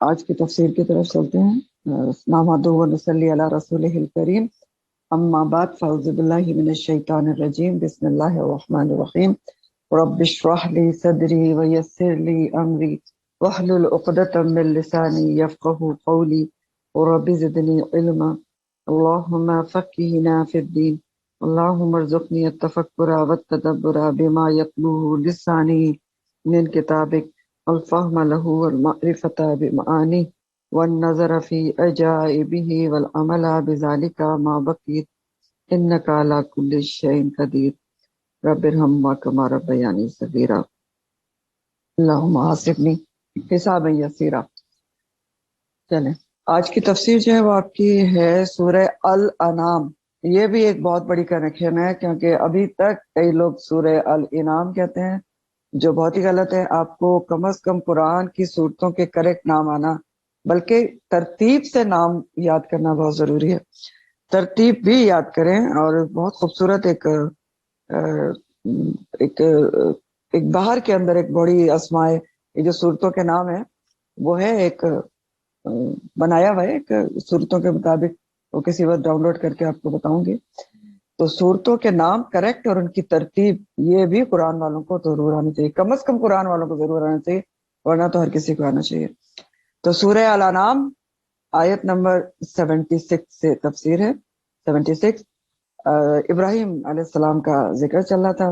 آج کی تفسیر کی طرف چلتے ہیں. نحمدہ و نصلی علی رسولہ الکریم. اما بعد فاعوذ باللہ من الشیطان الرجیم. بسم اللہ الرحمن الرحیم. رب اشرح لی صدری ویسر لی امری واحلل عقدۃ من لسانی یفقهوا قولی رب زدنی علما. اللہم فقہنا فی الدین. اللہم ارزقنی التفکر والتدبر بما یتلوہ لسانی من کتابک الفهم له والمعرفة بمعاني والنظر في عجائبه والعمل بذلك ما بقيت إنك على كل شيء قدير. رب ارحمهما كما ربياني صغيرا. اللهم حاسبني حسابا يسيرا. چلیں آج کی تفسیر جو ہے وہ آپ کی ہے سورہ الانعام. یہ بھی ایک بہت بڑی کنیکشن ہے کیونکہ ابھی تک کئی لوگ سورہ الانعام کہتے ہیں جو بہت ہی غلط ہے. آپ کو کم از کم قرآن کی صورتوں کے کریکٹ نام آنا بلکہ ترتیب سے نام یاد کرنا بہت ضروری ہے. ترتیب بھی یاد کریں. اور بہت خوبصورت ایک باہر کے اندر ایک بڑی اسماء یہ جو صورتوں کے نام ہیں وہ ہے ایک بنایا ہوا ہے ایک صورتوں کے مطابق. وہ کسی وقت ڈاؤن لوڈ کر کے آپ کو بتاؤں گی. تو صورتوں کے نام کریکٹ اور ان کی ترتیب یہ بھی قرآن والوں کو ضرور آنا چاہیے. کم از کم قرآن والوں کو ضرور آنا چاہیے ورنہ تو ہر کسی کو آنا چاہیے. تو سورہ الانعام آیت نمبر 76 سے تفسیر ہے. 76 ابراہیم علیہ السلام کا ذکر چل رہا تھا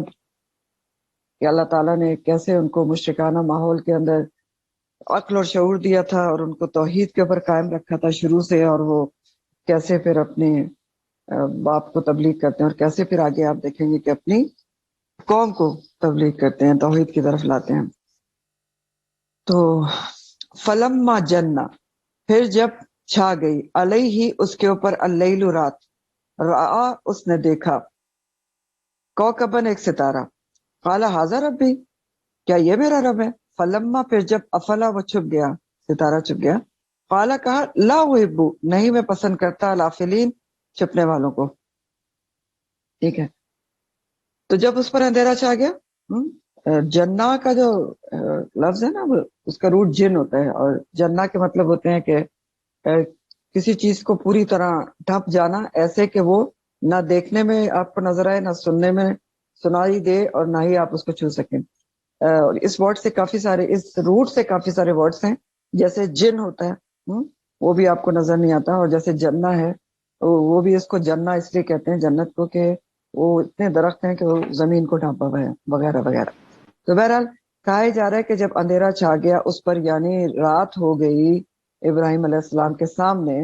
کہ اللہ تعالیٰ نے کیسے ان کو مشرکانہ ماحول کے اندر عقل اور شعور دیا تھا اور ان کو توحید کے اوپر قائم رکھا تھا شروع سے. اور وہ کیسے پھر اپنے باپ کو تبلیغ کرتے ہیں اور کیسے پھر آگے آپ دیکھیں گے کہ اپنی قوم کو تبلیغ کرتے ہیں توحید کی طرف لاتے ہیں. تو فلما جنہ پھر جب چھا گئی علیہ اس کے اوپر اللیل رات رآ اس نے دیکھا کوکبن ایک ستارہ. قال ھذا ربی کیا یہ میرا رب ہے. فلما پھر جب افلا وہ چھپ گیا ستارہ چھپ گیا. قال کہا لا احب نہیں میں پسند کرتا الافلین چھپنے والوں کو. ٹھیک ہے. تو جب اس پر اندھیرا چھا گیا جنہ کا جو لفظ ہے نا اس کا روٹ جن ہوتا ہے اور جنہ کے مطلب ہوتے ہیں کہ کسی چیز کو پوری طرح ڈھپ جانا ایسے کہ وہ نہ دیکھنے میں آپ کو نظر آئے نہ سننے میں سنائی دے اور نہ ہی آپ اس کو چھو سکیں. اور اس ورڈ سے کافی سارے اس روٹ سے کافی سارے ورڈز ہیں. جیسے جن ہوتا ہے وہ بھی آپ کو نظر نہیں آتا. اور جیسے جنہ ہے وہ بھی اس کو جنہ اس لیے کہتے ہیں جنت کو کہ وہ اتنے درخت ہیں کہ وہ زمین کو ڈھانپا ہوا ہے وغیرہ وغیرہ. تو بہرحال کہا جا رہا ہے کہ جب اندھیرا چھا گیا اس پر یعنی رات ہو گئی ابراہیم علیہ السلام کے سامنے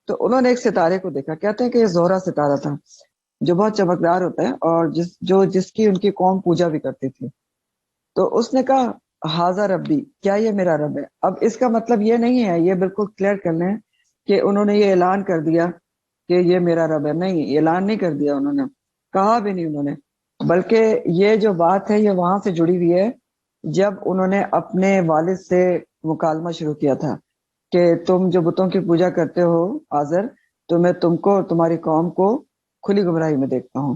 تو انہوں نے ایک ستارے کو دیکھا. کہتے ہیں کہ یہ زہرہ ستارہ تھا جو بہت چمکدار ہوتا ہے اور جس کی ان کی قوم پوجا بھی کرتی تھی. تو اس نے کہا ھذا ربی کیا یہ میرا رب ہے. اب اس کا مطلب یہ نہیں ہے یہ بالکل کلیئر کر لیں کہ انہوں نے یہ اعلان کر دیا کہ یہ میرا رب ہے. نہیں اعلان نہیں کر دیا انہوں نے کہا بھی نہیں انہوں نے. بلکہ یہ جو بات ہے یہ وہاں سے جڑی ہوئی ہے جب انہوں نے اپنے والد سے مکالمہ شروع کیا تھا کہ تم جو بتوں کی پوجا کرتے ہو آزر تو میں تم کو تمہاری قوم کو کھلی گمراہی میں دیکھتا ہوں.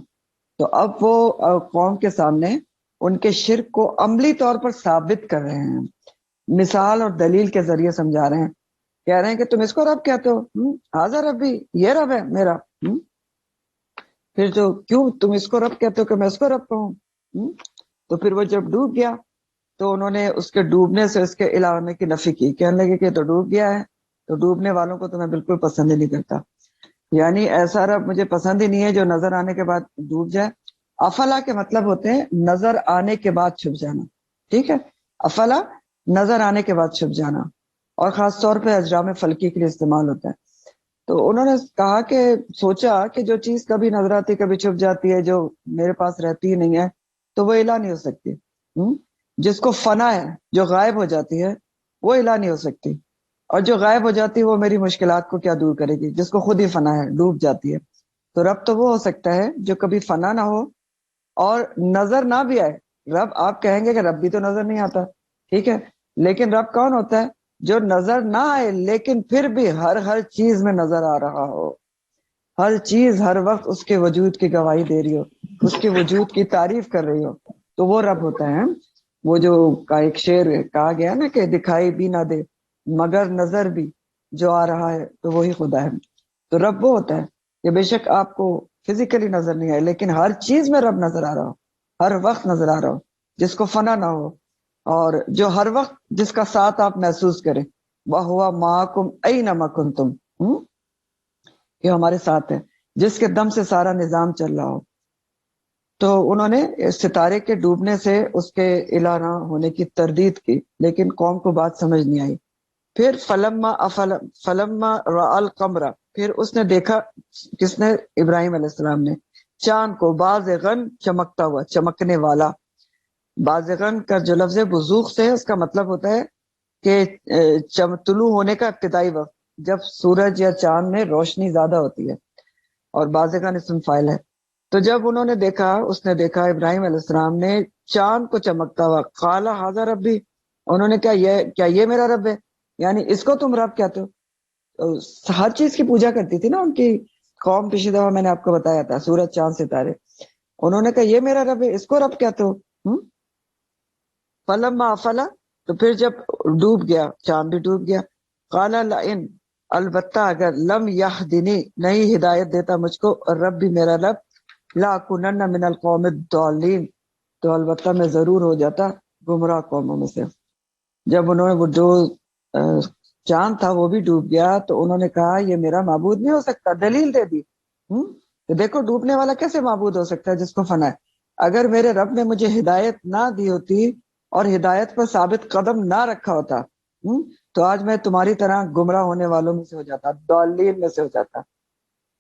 تو اب وہ قوم کے سامنے ان کے شرک کو عملی طور پر ثابت کر رہے ہیں مثال اور دلیل کے ذریعے سمجھا رہے ہیں. کہہ رہے ہیں کہ تم اس کو رب کہتے ہو ھذا ربی یہ رب ہے میرا. پھر جو کیوں تم اس کو رب کہتے ہو کہ میں اس کو رب کہوں. تو پھر وہ جب ڈوب گیا تو انہوں نے اس کے ڈوبنے سے اس کے الہ ہونے کی نفی کی. کہنے لگے کہ تو ڈوب گیا ہے تو ڈوبنے والوں کو تو میں بالکل پسند ہی نہیں کرتا. یعنی ایسا رب مجھے پسند ہی نہیں ہے جو نظر آنے کے بعد ڈوب جائے. افلا کے مطلب ہوتے ہیں نظر آنے کے بعد چھپ جانا. ٹھیک ہے. افلا نظر آنے کے بعد چھپ جانا اور خاص طور پہ اجرام فلکی کے لیے استعمال ہوتا ہے. تو انہوں نے کہا کہ سوچا کہ جو چیز کبھی نظر آتی کبھی چھپ جاتی ہے جو میرے پاس رہتی ہی نہیں ہے تو وہ الہ نہیں ہو سکتی. جس کو فنا ہے جو غائب ہو جاتی ہے وہ الہ نہیں ہو سکتی. اور جو غائب ہو جاتی ہے وہ میری مشکلات کو کیا دور کرے گی جس کو خود ہی فنا ہے ڈوب جاتی ہے. تو رب تو وہ ہو سکتا ہے جو کبھی فنا نہ ہو اور نظر نہ بھی آئے. رب آپ کہیں گے کہ رب بھی تو نظر نہیں آتا ٹھیک ہے لیکن رب کون ہوتا ہے جو نظر نہ آئے لیکن پھر بھی ہر چیز میں نظر آ رہا ہو. ہر چیز ہر وقت اس کے وجود کی گواہی دے رہی ہو اس کے وجود کی تعریف کر رہی ہو تو وہ رب ہوتا ہے. وہ جو کا ایک شعر کہا گیا نا کہ دکھائی بھی نہ دے مگر نظر بھی جو آ رہا ہے تو وہی خدا ہے. تو رب وہ ہوتا ہے کہ بے شک آپ کو فزیکلی نظر نہیں آئے لیکن ہر چیز میں رب نظر آ رہا ہو، ہر وقت نظر آ رہا ہو، جس کو فنا نہ ہو، اور جو ہر وقت جس کا ساتھ آپ محسوس کریں. وَهُوَ مَعَكُمْ أَيْنَمَا كُنْتُمْ، یہ ہمارے ساتھ ہے، جس کے دم سے سارا نظام چل رہا ہو. تو انہوں نے ستارے کے ڈوبنے سے اس کے الہ نہ ہونے کی تردید کی، لیکن قوم کو بات سمجھ نہیں آئی. پھر فلما رأى القمر، پھر اس نے دیکھا، کس نے؟ ابراہیم علیہ السلام نے، چاند کو، بازغن چمکتا ہوا، چمکنے والا. بازغن کا جو لفظ بزوغ سے ہے، اس کا مطلب ہوتا ہے کہ طلوع ہونے کا ابتدائی وقت، جب سورج یا چاند میں روشنی زیادہ ہوتی ہے، اور بازغن اسم فاعل ہے. تو جب انہوں نے دیکھا، اس نے دیکھا ابراہیم علیہ السلام نے چاند کو چمکتا ہوا، قال ھذا ربی، انہوں نے کیا یہ میرا رب ہے؟ یعنی اس کو تم رب کہتے ہو؟ ہر چیز کی پوجا کرتی تھی نا ان کی قوم. پچھلی دفعہ میں نے آپ کو بتایا تھا، سورج چاند ستارے. انہوں نے کہا یہ میرا رب ہے، اس کو رب کہتے ہو؟ فلما افلا، تو پھر جب ڈوب گیا، چاند بھی ڈوب گیا، قال لئن، البتہ اگر، لم یہدنی، نہیں ہدایت دیتا مجھ کو رب بھی میرا رب، لاکونن من القوم الضالین، تو البتہ میں ضرور ہو جاتا گمراہ قوموں میں سے. جب انہوں نے وہ جو چاند تھا وہ بھی ڈوب گیا، تو انہوں نے کہا یہ میرا معبود نہیں ہو سکتا، دلیل دے دی. تو دیکھو ڈوبنے والا کیسے معبود ہو سکتا ہے جس کو فنا ہے؟ اگر میرے رب نے مجھے ہدایت نہ دی ہوتی اور ہدایت پر ثابت قدم نہ رکھا ہوتا، تو آج میں تمہاری طرح گمراہ ہونے والوں میں سے ہو جاتا، ضالین میں سے ہو جاتا.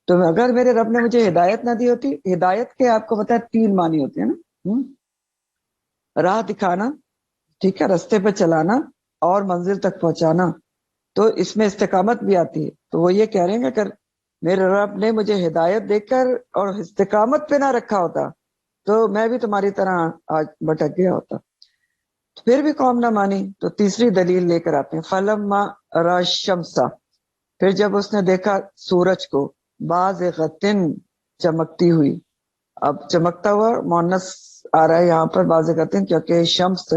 تو اگر میرے رب نے مجھے ہدایت نہ دی ہوتی، ہدایت کے آپ کو پتا ہے 3 معنی ہوتے ہیں نا، راہ دکھانا، ٹھیک ہے، رستے پہ چلانا، اور منزل تک پہنچانا. تو اس میں استقامت بھی آتی ہے. تو وہ یہ کہہ رہے ہیں کہ اگر میرے رب نے مجھے ہدایت دے کر اور استقامت پہ نہ رکھا ہوتا تو میں بھی تمہاری طرح آج بھٹک گیا ہوتا. پھر بھی قوم نہ مانی، تو تیسری دلیل لے کر آتے ہیں. فلما رأى الشمس، پھر جب اس نے دیکھا سورج کو، بازغۃ، چمکتی ہوئی. اب چمکتا ہوا مؤنث آ رہا ہے یہاں پر، بازغۃ، کیونکہ شمس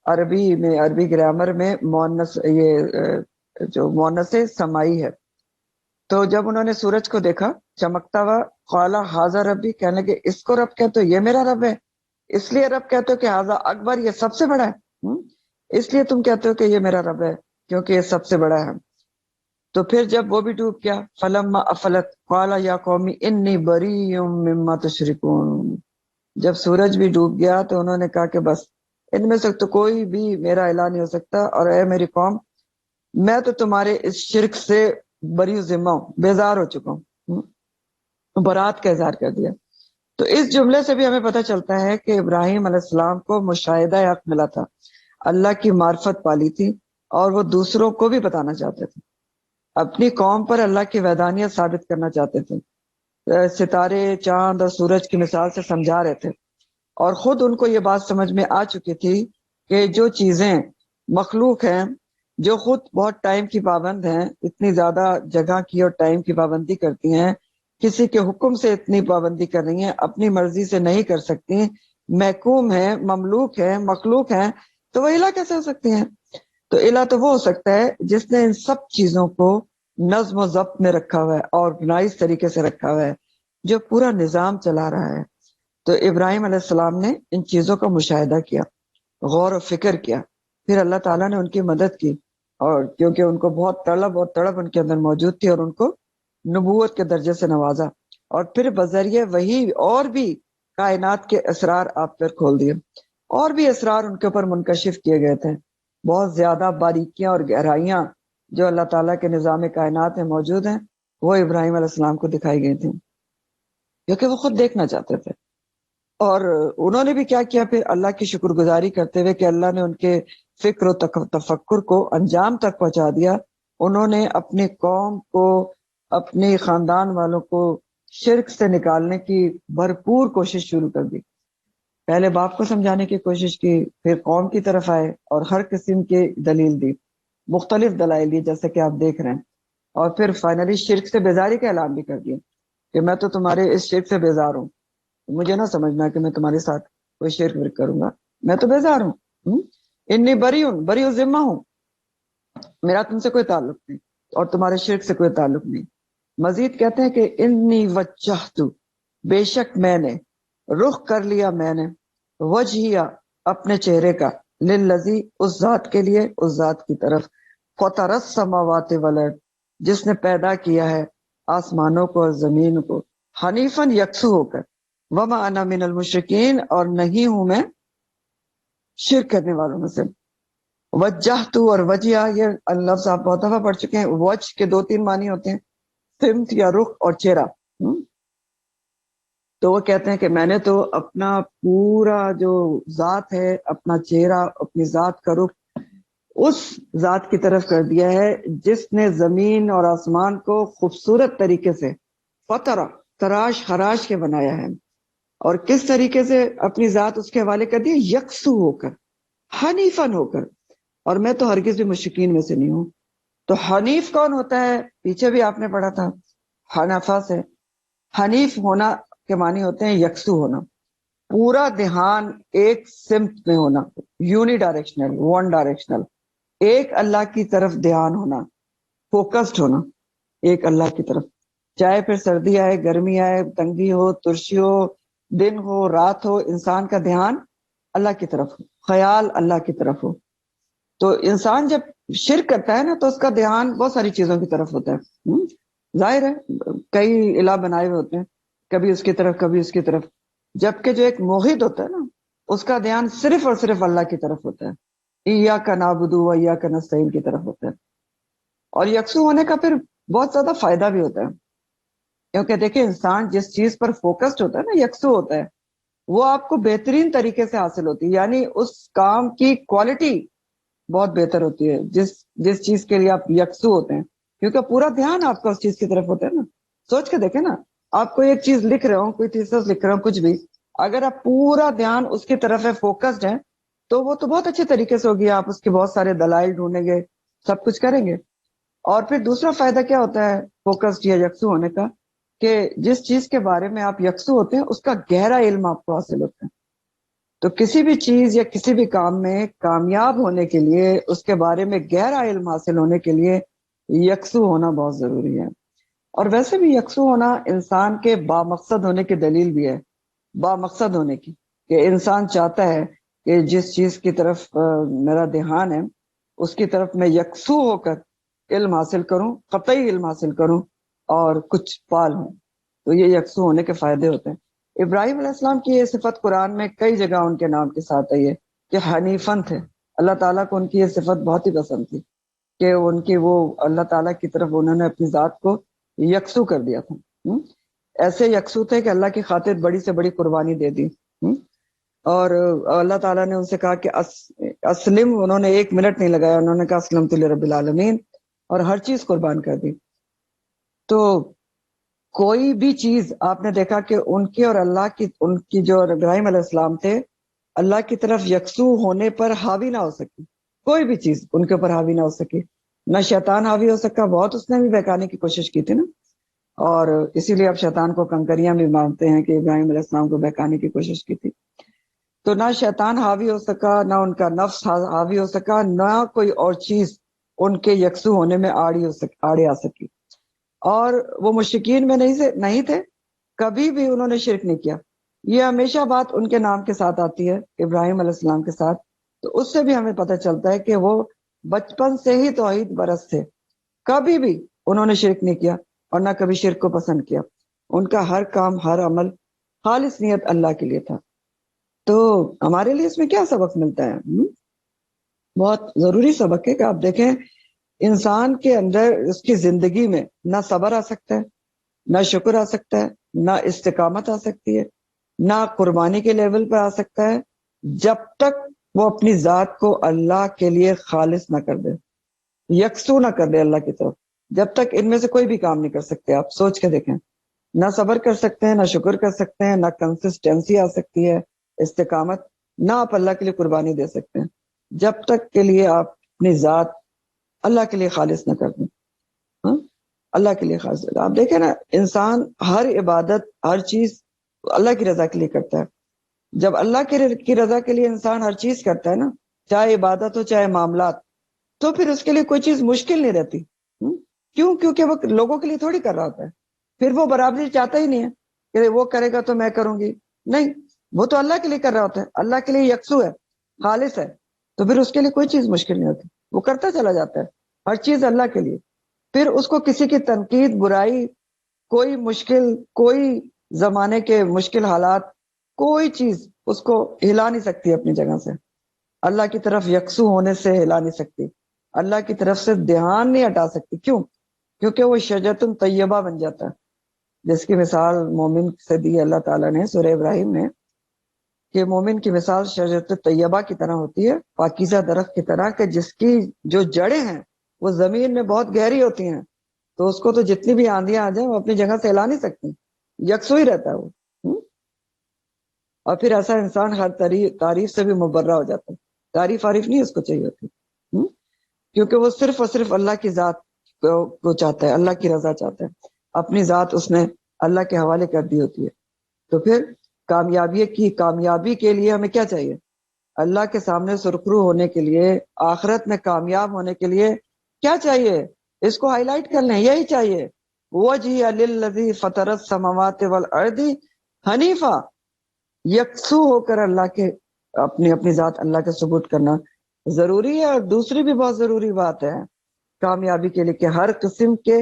عربی گرامر میں مؤنث، یہ جو مؤنث سمائی ہے. تو جب انہوں نے سورج کو دیکھا چمکتا ہوا، قال ھذا ربی، کہنے لگے اس کو رب کہتے ہو؟ یہ میرا رب ہے. اس لیے رب کہتے ہو کہ ھذا اکبر، یہ سب سے بڑا ہے. اس لیے تم کہتے ہو کہ یہ میرا رب ہے کیونکہ یہ سب سے بڑا ہے. تو پھر جب وہ بھی ڈوب گیا، فلما افلت قال یا قوم انی بریء مما تشرکون، جب سورج بھی ڈوب گیا تو انہوں نے کہا کہ بس ان میں سے تو کوئی بھی میرا الہ نہیں ہو سکتا، اور اے میری قوم میں تو تمہارے اس شرک سے بری ذمہ ہوں، بیزار ہو چکا ہوں. برات کا اظہار کر دیا. تو اس جملے سے بھی ہمیں پتہ چلتا ہے کہ ابراہیم علیہ السلام کو مشاہدہ حق ملا تھا، اللہ کی معرفت پالی تھی، اور وہ دوسروں کو بھی بتانا چاہتے تھے، اپنی قوم پر اللہ کی وحدانیت ثابت کرنا چاہتے تھے. ستارے، چاند اور سورج کی مثال سے سمجھا رہے تھے، اور خود ان کو یہ بات سمجھ میں آ چکی تھی کہ جو چیزیں مخلوق ہیں، جو خود بہت ٹائم کی پابند ہیں، اتنی زیادہ جگہ کی اور ٹائم کی پابندی کرتی ہیں، کسی کے حکم سے اتنی پابندی کر رہی ہیں، اپنی مرضی سے نہیں کر سکتی، محکوم ہیں، مملوک ہیں، مخلوق ہیں، تو وہ الہ کیسے ہو سکتی ہیں؟ تو الہ تو وہ ہو سکتا ہے جس نے ان سب چیزوں کو نظم و ضبط میں رکھا ہوا ہے، آرگنائز طریقے سے رکھا ہوا ہے، جو پورا نظام چلا رہا ہے. تو ابراہیم علیہ السلام نے ان چیزوں کا مشاہدہ کیا، غور و فکر کیا، پھر اللہ تعالیٰ نے ان کی مدد کی، اور کیونکہ ان کو بہت طلب اور تڑپ ان کے اندر موجود تھی، اور ان کو نبوت کے درجے سے نوازا، اور پھر بذریعہ وہی اور بھی کائنات کے اسرار آپ پر کھول دیے، اور بھی اسرار ان کے اوپر منکشف کیے گئے تھے. بہت زیادہ باریکیاں اور گہرائیاں جو اللہ تعالیٰ کے نظام کائنات میں موجود ہیں، وہ ابراہیم علیہ السلام کو دکھائی گئی تھی، کیونکہ وہ خود دیکھنا چاہتے تھے. اور انہوں نے بھی کیا کیا پھر؟ اللہ کی شکر گزاری کرتے ہوئے کہ اللہ نے ان کے فکر و تفکر کو انجام تک پہنچا دیا. انہوں نے اپنی قوم کو، اپنے خاندان والوں کو شرک سے نکالنے کی بھرپور کوشش شروع کر دی. پہلے باپ کو سمجھانے کی کوشش کی، پھر قوم کی طرف آئے اور ہر قسم کی دلیل دی، مختلف دلائل دی جیسے کہ آپ دیکھ رہے ہیں، اور پھر فائنلی شرک سے بیزاری کا اعلان بھی کر دیا کہ میں تو تمہارے اس شرک سے بیزار ہوں، مجھے نہ سمجھنا کہ میں تمہارے ساتھ کوئی شرک کروں گا، میں تو بیزار ہوں. انی بری ذمہ ہوں. میرا تم سے کوئی تعلق نہیں اور تمہارے شرک سے کوئی تعلق نہیں۔ مزید کہتے ہیں کہ انی وجہت، بے شک میں نے رخ کر لیا میں نے، وجہیا اپنے چہرے کا، للذی اس ذات کے لیے، اس ذات کی طرف، فطر السماوات والارض جس نے پیدا کیا ہے آسمانوں کو اور زمین کو، حنیفاً یکسو ہو کر، وما انا من المشرکین اور نہیں ہوں میں شرک کرنے والوں میں سے۔ وجہت اور وجیہ یہ لفظ آپ بہت دفعہ پڑھ چکے ہیں۔ وجہ کے دو تین معنی ہوتے ہیں، سمت یا رخ اور چہرہ۔ تو وہ کہتے ہیں کہ میں نے تو اپنا پورا جو ذات ہے، اپنا چہرہ، اپنی ذات کا رخ اس ذات کی طرف کر دیا ہے جس نے زمین اور آسمان کو خوبصورت طریقے سے فطرہ، تراش خراش کے بنایا ہے، اور کس طریقے سے اپنی ذات اس کے حوالے کر دی، یکسو ہو کر، حنیفن ہو کر، اور میں تو ہرگز بھی مشرکین میں سے نہیں ہوں۔ تو حنیف کون ہوتا ہے؟ پیچھے بھی آپ نے پڑھا تھا، حنفا سے۔ حنیف ہونا کے معنی ہوتے ہیں یکسو ہونا، پورا دھیان ایک سمت میں ہونا، یونی ڈائریکشنل، ون ڈائریکشنل، ایک اللہ کی طرف دھیان ہونا، فوکسڈ ہونا ایک اللہ کی طرف، چاہے پھر سردی آئے، گرمی آئے، تنگی ہو، ترشی ہو، دن ہو، رات ہو، انسان کا دھیان اللہ کی طرف ہو، خیال اللہ کی طرف ہو۔ تو انسان جب شرک کرتا ہے نا تو اس کا دھیان بہت ساری چیزوں کی طرف ہوتا ہے۔ ظاہر ہے کئی الہ بنائے ہوئے ہوتے ہیں، کبھی اس کی طرف کبھی اس کی طرف، جبکہ جو ایک موحد ہوتا ہے نا اس کا دھیان صرف اور صرف اللہ کی طرف ہوتا ہے، ایاک نعبد و ایاک نستعین کی طرف ہوتا ہے۔ اور یکسو ہونے کا پھر بہت زیادہ فائدہ بھی ہوتا ہے، کیونکہ دیکھیں انسان جس چیز پر فوکسڈ ہوتا ہے نا، یکسو ہوتا ہے، وہ آپ کو بہترین طریقے سے حاصل ہوتی ہے، یعنی اس کام کی کوالٹی بہت بہتر ہوتی ہے جس چیز کے لیے آپ یکسو ہوتے ہیں، کیونکہ پورا دھیان آپ کا اس چیز کی طرف ہوتا ہے نا۔ سوچ کے دیکھیں نا، آپ کوئی ایک چیز لکھ رہے ہو، کوئی تھیسس لکھ رہے ہو، کچھ بھی، اگر آپ پورا دھیان اس کی طرف ہے، فوکسڈ ہے، تو وہ تو بہت اچھے طریقے سے ہوگی، آپ اس کے بہت سارے دلائل ڈھونڈیں گے، سب کچھ کریں گے۔ اور پھر دوسرا فائدہ کیا ہوتا ہے فوکسڈ یا یکسو ہونے کا، کہ جس چیز کے بارے میں آپ یکسو ہوتے ہیں اس کا گہرا علم آپ کو حاصل ہوتا ہے۔ تو کسی بھی چیز یا کسی بھی کام میں کامیاب ہونے کے لیے، اس کے بارے میں گہرا علم حاصل ہونے کے لیے یکسو ہونا بہت ضروری ہے۔ اور ویسے بھی یکسو ہونا انسان کے بامقصد ہونے کی دلیل بھی ہے، بامقصد ہونے کی، کہ انسان چاہتا ہے کہ جس چیز کی طرف میرا دھیان ہے اس کی طرف میں یکسو ہو کر علم حاصل کروں، قطعی علم حاصل کروں اور کچھ پال ہوں۔ تو یہ یکسو ہونے کے فائدے ہوتے ہیں۔ ابراہیم علیہ السلام کی یہ صفت قرآن میں کئی جگہ ان کے نام کے ساتھ ہے، یہ کہ حنیفن تھے۔ اللہ تعالیٰ کو ان کی یہ صفت بہت ہی پسند تھی کہ ان کی وہ اللہ تعالیٰ کی طرف انہوں نے اپنی ذات کو یکسو کر دیا تھا۔ ایسے یکسو تھے کہ اللہ کی خاطر بڑی سے بڑی قربانی دے دی، اور اللہ تعالیٰ نے ان سے کہا کہ اسلم، انہوں نے ایک منٹ نہیں لگایا، انہوں نے کہا اسلمت لرب العالمین، اور ہر چیز قربان کر دی۔ تو کوئی بھی چیز آپ نے دیکھا کہ ان کی اور اللہ کی، ان کی جو ابراہیم علیہ السلام تھے، اللہ کی طرف یکسو ہونے پر حاوی نہ ہو سکی، کوئی بھی چیز ان کے اوپر حاوی نہ ہو سکی، نہ شیطان حاوی ہو سکا، بہت اس نے بھی بہکانے کی کوشش کی تھی نا، اور اسی لیے اب شیطان کو کنکریاں بھی مانگتے ہیں کہ ابراہیم علیہ السلام کو بہکانے کی کوشش کی تھی۔ تو نہ شیطان حاوی ہو سکا، نہ ان کا نفس حاوی ہو سکا، نہ کوئی اور چیز ان کے یکسو ہونے میں آڑے آ سکی۔ اور وہ مشرکین میں نہیں تھے، کبھی بھی انہوں نے شرک نہیں کیا۔ یہ ہمیشہ بات ان کے نام کے ساتھ آتی ہے، ابراہیم علیہ السلام کے ساتھ، تو اس سے بھی ہمیں پتہ چلتا ہے کہ وہ بچپن سے ہی توحید برس تھے، کبھی بھی انہوں نے شرک نہیں کیا اور نہ کبھی شرک کو پسند کیا۔ ان کا ہر کام، ہر عمل خالص نیت اللہ کے لیے تھا۔ تو ہمارے لیے اس میں کیا سبق ملتا ہے؟ بہت ضروری سبق ہے کہ آپ دیکھیں انسان کے اندر، اس کی زندگی میں نہ صبر آ سکتا ہے، نہ شکر آ سکتا ہے، نہ استقامت آ سکتی ہے، نہ قربانی کے لیول پر آ سکتا ہے، جب تک وہ اپنی ذات کو اللہ کے لیے خالص نہ کر دے، یکسو نہ کر دے اللہ کی طرف، جب تک ان میں سے کوئی بھی کام نہیں کر سکتے۔ آپ سوچ کے دیکھیں، نہ صبر کر سکتے ہیں، نہ شکر کر سکتے ہیں، نہ کنسسٹینسی آ سکتی ہے، استقامت، نہ آپ اللہ کے لیے قربانی دے سکتے ہیں جب تک کے لیے آپ اپنی ذات اللہ کے لیے خالص نہ کر دیں۔ اللہ کے لیے خالص، آپ دیکھیں نا، انسان ہر عبادت، ہر چیز اللہ کی رضا کے لیے کرتا ہے۔ جب اللہ کی رضا کے لیے انسان ہر چیز کرتا ہے نا، چاہے عبادت ہو چاہے معاملات، تو پھر اس کے لیے کوئی چیز مشکل نہیں رہتی. کیوں؟ کیونکہ وہ لوگوں کے لیے تھوڑی کر رہا ہوتا ہے. پھر وہ برابری چاہتا ہی نہیں ہے کہ وہ کرے گا تو میں کروں گی. نہیں، وہ تو اللہ کے لیے کر رہا ہوتا ہے، اللہ کے لیے یکسو ہے، خالص ہے. تو پھر اس کے لیے کوئی چیز مشکل نہیں ہوتی، وہ کرتا چلا جاتا ہے ہر چیز اللہ کے لیے. پھر اس کو کسی کی تنقید، برائی، کوئی مشکل، کوئی زمانے کے مشکل حالات، کوئی چیز اس کو ہلا نہیں سکتی اپنی جگہ سے. اللہ کی طرف یکسو ہونے سے ہلا نہیں سکتی، اللہ کی طرف سے دھیان نہیں ہٹا سکتی. کیوں؟ کیونکہ وہ شجرۃ طیبہ بن جاتا ہے. جس کی مثال مومن سے دی اللہ تعالیٰ نے سورہ ابراہیم میں، کہ مومن کی مثال شجرۃ طیبہ کی طرح ہوتی ہے، پاکیزہ درخت کی طرح، کہ جس کی جو جڑیں ہیں وہ زمین میں بہت گہری ہوتی ہیں. تو اس کو تو جتنی بھی آندیاں آ جائیں وہ اپنی جگہ سے ہلا نہیں سکتی، یکسو ہی رہتا ہے وہ. اور پھر ایسا انسان ہر تعریف سے بھی مبرہ ہو جاتا ہے. تعریف عارف نہیں اس کو چاہیے ہوتی، کیونکہ وہ صرف اور صرف اللہ کی ذات کو چاہتا ہے، اللہ کی رضا چاہتا ہے. اپنی ذات اس نے اللہ کے حوالے کر دی ہوتی ہے. تو پھر کامیابی کے لیے ہمیں کیا چاہیے؟ اللہ کے سامنے سرخرو ہونے کے لیے، آخرت میں کامیاب ہونے کے لیے کیا چاہیے؟ اس کو ہائی لائٹ کر لیں، یہی چاہیے. وجہ للذی فطر السماوات والارض حنیفا، یکسو ہو کر اللہ کے اپنی ذات اللہ کے ثبوت کرنا ضروری ہے. اور دوسری بھی بہت ضروری بات ہے کامیابی کے لیے کہ ہر قسم کے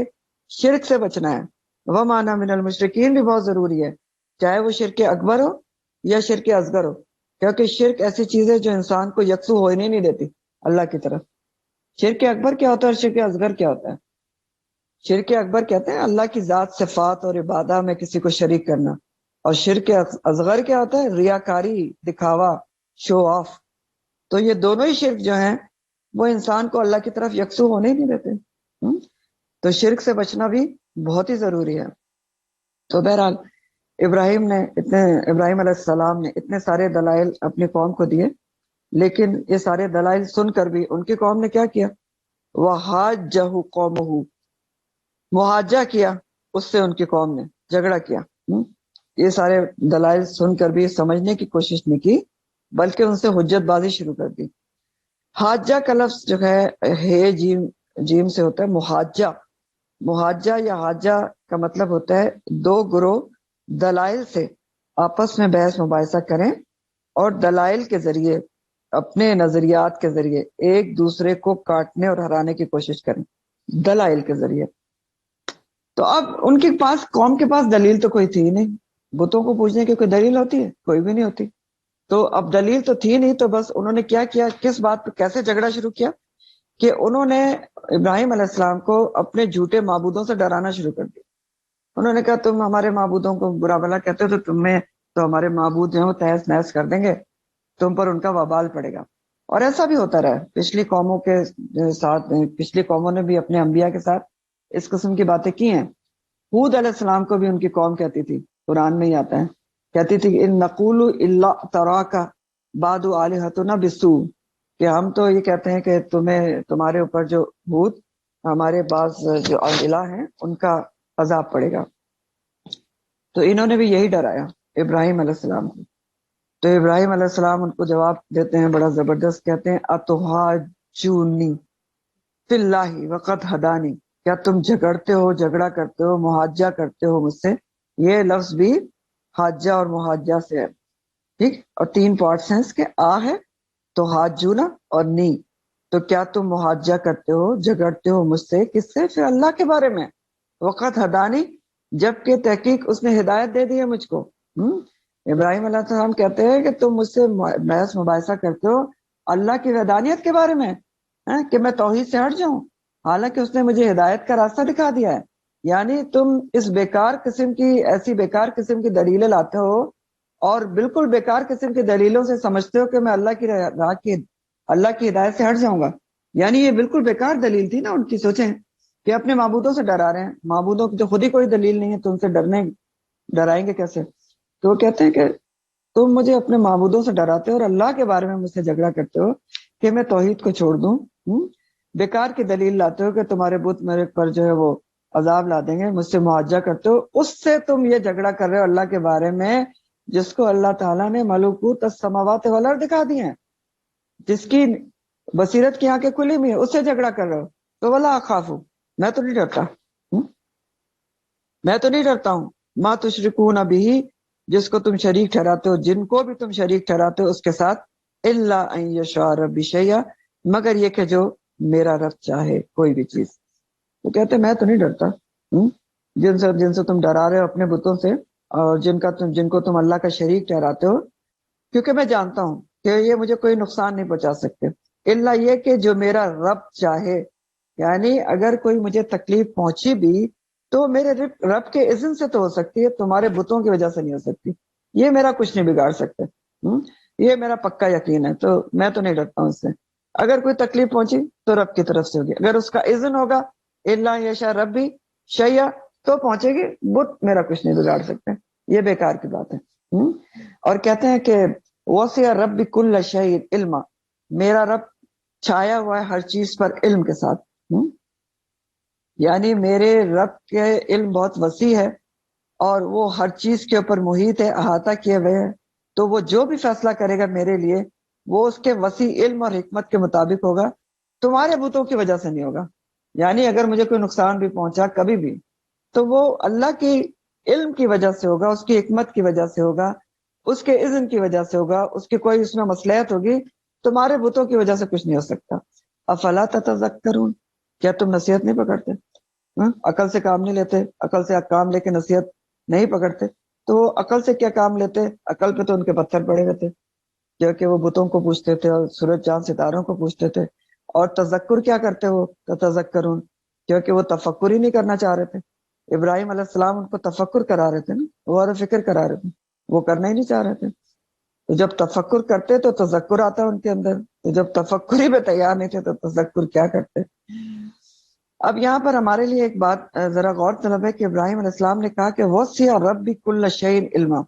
شرک سے بچنا ہے. وما انا من المشرکین بھی بہت ضروری ہے، چاہے وہ شرک اکبر ہو یا شرک اصغر ہو. کیونکہ شرک ایسی چیز ہے جو انسان کو یکسو ہونے نہیں دیتی اللہ کی طرف. شرک اکبر کیا ہوتا ہے اور شرک اصغر کیا ہوتا ہے؟ شرک اکبر کہتے ہیں اللہ کی ذات، صفات اور عبادہ میں کسی کو شریک کرنا. اور شرک اصغر کیا ہوتا ہے؟ ریاکاری، دکھاوا، شو آف. تو یہ دونوں ہی شرک جو ہیں وہ انسان کو اللہ کی طرف یکسو ہونے ہی نہیں دیتے. تو شرک سے بچنا بھی بہت ہی ضروری ہے. تو بہرحال ابراہیم علیہ السلام نے اتنے سارے دلائل اپنی قوم کو دیے، لیکن یہ سارے دلائل سن کر بھی ان کی قوم نے کیا کیا؟ وَحَاجَّهُ قَوْمُهُ، محاجہ کیا اس سے، ان کی قوم نے جھگڑا کیا. یہ سارے دلائل سن کر بھی سمجھنے کی کوشش نہیں کی، بلکہ ان سے حجت بازی شروع کر دی. حاجہ کا لفظ جو ہے جیم سے ہوتا ہے محاجہ. محاجہ یا حاجہ کا مطلب ہوتا ہے دو گروہ دلائل سے آپس میں بحث مباحثہ کریں اور دلائل کے ذریعے، اپنے نظریات کے ذریعے ایک دوسرے کو کاٹنے اور ہرانے کی کوشش کریں دلائل کے ذریعے. تو اب ان کے پاس، قوم کے پاس دلیل تو کوئی تھی نہیں. بتوں کو پوچھنے کی کوئی دلیل ہوتی ہے؟ کوئی بھی نہیں ہوتی. تو اب دلیل تو تھی نہیں، تو بس انہوں نے کیا کیا، کس بات پہ کیسے جھگڑا شروع کیا کہ انہوں نے ابراہیم علیہ السلام کو اپنے جھوٹے معبودوں سے ڈرانا شروع کر دیا. انہوں نے کہا تم ہمارے معبودوں کو برا بھلا کہتے ہو تو تمہیں تو ہمارے معبود جو ہیں وہ تہس نہس کر دیں گے، تم پر ان کا وبال پڑے گا. اور ایسا بھی ہوتا رہا پچھلی قوموں کے ساتھ. پچھلی قوموں نے بھی اپنے انبیاء کے ساتھ اس قسم کی باتیں کی ہیں. ہود علیہ السلام کو بھی ان کی قوم کہتی تھی، قرآن میں ہی آتا ہے، کہتی تھی ان نقول الا تراک بعد الہتنا بالسوء، کہ ہم تو یہ کہتے ہیں کہ تمہارے اوپر جو ہود، ہمارے بعض جو الہ ہیں ان کا عذاب پڑے گا. تو انہوں نے بھی یہی ڈرایا ابراہیم علیہ السلام کو. تو ابراہیم علیہ السلام ان کو جواب دیتے ہیں بڑا زبردست، کہتے ہیں اتحاجونی فی اللہ وقد ہدانی، کیا تم جھگڑتے ہو، جھگڑا کرتے ہو، محاجہ کرتے ہو مجھ سے. یہ لفظ بھی حاجہ اور محاجہ سے ہے، ٹھیک. اور تین پارٹس ہیں اس کے، آ ہے تو حاجونا اور نی. تو کیا تم محاجہ کرتے ہو، جھگڑتے ہو مجھ سے، کس سے؟ پھر اللہ کے بارے میں. وقت ہدانی، جبکہ تحقیق اس نے ہدایت دے دی ہے مجھ کو. ابراہیم علیہ السلام کہتے ہیں کہ تم مجھ سے بحث مباحثہ کرتے ہو اللہ کی وحدانیت کے بارے میں، کہ میں توحید سے ہٹ جاؤں، حالانکہ اس نے مجھے ہدایت کا راستہ دکھا دیا ہے. یعنی تم اس ایسی بیکار قسم کی دلیلیں لاتے ہو اور بالکل بیکار قسم کی دلیلوں سے سمجھتے ہو کہ میں اللہ کی ہدایت سے ہٹ جاؤں گا. یعنی یہ بالکل بیکار دلیل تھی نا ان کی. سوچیں کہ اپنے معبودوں سے ڈرا رہے ہیں، معبودوں کی تو خود ہی کوئی دلیل نہیں ہے تو ان سے ڈرائیں گے کیسے؟ تو وہ کہتے ہیں کہ تم مجھے اپنے معبودوں سے ڈراتے ہو اور اللہ کے بارے میں مجھ سے جھگڑا کرتے ہو کہ میں توحید کو چھوڑ دوں. بیکار کی دلیل لاتے ہو کہ تمہارے بت میرے پر جو ہے وہ عذاب لا دیں گے، مجھ سے معاجہ کرتے ہو. اس سے تم یہ جھگڑا کر رہے ہو اللہ کے بارے میں جس کو اللہ تعالیٰ نے ملکوت السماوات والارض دکھا دی ہیں، جس کی بصیرت کی آنکھیں کھلی ہوئی ہیں، اس سے جھگڑا کر رہے ہو تو ولا اخافو، میں تو نہیں ڈرتا، میں تو نہیں ڈرتا ہوں، ما تشرکون بھی، جس کو تم شریک ٹھہراتے ہو، جن کو بھی تم شریک ٹھہراتے ہو اس کے ساتھ، الا ان یشاء ربی شیئا، مگر یہ کہ جو میرا رب چاہے کوئی بھی چیز۔ وہ کہتے ہیں میں تو نہیں ڈرتا، جن سے تم ڈرا رہے ہو اپنے بتوں سے، اور جن کو تم اللہ کا شریک ٹھہراتے ہو، کیونکہ میں جانتا ہوں کہ یہ مجھے کوئی نقصان نہیں پہنچا سکتے، الا یہ کہ جو میرا رب چاہے، یعنی اگر کوئی مجھے تکلیف پہنچی بھی تو میرے رب کے اذن سے تو ہو سکتی ہے، تمہارے بتوں کی وجہ سے نہیں ہو سکتی، یہ میرا کچھ نہیں بگاڑ سکتے، یہ میرا پکا یقین ہے، تو میں تو نہیں ڈرتا ہوں اس سے۔ اگر کوئی تکلیف پہنچی تو رب کی طرف سے ہوگی، اگر اس کا اذن ہوگا الا یشاء ربی شیئا تو پہنچے گی، بت میرا کچھ نہیں بگاڑ سکتے، یہ بیکار کی بات ہے۔ اور کہتے ہیں کہ وسع رب کل شیء علما، میرا رب چھایا ہوا ہے ہر چیز پر علم کے ساتھ، یعنی میرے رب کے علم بہت وسیع ہے اور وہ ہر چیز کے اوپر محیط ہے، احاطہ کیے ہوئے ہے، تو وہ جو بھی فیصلہ کرے گا میرے لیے وہ اس کے وسیع علم اور حکمت کے مطابق ہوگا، تمہارے بتوں کی وجہ سے نہیں ہوگا۔ یعنی اگر مجھے کوئی نقصان بھی پہنچا کبھی بھی تو وہ اللہ کی علم کی وجہ سے ہوگا، اس کی حکمت کی وجہ سے ہوگا، اس کے اذن کی وجہ سے ہوگا، اس کی کوئی اس میں مصلحت ہوگی، تمہارے بتوں کی وجہ سے کچھ نہیں ہو سکتا۔ افلا تتذکرون، کیا تم نصیحت نہیں پکڑتے؟ عقل سے کام نہیں لیتے، عقل سے کام لے کے نصیحت نہیں پکڑتے، تو وہ عقل سے کیا کام لیتے؟ عقل پہ تو ان کے پتھر پڑے ہوئے تھے، کیونکہ وہ بتوں کو پوچھتے تھے اور سورج چاند ستاروں کو پوچھتے تھے۔ اور تذکر کیا کرتے وہ تذکرون، کیونکہ وہ تفکر ہی نہیں کرنا چاہ رہے تھے۔ ابراہیم علیہ السلام ان کو تفکر کرا رہے تھے نا، غور و فکر کرا رہے تھے، وہ کرنا ہی نہیں چاہ رہے تھے۔ تو جب تفکر کرتے تو تذکر آتا ان کے اندر، تو جب تفکر ہی پہ تیار نہیں تھے تو تذکر کیا کرتے۔ اب یہاں پر ہمارے لیے ایک بات ذرا غور طلب ہے کہ ابراہیم علیہ السلام نے کہا کہ وسع ربی کل شیء علما،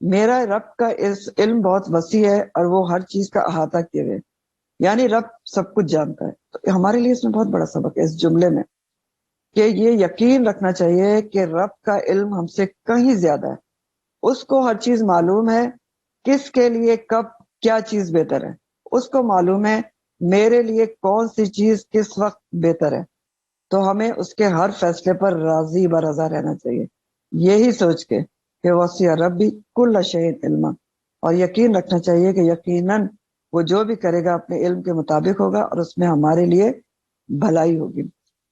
میرا رب کا اس علم بہت وسیع ہے اور وہ ہر چیز کا احاطہ کیے ہوئے، یعنی رب سب کچھ جانتا ہے۔ تو ہمارے لیے اس میں بہت بڑا سبق ہے اس جملے میں، کہ یہ یقین رکھنا چاہیے کہ رب کا علم ہم سے کہیں زیادہ ہے، اس کو ہر چیز معلوم ہے، کس کے لیے کب کیا چیز بہتر ہے، اس کو معلوم ہے میرے لیے کون سی چیز کس وقت بہتر ہے، تو ہمیں اس کے ہر فیصلے پر راضی برضا رہنا چاہیے، یہی سوچ کے کہ وسع ربی کل شیء علما، اور یقین رکھنا چاہیے کہ یقیناً وہ جو بھی کرے گا اپنے علم کے مطابق ہوگا اور اس میں ہمارے لیے بھلائی ہوگی۔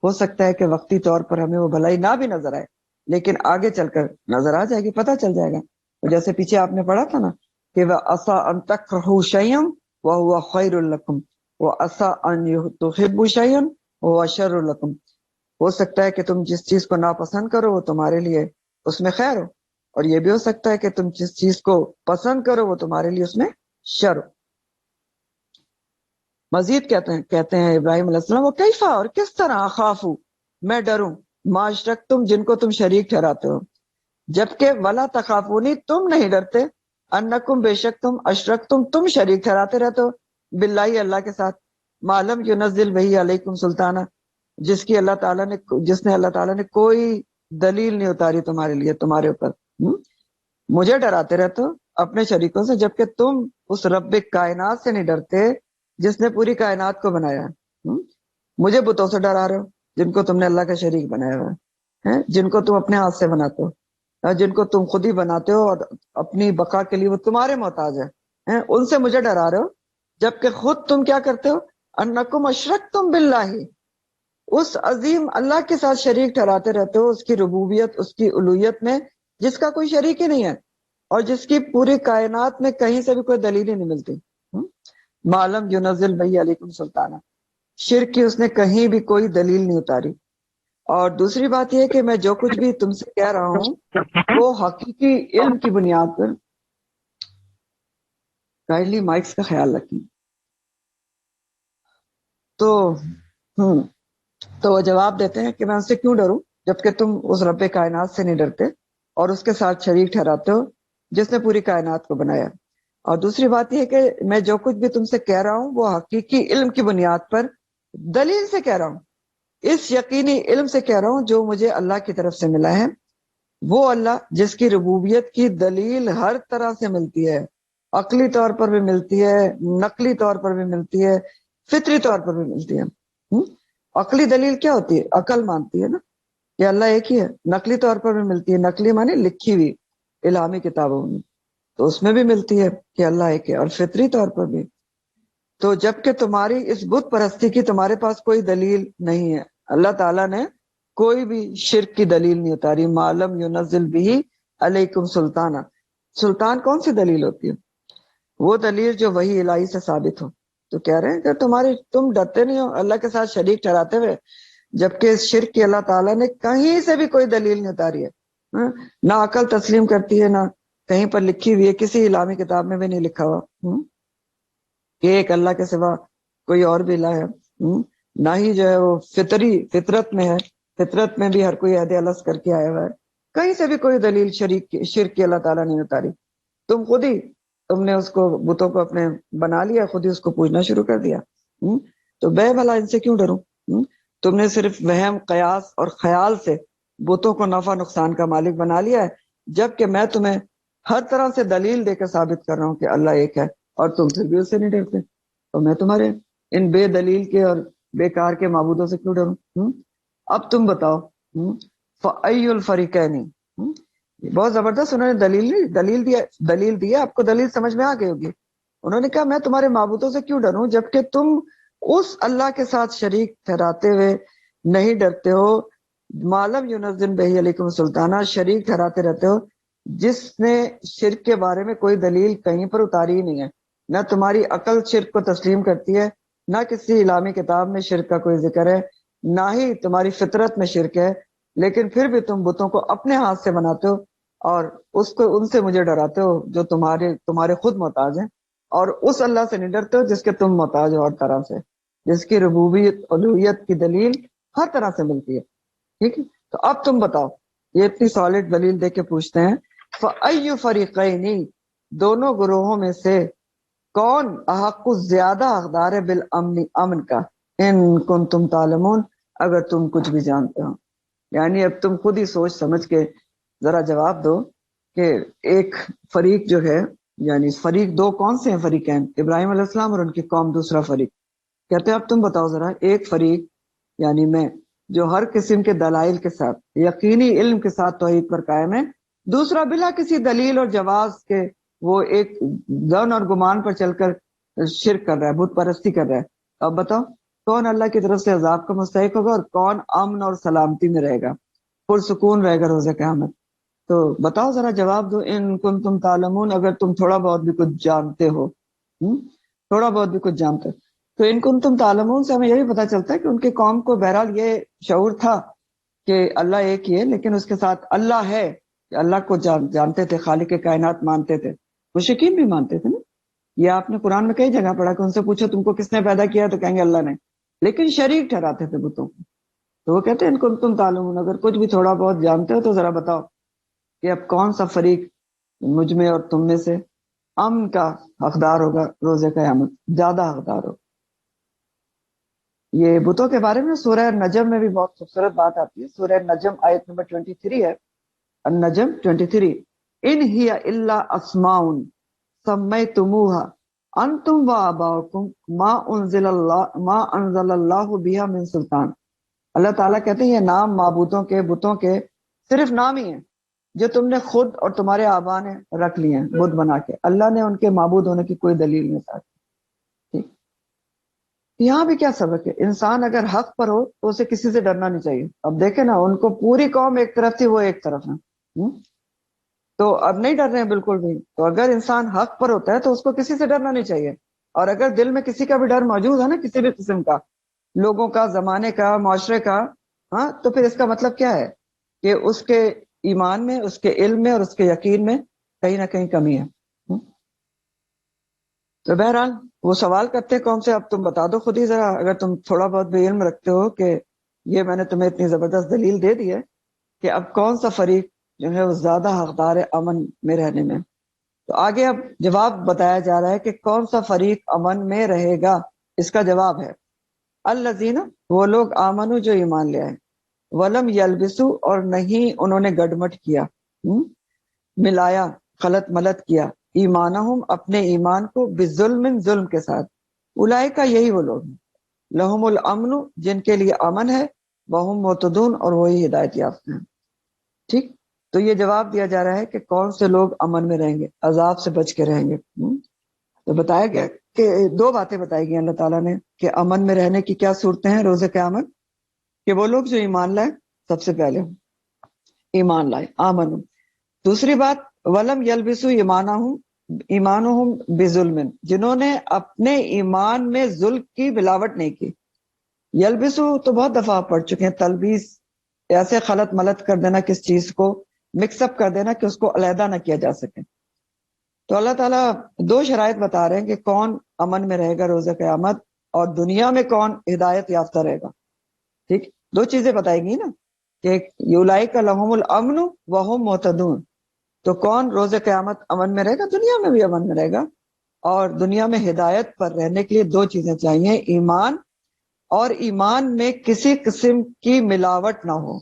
ہو سکتا ہے کہ وقتی طور پر ہمیں وہ بھلائی نہ بھی نظر آئے، لیکن آگے چل کر نظر آ جائے گی، پتہ چل جائے گا۔ جیسے پیچھے آپ نے پڑھا تھا نا کہ وَعَسَىٰ أَن تَكْرَهُوا شَيْئًا وَهُوَ خَيْرٌ لَكُمْ وَعَسَىٰ أَن تُحِبُّوا شَيْئًا وَهُوَ شَرٌّ لَكُمْ، ہو سکتا ہے کہ تم جس چیز کو ناپسند کرو وہ تمہارے لیے اس میں خیر ہو، اور یہ بھی ہو سکتا ہے کہ تم جس چیز کو پسند کرو وہ تمہارے لیے اس میں شر ہو۔ مزید کہتے ہیں ابراہیم علیہ السلام، وہ کیفا، اور کس طرح، خافو، میں ڈروں، ما اشرکتم، جن کو تم شریک ٹھہراتے ہو، جبکہ ولا تخافونی، تم نہیں ڈرتے، انکم، بے شک تم، اشرکتم، تم شریک ٹھہراتے رہتے ہو، باللہ، اللہ کے ساتھ، معلوم ینزل بہی علیکم سلطانہ، جس نے اللہ تعالیٰ نے کوئی دلیل نہیں اتاری تمہارے لیے، تمہارے اوپر، مجھے ڈراتے رہتے ہو اپنے شریکوں سے، جبکہ تم اس رب کائنات سے نہیں ڈرتے جس نے پوری کائنات کو بنایا ہے۔ مجھے بتوں سے ڈرا رہے ہو جن کو تم نے اللہ کا شریک بنایا ہوا ہے، جن کو تم اپنے ہاتھ سے بناتے ہو، جن کو تم خود ہی بناتے ہو اور اپنی بقا کے لیے وہ تمہارے محتاج ہے، ان سے مجھے ڈرا رہے ہو، جبکہ خود تم کیا کرتے ہو، انکم اشرکتم باللہ، اس عظیم اللہ کے ساتھ شریک ٹھہراتے رہتے ہو، اس کی ربوبیت، اس کی الوہیت میں، جس کا کوئی شریک ہی نہیں ہے، اور جس کی پوری کائنات میں کہیں سے بھی کوئی دلیل ہی نہیں ملتی۔ معلم ینزل بہی علیکم سلطانہ، شرک کی اس نے کہیں بھی کوئی دلیل نہیں اتاری۔ اور دوسری بات یہ کہ میں جو کچھ بھی تم سے کہہ رہا ہوں وہ حقیقی علم کی بنیاد پر، کائنڈلی مائکس کا خیال رکھیں۔ تو وہ جواب دیتے ہیں کہ میں ان سے کیوں ڈروں جبکہ تم اس رب کائنات سے نہیں ڈرتے اور اس کے ساتھ شریک ٹھہراتے ہو جس نے پوری کائنات کو بنایا۔ اور دوسری بات یہ کہ میں جو کچھ بھی تم سے کہہ رہا ہوں وہ حقیقی علم کی بنیاد پر دلیل سے کہہ رہا ہوں، اس یقینی علم سے کہہ رہا ہوں جو مجھے اللہ کی طرف سے ملا ہے، وہ اللہ جس کی ربوبیت کی دلیل ہر طرح سے ملتی ہے، عقلی طور پر بھی ملتی ہے، نقلی طور پر بھی ملتی ہے، فطری طور پر بھی ملتی ہے۔ عقلی دلیل کیا ہوتی ہے؟ عقل مانتی ہے نا کہ اللہ ایک ہی ہے۔ نقلی طور پر بھی ملتی ہے، نقلی مانے لکھی ہوئی الہامی کتابوں میں، تو اس میں بھی ملتی ہے کہ اللہ ایک ہے، اور فطری طور پر بھی۔ تو جبکہ تمہاری اس بت پرستی کی تمہارے پاس کوئی دلیل نہیں ہے، اللہ تعالیٰ نے کوئی بھی شرک کی دلیل نہیں اتاری۔ معلم ینزل بھی علیکم سلطانہ، سلطان کون سی دلیل ہوتی ہے؟ وہ دلیل جو وہی الہی سے ثابت ہو۔ تو کہہ رہے ہیں کہ تم ڈرتے نہیں ہو اللہ کے ساتھ شریک ٹھہراتے ہوئے، جبکہ اس شرک کی اللہ تعالیٰ نے کہیں سے بھی کوئی دلیل نہیں اتاری ہے۔ نہ عقل تسلیم کرتی ہے، نہ کہیں پر لکھی ہوئی ہے، کسی الہامی کتاب میں بھی نہیں لکھا ہوا کہ ایک اللہ کے سوا کوئی اور بھی الہ ہے۔ نہ ہی جو ہے وہ فطرت میں ہے، فطرت میں بھی ہر کوئی عہد الست کر کے آیا ہوا ہے۔ کہیں سے بھی کوئی دلیل شرک کی اللہ تعالیٰ نے اتاری۔ تم نے اس کو بتوں کو اپنے بنا لیا، خود ہی اس کو پوجنا شروع کر دیا۔ تو بے بھلا ان سے کیوں ڈروں؟ تم نے صرف وہم، قیاس اور خیال سے بتوں کو نفع نقصان کا مالک بنا لیا ہے، جبکہ میں تمہیں ہر طرح سے دلیل دے کے ثابت کر رہا ہوں کہ اللہ ایک ہے، اور تم پھر بھی اس سے نہیں ڈرتے۔ تو میں تمہارے ان بے دلیل کے اور بیکار کے معبودوں سے کیوں ڈروں؟ اب تم بتاؤ، فَأَيُّ الْفَرِيقَيْنِ، بہت زبردست انہوں نے دلیل دیا، آپ کو دلیل سمجھ میں آ گئی ہوگی۔ انہوں نے کہا میں تمہارے معبودوں سے کیوں ڈروں جبکہ تم اس اللہ کے ساتھ شریک ٹھہراتے ہوئے نہیں ڈرتے ہو، معلم ینزل بہ علیکم سلطانہ، شریک ٹھہراتے رہتے ہو جس نے شرک کے بارے میں کوئی دلیل کہیں پر اتاری ہی نہیں ہے۔ نہ تمہاری عقل شرک کو تسلیم کرتی ہے، نہ کسی الہامی کتاب میں شرک کا کوئی ذکر ہے، نہ ہی تمہاری فطرت میں شرک ہے، لیکن پھر بھی تم بتوں کو اپنے ہاتھ سے بناتے ہو اور ان سے مجھے ڈراتے ہو جو تمہارے خود محتاج ہیں، اور اس اللہ سے نہیں ڈرتے ہو جس کے تم محتاج ہو ہر طرح سے، جس کی ربوبیت الوہیت کی دلیل ہر طرح سے ملتی ہے۔ ٹھیک ہے، تو اب تم بتاؤ، یہ اتنی سالڈ دلیل دے کے پوچھتے ہیں، فَأَيُّ فَرِيقَيْنِ، دونوں گروہوں میں سے کون احق زیادہ حقدار ہے بالامن، امن کا، ان کنتم تعلمون، اگر تم کچھ بھی جانتے ہو۔ یعنی اب تم خود ہی سوچ سمجھ کے ذرا جواب دو کہ ایک فریق جو ہے، یعنی فریق دو کون سے ہیں؟ فریقین، ابراہیم علیہ السلام اور ان کی قوم، دوسرا فریق۔ کہتے ہیں اب تم بتاؤ ذرا، ایک فریق یعنی میں، جو ہر قسم کے دلائل کے ساتھ، یقینی علم کے ساتھ توحید پر قائم ہے، دوسرا بلا کسی دلیل اور جواز کے وہ ایک ظن اور گمان پر چل کر شرک کر رہا ہے، بت پرستی کر رہا ہے۔ اب بتاؤ کون اللہ کی طرف سے عذاب کا مستحق ہوگا اور کون امن اور سلامتی میں رہے گا، پرسکون رہے گا روز قیامت؟ تو بتاؤ ذرا جواب دو، ان کنتم تعلمون، اگر تم تھوڑا بہت بھی کچھ جانتے ہو، تھوڑا بہت بھی کچھ جانتے ہو۔ تو ان کنتم تعلمون سے ہمیں یہی پتہ چلتا ہے کہ ان کی قوم کو بہرحال یہ شعور تھا کہ اللہ ایک ہی ہے، لیکن اس کے ساتھ اللہ ہے کہ اللہ کو جانتے تھے، خالق کائنات مانتے تھے، مشرکین بھی مانتے تھے نا۔ یہ آپ نے قرآن میں کئی جگہ پڑھا کہ ان سے پوچھو تم کو کس نے پیدا کیا تو کہیں گے اللہ نے، لیکن شریک ٹھہراتے تھے بتوں کو۔ تو وہ کہتے ہیں ان کنتم تعلمون، اگر کچھ بھی تھوڑا بہت جانتے ہو تو ذرا بتاؤ کہ اب کون سا فریق مجھ میں اور تم میں سے امن کا حقدار ہوگا روز قیامت، زیادہ حقدار ہوگا۔ یہ بتوں کے بارے میں سورہ نجم میں بھی بہت خوبصورت بات آتی ہے۔ سورہ نجم آیت نمبر 23 ہے، النجم 23، ان ہی الا اسماء سمیتموها انتم وآباؤکم ما انزل اللہ بہا من سلطان۔ اللہ تعالیٰ کہتے ہیں یہ نام معبودوں کے، بتوں کے صرف نام ہی ہیں جو تم نے خود اور تمہارے آبا نے رکھ لیے ہیں بت بنا کے، اللہ نے ان کے معبود ہونے کی کوئی دلیل نہیں ساتھ۔ ٹھیک، یہاں بھی کیا سبق ہے؟ انسان اگر حق پر ہو تو اسے کسی سے ڈرنا نہیں چاہیے۔ اب دیکھیں نا، ان کو پوری قوم ایک طرف تھی، وہ ایک طرف ہے، تو اب نہیں ڈر رہے ہیں بالکل بھی۔ تو اگر انسان حق پر ہوتا ہے تو اس کو کسی سے ڈرنا نہیں چاہیے، اور اگر دل میں کسی کا بھی ڈر موجود ہے نا، کسی بھی قسم کا، لوگوں کا، زمانے کا، معاشرے کا، ہاں، تو پھر اس کا مطلب کیا ہے کہ اس کے ایمان میں، اس کے علم میں اور اس کے یقین میں کہیں نہ کہیں کمی ہے۔ تو بہرحال وہ سوال کرتے ہیں قوم سے، اب تم بتا دو خود ہی ذرا، اگر تم تھوڑا بہت بھی علم رکھتے ہو کہ یہ میں نے تمہیں اتنی زبردست دلیل دے دی ہے کہ اب کون سا فریق جو ہے وہ زیادہ حقدار ہے امن میں رہنے میں۔ تو آگے اب جواب بتایا جا رہا ہے کہ کون سا فریق امن میں رہے گا۔ اس کا جواب ہے الذین، وہ لوگ آمنو جو ایمان لے آئے، ولم یلبسو اور نہیں انہوں نے گڈمٹ کیا، ملایا، خلط ملت کیا، ایمانہم اپنے ایمان کو، بظلم، ظلم کے ساتھ، اولئک یہی وہ لوگ ہیں، لہم الامن، جن کے لیے امن ہے، وہم مہتدون، اور وہی ہدایت یافتہ ہیں. ٹھیک، تو یہ جواب دیا جا رہا ہے کہ کون سے لوگ امن میں رہیں گے، عذاب سے بچ کے رہیں گے. تو بتایا گیا کہ دو باتیں بتائی گئی اللہ تعالیٰ نے کہ امن میں رہنے کی کیا صورتیں ہیں روز قیامت، کہ وہ لوگ جو ایمان لائے، سب سے پہلے ایمان لائے، آمن. دوسری بات، ولم یلبسو ایمانہم بظلم، جنہوں نے اپنے ایمان میں ظلم کی ملاوٹ نہیں کی. یلبسو تو بہت دفعہ آپ پڑھ چکے ہیں، تلبیس، ایسے خلط ملط کر دینا کس چیز کو، مکس اپ کر دینا کہ اس کو علیحدہ نہ کیا جا سکے. تو اللہ تعالیٰ دو شرائط بتا رہے ہیں کہ کون امن میں رہے گا روز قیامت، اور دنیا میں کون ہدایت یافتہ رہے گا. ٹھیک، دو چیزیں بتائی گئی نا، کہ یولائک لہم الامن وہم مہتدون. تو کون روز قیامت امن میں رہے گا؟ دنیا میں بھی امن میں رہے گا. اور دنیا میں ہدایت پر رہنے کے لیے دو چیزیں چاہیے، ایمان، اور ایمان میں کسی قسم کی ملاوٹ نہ ہو،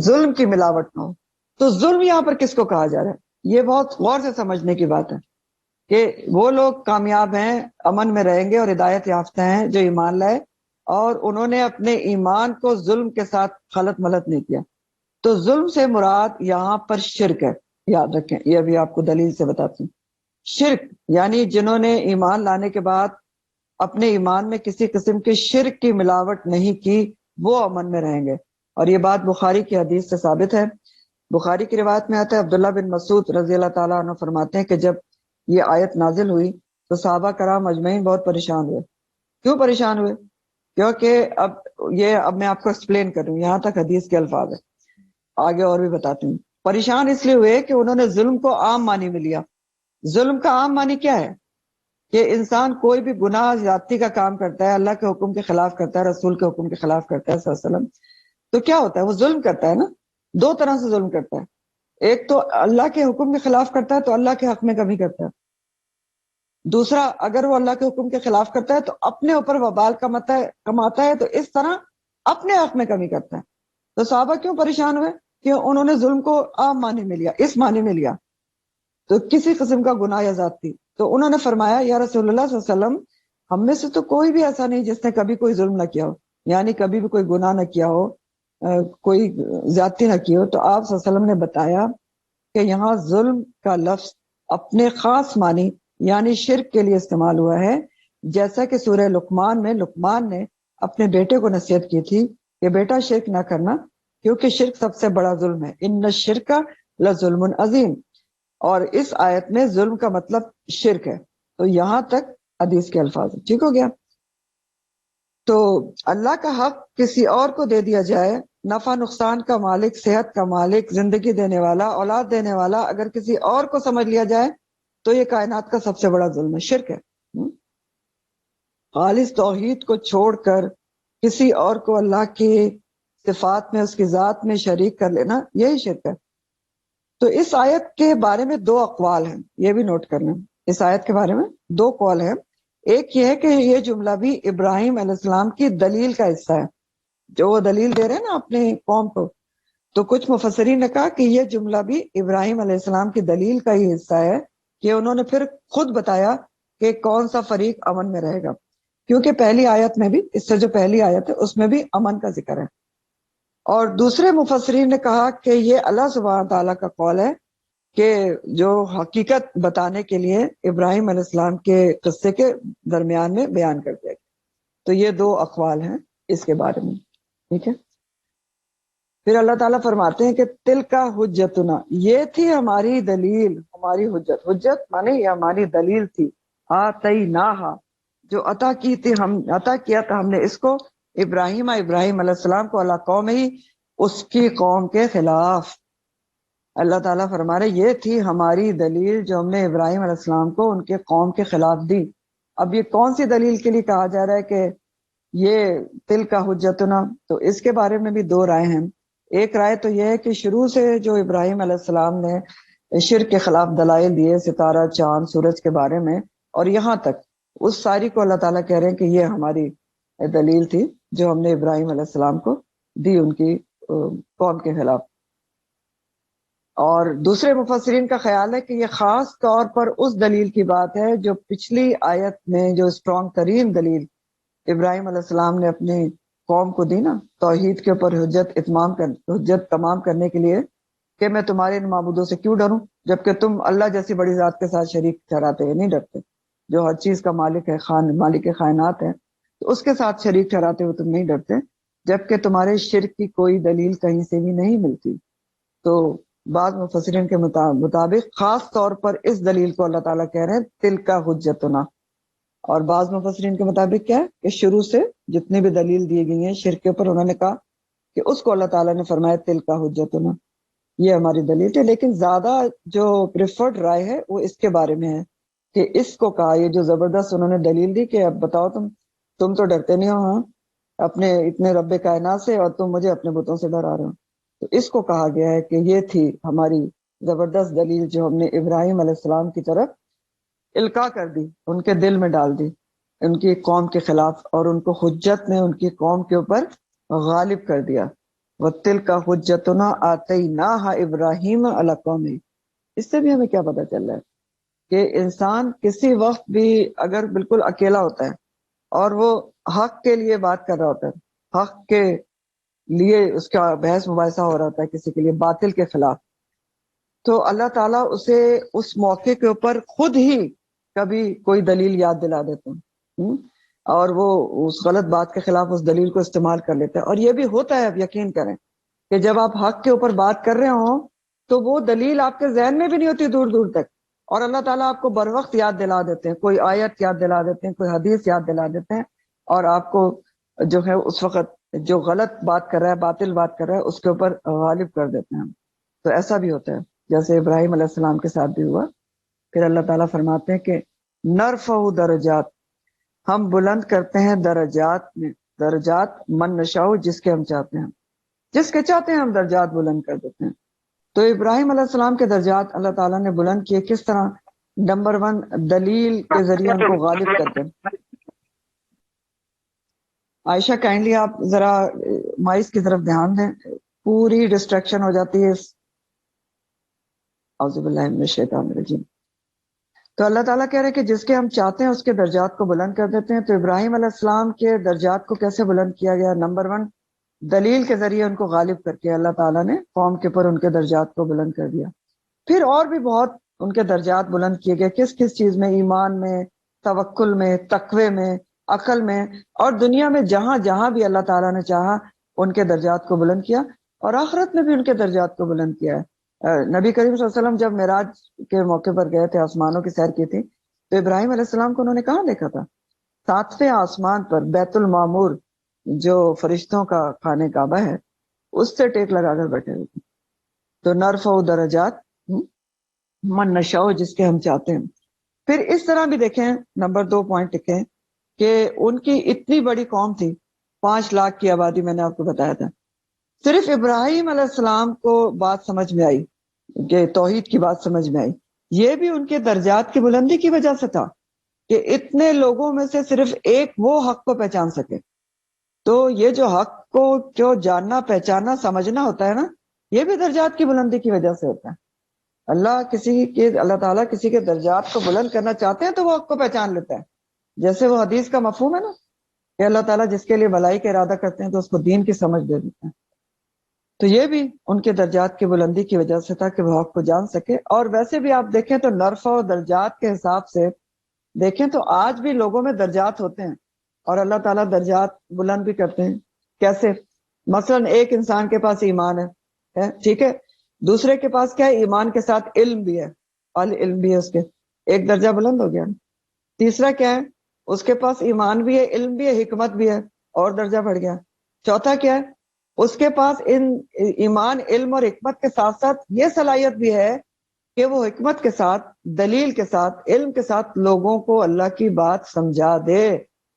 ظلم کی ملاوٹ نہ ہو. تو ظلم یہاں پر کس کو کہا جا رہا ہے؟ یہ بہت غور سے سمجھنے کی بات ہے کہ وہ لوگ کامیاب ہیں، امن میں رہیں گے اور ہدایت یافتہ ہیں جو ایمان لائے، اور انہوں نے اپنے ایمان کو ظلم کے ساتھ خلط ملط نہیں کیا. تو ظلم سے مراد یہاں پر شرک ہے، یاد رکھیں، یہ بھی آپ کو دلیل سے بتاتی ہوں. شرک یعنی جنہوں نے ایمان لانے کے بعد اپنے ایمان میں کسی قسم کے شرک کی ملاوٹ نہیں کی، وہ امن میں رہیں گے. اور یہ بات بخاری کی حدیث سے ثابت ہے. بخاری کی روایت میں آتا ہے، عبداللہ بن مسعود رضی اللہ تعالیٰ عنہ فرماتے ہیں کہ جب یہ آیت نازل ہوئی تو صحابہ کرام اجمعین بہت پریشان ہوئے. کیوں پریشان ہوئے؟ کیونکہ اب میں آپ کو ایکسپلین کروں، یہاں تک حدیث کے الفاظ ہے، آگے اور بھی بتاتی ہوں. پریشان اس لیے ہوئے کہ انہوں نے ظلم کو عام معنی میں لیا. ظلم کا عام معنی کیا ہے؟ کہ انسان کوئی بھی گناہ زیادتی کا کام کرتا ہے، اللہ کے حکم کے خلاف کرتا ہے، رسول کے حکم کے خلاف کرتا ہے صلی اللہ علیہ وسلم، تو کیا ہوتا ہے؟ وہ ظلم کرتا ہے نا. دو طرح سے ظلم کرتا ہے، ایک تو اللہ کے حکم کے خلاف کرتا ہے تو اللہ کے حق میں کمی کرتا ہے. دوسرا، اگر وہ اللہ کے حکم کے خلاف کرتا ہے تو اپنے اوپر وبال کماتا ہے، تو اس طرح اپنے حق میں کمی کرتا ہے. تو صحابہ کیوں پریشان ہوئے؟ کہ انہوں نے ظلم کو عام معنی میں لیا، اس معنی میں لیا، تو کسی قسم کا گناہ یا زیادتی. تو انہوں نے فرمایا، یا رسول اللہ صلی اللہ علیہ وسلم، ہم میں سے تو کوئی بھی ایسا نہیں جس نے کبھی کوئی ظلم نہ کیا ہو، یعنی کبھی بھی کوئی گناہ نہ کیا ہو، کوئی زیادتی نہ کی ہو. تو آپ صلی اللہ علیہ وسلم نے بتایا کہ یہاں ظلم کا لفظ اپنے خاص معنی یعنی شرک کے لیے استعمال ہوا ہے. جیسا کہ سورہ لقمان میں لقمان نے اپنے بیٹے کو نصیحت کی تھی کہ بیٹا شرک نہ کرنا، کیونکہ شرک سب سے بڑا ظلم ہے، ان الشرک لظلم عظیم. اور اس آیت میں ظلم کا مطلب شرک ہے. تو یہاں تک حدیث کے الفاظ، ٹھیک ہو گیا. تو اللہ کا حق کسی اور کو دے دیا جائے، نفع نقصان کا مالک، صحت کا مالک، زندگی دینے والا، اولاد دینے والا اگر کسی اور کو سمجھ لیا جائے تو یہ کائنات کا سب سے بڑا ظلم ہے، شرک ہے. خالص توحید کو چھوڑ کر کسی اور کو اللہ کی صفات میں، اس کی ذات میں شریک کر لینا، یہی شرک ہے. تو اس آیت کے بارے میں دو اقوال ہیں، یہ بھی نوٹ کرنا. اس آیت کے بارے میں دو قول ہیں. ایک یہ ہے کہ یہ جملہ بھی ابراہیم علیہ السلام کی دلیل کا حصہ ہے، جو وہ دلیل دے رہے ہیں نا اپنے قوم کو. تو کچھ مفسرین نے کہا کہ یہ جملہ بھی ابراہیم علیہ السلام کی دلیل کا ہی حصہ ہے، کہ انہوں نے پھر خود بتایا کہ کون سا فریق امن میں رہے گا، کیونکہ پہلی آیت میں بھی، اس سے جو پہلی آیت ہے اس میں بھی امن کا ذکر ہے. اور دوسرے مفسرین نے کہا کہ یہ اللہ سبحانہ تعالیٰ کا قول ہے کہ جو حقیقت بتانے کے لیے ابراہیم علیہ السلام کے قصے کے درمیان میں بیان کر دیا گیا. تو یہ دو اقوال ہیں اس کے بارے میں، ٹھیک ہے. پھر اللہ تعالیٰ فرماتے ہیں کہ تل کا حجتنا، یہ تھی ہماری دلیل، ہماری حجت. حجت مانے یہ ہماری دلیل تھی، آتیناہا، جو عطا کیا تھا ہم نے اس کو ابراہیم علیہ السلام کو، اللہ قوم ہی، اس کی قوم کے خلاف. اللہ تعالیٰ فرما رہے یہ تھی ہماری دلیل جو ہم نے ابراہیم علیہ السلام کو ان کے قوم کے خلاف دی. اب یہ کون سی دلیل کے لیے کہا جا رہا ہے کہ یہ تل کا حجتنا؟ تو اس کے بارے میں بھی دو رائے ہیں. ایک رائے تو یہ ہے کہ شروع سے جو ابراہیم علیہ السلام نے شرک کے خلاف دلائل دیے، ستارہ، چاند، سورج کے بارے میں، اور یہاں تک اس ساری کو اللہ تعالیٰ کہہ رہے ہیں کہ یہ ہماری دلیل تھی جو ہم نے ابراہیم علیہ السلام کو دی ان کی قوم کے خلاف. اور دوسرے مفسرین کا خیال ہے کہ یہ خاص طور پر اس دلیل کی بات ہے جو پچھلی آیت میں جو اسٹرانگ ترین دلیل ابراہیم علیہ السلام نے اپنی قوم کو دی نا توحید کے اوپر حجت تمام کرنے کے لیے کہ میں تمہارے ان معبودوں سے کیوں ڈروں جبکہ تم اللہ جیسی بڑی ذات کے ساتھ شریک ٹھہراتے ہوئے نہیں ڈرتے، جو ہر چیز کا مالک ہے، مالک کائنات ہے، تو اس کے ساتھ شریک ٹھہراتے ہوئے تم نہیں ڈرتے جبکہ تمہارے شرک کی کوئی دلیل کہیں سے بھی نہیں ملتی۔ تو بعض مفسرین کے مطابق خاص طور پر اس دلیل کو اللہ تعالیٰ کہہ رہے ہیں تل کا حجتنا، اور بعض مفسرین کے مطابق کیا ہے کہ شروع سے جتنی بھی دلیل دی گئی ہیں شرک کے اوپر انہوں نے کہا کہ اس کو اللہ تعالیٰ نے فرمایا تل کا حجتنا، یہ ہماری دلیل ہے۔ لیکن زیادہ جو پریفرڈ رائے ہے وہ اس کے بارے میں ہے کہ اس کو کہا، یہ جو زبردست انہوں نے دلیل دی کہ اب بتاؤ تم تو ڈرتے نہیں ہو ہاں اپنے اتنے رب کائنات سے، اور تم مجھے اپنے بتوں سے ڈرا رہے ہو، تو اس کو کہا گیا ہے کہ یہ تھی ہماری زبردست دلیل جو ہم نے ابراہیم علیہ السلام کی طرف القاء کر دی، ان کے دل میں ڈال دی ان کی قوم کے خلاف، اور ان کو حجت میں ان کی قوم کے اوپر غالب کر دیا۔ وَتِلْكَ حُجَّتُنَا آتَيْنَاهَا إِبْرَاهِيمَ عَلَىٰ قَوْمِهِ۔ اس سے بھی ہمیں کیا پتہ چل رہا ہے کہ انسان کسی وقت بھی اگر بالکل اکیلا ہوتا ہے اور وہ حق کے لیے بات کر رہا ہوتا ہے، حق کے لیے اس کا بحث مباحثہ ہو رہا ہوتا ہے کسی کے لیے باطل کے خلاف، تو اللہ تعالیٰ اسے اس موقع کے اوپر خود ہی کبھی کوئی دلیل یاد دلا دیتے ہیں، اور وہ اس غلط بات کے خلاف اس دلیل کو استعمال کر لیتا ہے۔ اور یہ بھی ہوتا ہے، اب یقین کریں کہ جب آپ حق کے اوپر بات کر رہے ہوں تو وہ دلیل آپ کے ذہن میں بھی نہیں ہوتی دور دور تک، اور اللہ تعالیٰ آپ کو بر وقت یاد دلا دیتے ہیں، کوئی آیت یاد دلا دیتے ہیں، کوئی حدیث یاد دلا دیتے ہیں، اور آپ کو جو ہے اس وقت جو غلط بات کر رہا ہے، باطل بات کر رہا ہے، اس کے اوپر غالب کر دیتے ہیں۔ تو ایسا بھی ہوتا ہے جیسے ابراہیم علیہ السلام کے ساتھ بھی ہوا۔ پھر اللہ تعالیٰ فرماتے ہیں کہ نرفع درجات، ہم بلند کرتے ہیں درجات من نشاء، جس کے ہم چاہتے ہیں، جس کے چاہتے ہیں ہم درجات بلند کر دیتے ہیں۔ تو ابراہیم علیہ السلام کے درجات اللہ تعالیٰ نے بلند کیے، کس طرح؟ نمبر 1 دلیل کے ذریعے ان کو غالب کر دیں۔ عائشہ کائنڈلی آپ ذرا مائس کی طرف دھیان دیں، پوری ڈسٹریکشن ہو جاتی ہے۔ اعوذ باللہ من الشیطان الرجیم۔ تو اللہ تعالیٰ کہہ رہے کہ جس کے ہم چاہتے ہیں اس کے درجات کو بلند کر دیتے ہیں۔ تو ابراہیم علیہ السلام کے درجات کو کیسے بلند کیا گیا؟ نمبر 1 دلیل کے ذریعے ان کو غالب کر کے اللہ تعالیٰ نے قوم کے پر ان کے درجات کو بلند کر دیا۔ پھر اور بھی بہت ان کے درجات بلند کیے گئے، کس کس چیز میں؟ ایمان میں، توکل میں، تقوی میں، عقل میں، اور دنیا میں جہاں جہاں بھی اللہ تعالیٰ نے چاہا ان کے درجات کو بلند کیا، اور آخرت میں بھی ان کے درجات کو بلند کیا ہے۔ نبی کریم صلی اللہ علیہ وسلم جب معراج کے موقع پر گئے تھے، آسمانوں کی سیر کی تھی، تو ابراہیم علیہ السلام کو انہوں نے کہاں دیکھا تھا؟ 7ویں آسمان پر بیت المعمور، جو فرشتوں کا خانہ کعبہ ہے، اس سے ٹیک لگا کر بیٹھے ہوئے تھے۔ تو نرفع درجات من نشاء، جس کے ہم چاہتے ہیں۔ پھر اس طرح بھی دیکھیں، نمبر 2 پوائنٹ لکھیں کہ ان کی اتنی بڑی قوم تھی، 5 لاکھ کی آبادی، میں نے آپ کو بتایا تھا، صرف ابراہیم علیہ السلام کو بات سمجھ میں آئی کہ توحید کی بات سمجھ میں آئی، یہ بھی ان کے درجات کی بلندی کی وجہ سے تھا کہ اتنے لوگوں میں سے صرف ایک وہ حق کو پہچان سکے۔ تو یہ جو حق کو جو جاننا، پہچاننا، سمجھنا ہوتا ہے نا، یہ بھی درجات کی بلندی کی وجہ سے ہوتا ہے۔ اللہ تعالیٰ کسی کے درجات کو بلند کرنا چاہتے ہیں تو وہ حق کو پہچان لیتا ہے، جیسے وہ حدیث کا مفہوم ہے نا کہ اللہ تعالیٰ جس کے لیے بھلائی کا ارادہ کرتے ہیں تو اس کو دین کی سمجھ دے دیتے ہیں۔ تو یہ بھی ان کے درجات کی بلندی کی وجہ سے تھا کہ وہ حق کو جان سکے۔ اور ویسے بھی آپ دیکھیں تو نرفع و درجات کے حساب سے دیکھیں تو آج بھی لوگوں میں درجات ہوتے ہیں، اور اللہ تعالیٰ درجات بلند بھی کرتے ہیں۔ کیسے؟ مثلا ایک انسان کے پاس ایمان ہے، ٹھیک ہے، دوسرے کے پاس کیا ہے؟ ایمان کے ساتھ علم بھی ہے، علم بھی ہے، اس کے ایک درجہ بلند ہو گیا۔ تیسرا کیا ہے؟ اس کے پاس ایمان بھی ہے، علم بھی ہے، حکمت بھی ہے، اور درجہ بڑھ گیا۔ چوتھا کیا ہے؟ اس کے پاس ایمان، علم اور حکمت کے ساتھ ساتھ یہ صلاحیت بھی ہے کہ وہ حکمت کے ساتھ، دلیل کے ساتھ، علم کے ساتھ لوگوں کو اللہ کی بات سمجھا دے،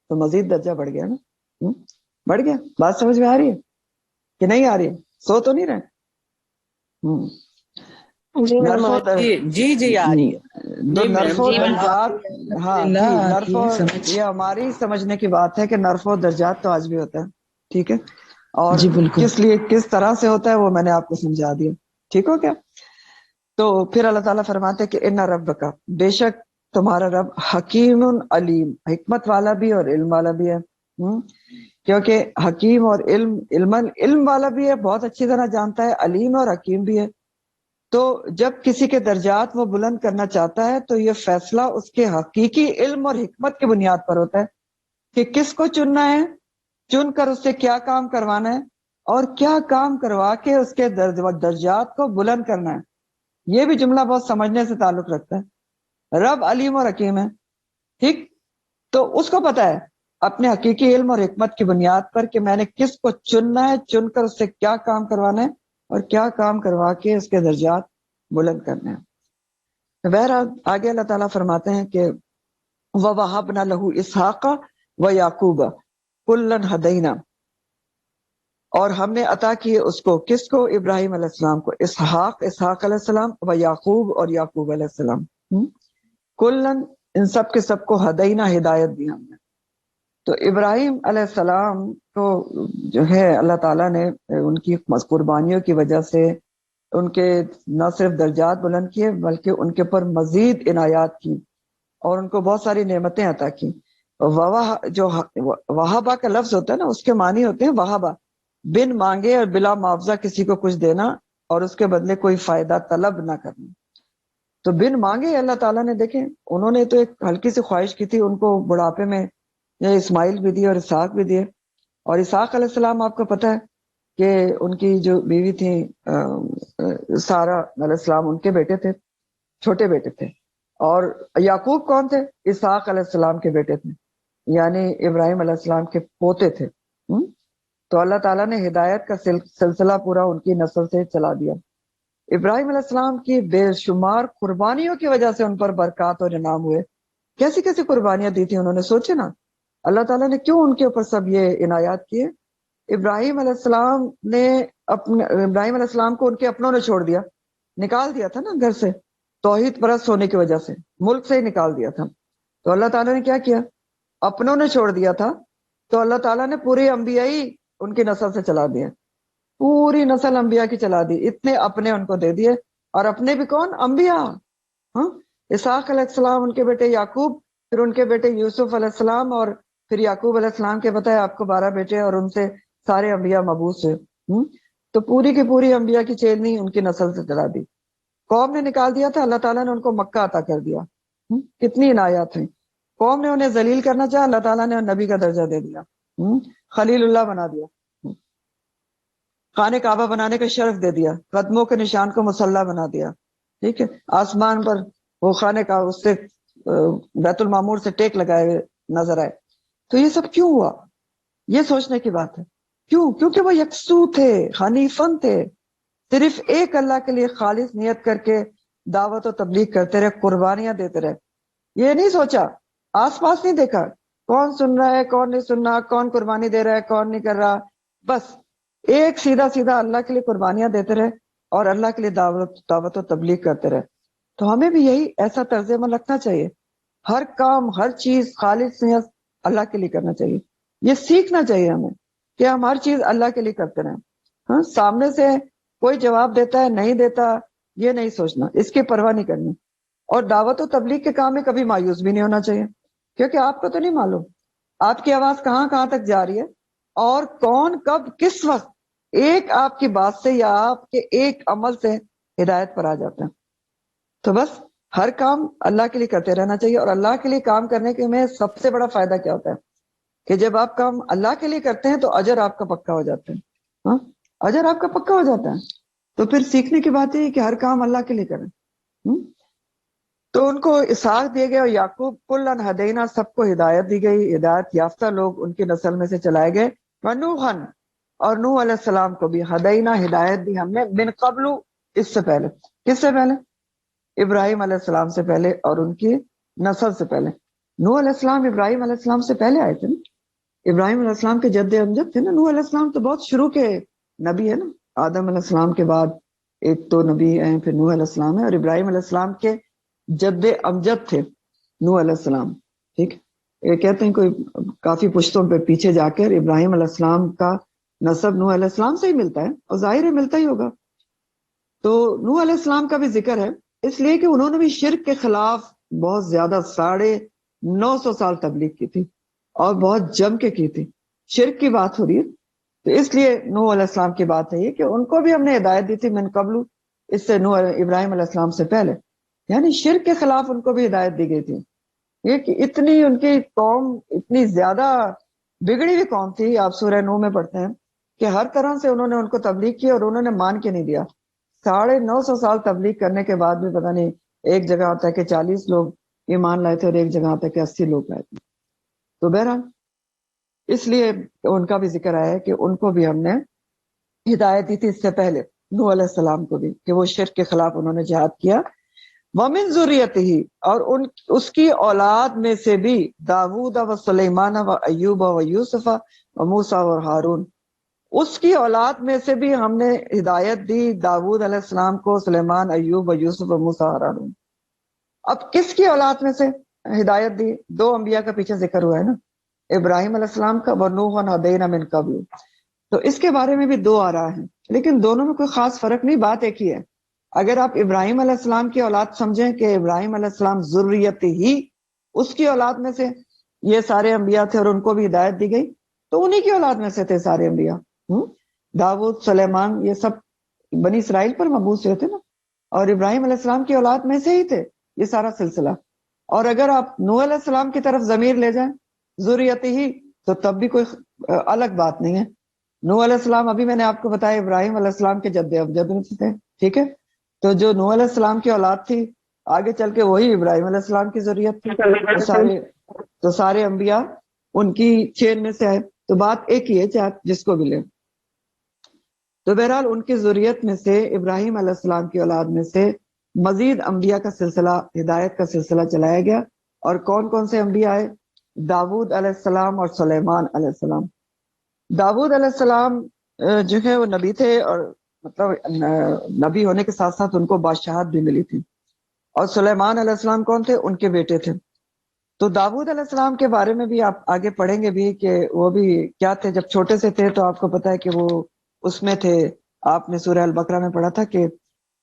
تو مزید درجہ بڑھ گیا نا، بڑھ گیا۔ بات سمجھ میں آ رہی ہے کہ نہیں آ رہی ہے؟ سو تو نہیں رہے؟ جی جی آ رہی ہے۔ نرف و درجات، ہاں جی، نرف، یہ ہماری سمجھنے کی بات ہے کہ نرف و درجات تو آج بھی ہوتا ہے، ٹھیک ہے، اور کس لیے، کس طرح سے ہوتا ہے وہ میں نے آپ کو سمجھا دیا، ٹھیک ہو کیا؟ تو پھر اللہ تعالیٰ فرماتے کہ ان ربک، بے شک تمہارا رب حکیم علیم، حکمت والا بھی اور علم والا بھی ہے۔ کیونکہ حکیم اور علم والا بھی ہے، بہت اچھی طرح جانتا ہے، علیم اور حکیم بھی ہے. تو جب کسی کے درجات وہ بلند کرنا چاہتا ہے تو یہ فیصلہ اس کے حقیقی علم اور حکمت کی بنیاد پر ہوتا ہے کہ کس کو چننا ہے، چن کر اس سے کیا کام کروانا ہے، اور کیا کام کروا کے اس کے درجات کو بلند کرنا ہے. یہ بھی جملہ بہت سمجھنے سے تعلق رکھتا ہے. رب علیم اور حکیم ہے، ٹھیک، تو اس کو پتا ہے اپنے حقیقی علم اور حکمت کی بنیاد پر کہ میں نے کس کو چننا ہے، چن کر اس سے کیا کام کروانا ہے اور کیا کام کروا کے اس کے درجات بلند کرنے ہیں. بہرحال آگے اللہ تعالیٰ فرماتے ہیں کہ وَوَهَبْنَا لَهُ إِسْحَاقَ وَيَعْقُوبَ كُلًّا هَدَيْنَا، اور ہم نے عطا کیے اس کو، کس کو؟ ابراہیم علیہ السلام کو، اسحاق علیہ السلام، و یعقوب اور یعقوب علیہ السلام. کلن، ان سب کے سب کو ہدینا، ہدایت دی ہم نے. تو ابراہیم علیہ السلام کو جو ہے اللہ تعالیٰ نے ان کی قربانیوں کی وجہ سے ان کے نہ صرف درجات بلند کیے بلکہ ان کے پر مزید عنایات کی اور ان کو بہت ساری نعمتیں عطا کی. جو وہابہ کا لفظ ہوتا ہے نا، اس کے معنی ہوتے ہیں وہابہ، بن مانگے اور بلا معاوضہ کسی کو کچھ دینا اور اس کے بدلے کوئی فائدہ طلب نہ کرنا. تو بن مانگے اللہ تعالیٰ نے، دیکھیں انہوں نے تو ایک ہلکی سی خواہش کی تھی، ان کو بڑھاپے میں یہ اسماعیل بھی دیے اور اسحاق بھی دیے. اور اسحاق علیہ السلام آپ کو پتہ ہے کہ ان کی جو بیوی تھی سارہ علیہ السلام، ان کے بیٹے تھے، چھوٹے بیٹے تھے. اور یعقوب کون تھے؟ اسحاق علیہ السلام کے بیٹے تھے، یعنی ابراہیم علیہ السلام کے پوتے تھے. تو اللہ تعالیٰ نے ہدایت کا سلسلہ پورا ان کی نسل سے چلا دیا. ابراہیم علیہ السلام کی بے شمار قربانیوں کی وجہ سے ان پر برکات اور انعام ہوئے. کیسی کیسی قربانیاں دی تھی انہوں نے، سوچے نا اللہ تعالیٰ نے کیوں ان کے اوپر سب یہ عنایات کیے. ابراہیم علیہ السلام کو ان کے اپنوں نے چھوڑ دیا، نکال دیا تھا نا گھر سے، توحید پرست ہونے کی وجہ سے ملک سے ہی نکال دیا تھا. تو اللہ تعالیٰ نے کیا کیا؟ اپنوں نے چھوڑ دیا تھا، تو اللہ تعالیٰ نے پوری انبیائی ان کی نسل سے چلا دیا، پوری نسل انبیاء کی چلا دی. اتنے اپنے ان کو دے دیے، اور اپنے بھی کون؟ انبیاء. اسحاق علیہ السلام، ان کے بیٹے یعقوب، پھر ان کے بیٹے یوسف علیہ السلام، اور پھر یعقوب علیہ السلام کے بتائے آپ کو 12 بیٹے، اور ان سے سارے انبیاء مبعوث ہوئے. تو پوری کی پوری انبیاء کی چینی ان کی نسل سے چلا دی. قوم نے نکال دیا تھا، اللہ تعالیٰ نے ان کو مکہ عطا کر دیا. کتنی عنایات ہیں. قوم نے انہیں ذلیل کرنا چاہا، اللہ تعالیٰ نے نبی کا درجہ دے دیا، خلیل اللہ بنا دیا، خانہ کعبہ بنانے کا شرف دے دیا، قدموں کے نشان کو مسلح بنا دیا. ٹھیک ہے، آسمان پر وہ خانہ کعبہ اس سے بیت المعمور سے ٹیک لگائے ہوئے نظر آئے. تو یہ سب کیوں ہوا؟ یہ سوچنے کی بات ہے. کیوں؟ کیونکہ وہ یکسو تھے، حنیفن تھے، صرف ایک اللہ کے لیے خالص نیت کر کے دعوت و تبلیغ کرتے رہے، قربانیاں دیتے رہے. یہ نہیں سوچا، آس پاس نہیں دیکھا کون سن رہا ہے کون نہیں سن رہا، کون قربانی دے رہا ہے کون نہیں کر رہا. بس ایک سیدھا سیدھا اللہ کے لیے قربانیاں دیتے رہے اور اللہ کے لیے دعوت و تبلیغ کرتے رہے. تو ہمیں بھی یہی ایسا طرز عمل رکھنا چاہیے. ہر کام، ہر چیز خالص نیت اللہ کے لیے کرنا چاہیے. یہ سیکھنا چاہیے ہمیں کہ ہم ہر چیز اللہ کے لیے کرتے رہیں. سامنے سے کوئی جواب دیتا ہے نہیں دیتا، یہ نہیں سوچنا، اس کی پرواہ نہیں کرنی. اور دعوت و تبلیغ کے کام میں کبھی مایوس بھی نہیں ہونا چاہیے، کیونکہ آپ کو تو نہیں معلوم آپ کی آواز کہاں کہاں تک جا رہی ہے، اور کون کب کس وقت ایک آپ کی بات سے یا آپ کے ایک عمل سے ہدایت پر آ جاتا ہے. تو بس ہر کام اللہ کے لیے کرتے رہنا چاہیے. اور اللہ کے لیے کام کرنے کے میں سب سے بڑا فائدہ کیا ہوتا ہے کہ جب آپ کام اللہ کے لیے کرتے ہیں تو اجر آپ کا پکا ہو جاتا ہے. اجر آپ کا پکا ہو جاتا ہے. تو پھر سیکھنے کی بات یہ کہ ہر کام اللہ کے لیے کریں. تو ان کو اسحاق دیے گئے اور یعقوب، کلن ہدینا، سب کو ہدایت دی گئی، ہدایت یافتہ لوگ ان کی نسل میں سے چلائے گئے. ونوحن، اور نوح علیہ السلام کو بھی ہدینا، ہدایت دی ہم نے، من قبل، اس سے پہلے. کس سے پہلے؟ ابراہیم علیہ السلام سے پہلے اور ان کی نسل سے پہلے. نوح علیہ السلام ابراہیم علیہ السلام سے پہلے آئے تھے نا، ابراہیم علیہ السلام کے جد امجد تھے نا. نوح علیہ السلام تو بہت شروع کے نبی ہے نا، آدم علیہ السلام کے بعد ایک تو نبی ہیں، پھر نوح علیہ السلام ہے، اور ابراہیم علیہ السلام کے جد امجد تھے نوح علیہ السلام. ٹھیک، یہ کہتے ہیں کوئی کافی پشتوں پہ پیچھے جا کر ابراہیم علیہ السلام کا نسب نوح علیہ السلام سے ہی ملتا ہے، اور ظاہر ہے ملتا ہی ہوگا. تو نوح علیہ السلام کا بھی ذکر ہے اس لیے کہ انہوں نے بھی شرک کے خلاف بہت زیادہ 950 سال تبلیغ کی تھی، اور بہت جم کے کی تھی. شرک کی بات ہو رہی ہے تو اس لیے نوح علیہ السلام کی بات ہے یہ کہ ان کو بھی ہم نے ہدایت دی تھی من قبل، اس سے ابراہیم علیہ السلام سے پہلے، یعنی شرک کے خلاف ان کو بھی ہدایت دی گئی تھی. یہ کہ اتنی ان کی قوم اتنی زیادہ بگڑی ہوئی قوم تھی. آپ سورہ نوح میں پڑھتے ہیں کہ ہر طرح سے انہوں نے ان کو تبلیغ کی اور انہوں نے مان کے نہیں دیا. 950 سال تبلیغ کرنے کے بعد بھی پتہ نہیں، ایک جگہ آتا ہے کہ 40 لوگ ایمان لائے تھے اور ایک جگہ آتا ہے کہ 80 لوگ لائے تھے. تو بہرحال اس لیے ان کا بھی ذکر آیا ہے کہ ان کو بھی ہم نے ہدایت دی تھی اس سے پہلے نوح علیہ السلام کو بھی، کہ وہ شرک کے خلاف انہوں نے جہاد کیا. وَمِن ذُرِّيَّتِهِ، اور اس کی اولاد میں سے بھی داود و سلیمان و ایوب و یوسف و موسیٰ اور ہارون، اس کی اولاد میں سے بھی ہم نے ہدایت دی داود علیہ السلام کو، سلیمان، ایوب و یوسف و موسیٰ اور ہارون. اب کس کی اولاد میں سے ہدایت دی؟ 2 انبیاء کا پیچھے ذکر ہوا ہے نا، ابراہیم علیہ السلام کا وَنُوحًا هَدَيْنَا مِن قَبْلُ. تو اس کے بارے میں بھی 2 آراء ہیں، لیکن دونوں میں کوئی خاص فرق نہیں، بات ایک ہی ہے. اگر آپ ابراہیم علیہ السلام کی اولاد سمجھیں کہ ابراہیم علیہ السلام ذریت ہی، اس کی اولاد میں سے یہ سارے انبیاء تھے اور ان کو بھی ہدایت دی گئی، تو انہی کی اولاد میں سے تھے سارے انبیاء. داود، سلیمان، یہ سب بنی اسرائیل پر مبعوث ہوئے تھے نا، اور ابراہیم علیہ السلام کی اولاد میں سے ہی تھے یہ سارا سلسلہ. اور اگر آپ نوح علیہ السلام کی طرف ضمیر لے جائیں ذریت ہی، تو تب بھی کوئی الگ بات نہیں ہے. نوح علیہ السلام ابھی میں نے آپ کو بتایا ابراہیم علیہ السلام کے جد ابجد میں سے تھے، ٹھیک ہے. تو جو نوح علیہ السلام کی اولاد تھی آگے چل کے وہی ابراہیم علیہ السلام کی ذریت تھی. تو سارے انبیاء ان کی چین میں سے آئے. تو بات ایک ہی ہے چاہے آپ جس کو بھی لیں. تو بہرحال ان کی ذریت میں سے ابراہیم علیہ السلام کی اولاد میں سے مزید انبیاء کا سلسلہ، ہدایت کا سلسلہ چلایا گیا. اور کون کون سے انبیاء آئے؟ داود علیہ السلام اور سلیمان علیہ السلام. داود علیہ السلام جو ہے وہ نبی تھے، اور مطلب نبی ہونے کے ساتھ ساتھ ان کو بادشاہت بھی ملی تھی. اور سلیمان علیہ السلام کون تھے؟ ان کے بیٹے تھے. تو داود علیہ السلام کے بارے میں بھی آپ آگے پڑھیں گے بھی کہ وہ بھی کیا تھے. جب چھوٹے سے تھے تو آپ کو پتا ہے کہ وہ اس میں تھے، آپ نے سورہ البقرہ میں پڑھا تھا کہ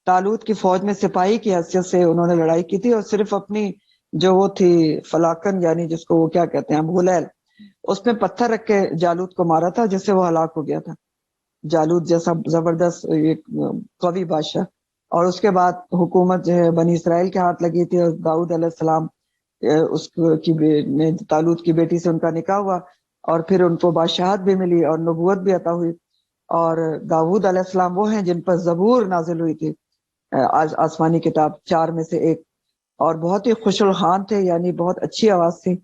طالوت کی فوج میں سپاہی کی حیثیت سے انہوں نے لڑائی کی تھی، اور صرف اپنی جو وہ تھی فلاکن، یعنی جس کو وہ کیا کہتے ہیں غلیل، اس میں پتھر رکھ کے جالوت کو مارا تھا، جس سے وہ ہلاک ہو گیا تھا. جالوت جیسا زبردست ایک قوی بادشاہ. اور اس کے بعد حکومت جو ہے بنی اسرائیل کے ہاتھ لگی تھی، اور داؤد علیہ السلام اس کی طالوت کی بیٹی سے ان کا نکاح ہوا، اور پھر ان کو بادشاہت بھی ملی اور نبوت بھی عطا ہوئی. اور داود علیہ السلام وہ ہیں جن پر زبور نازل ہوئی تھی، آسمانی کتاب 4 میں سے ایک، اور بہت ہی خوش الخوان تھے، یعنی بہت اچھی آواز تھی.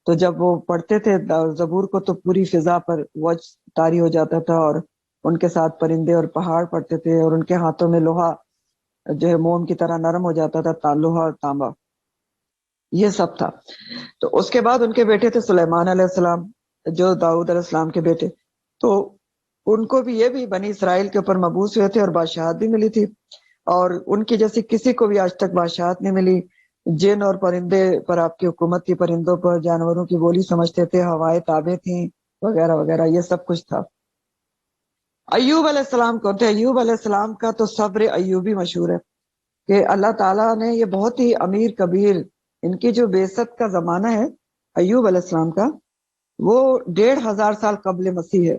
تو جب وہ پڑھتے تھے زبور کو تو پوری فضا پر وج طاری ہو جاتا تھا، اور ان کے ساتھ پرندے اور پہاڑ پڑتے تھے، اور ان کے ہاتھوں میں لوہا جو ہے موم کی طرح نرم ہو جاتا تھا، لوہا اور تانبا، یہ سب تھا. تو اس کے بعد ان کے بیٹے تھے سلیمان علیہ السلام جو داؤد علیہ السلام کے بیٹے. تو ان کو بھی یہ بھی بنی اسرائیل کے اوپر مبعوث ہوئے تھے اور بادشاہت بھی ملی تھی، اور ان کی جیسی کسی کو بھی آج تک بادشاہت نہیں ملی. جن اور پرندے پر آپ کی حکومت تھی، پرندوں پر جانوروں کی بولی سمجھتے تھے، ہوائیں تابع تھیں وغیرہ وغیرہ، یہ سب کچھ تھا. ایوب علیہ السلام کون تھے؟ ایوب علیہ السلام کا تو صبر ایوبی مشہور ہے کہ اللہ تعالیٰ نے یہ بہت ہی امیر کبیر، ان کی جو بعثت کا زمانہ ہے ایوب علیہ السلام کا، وہ 1500 سال قبل مسیح ہے.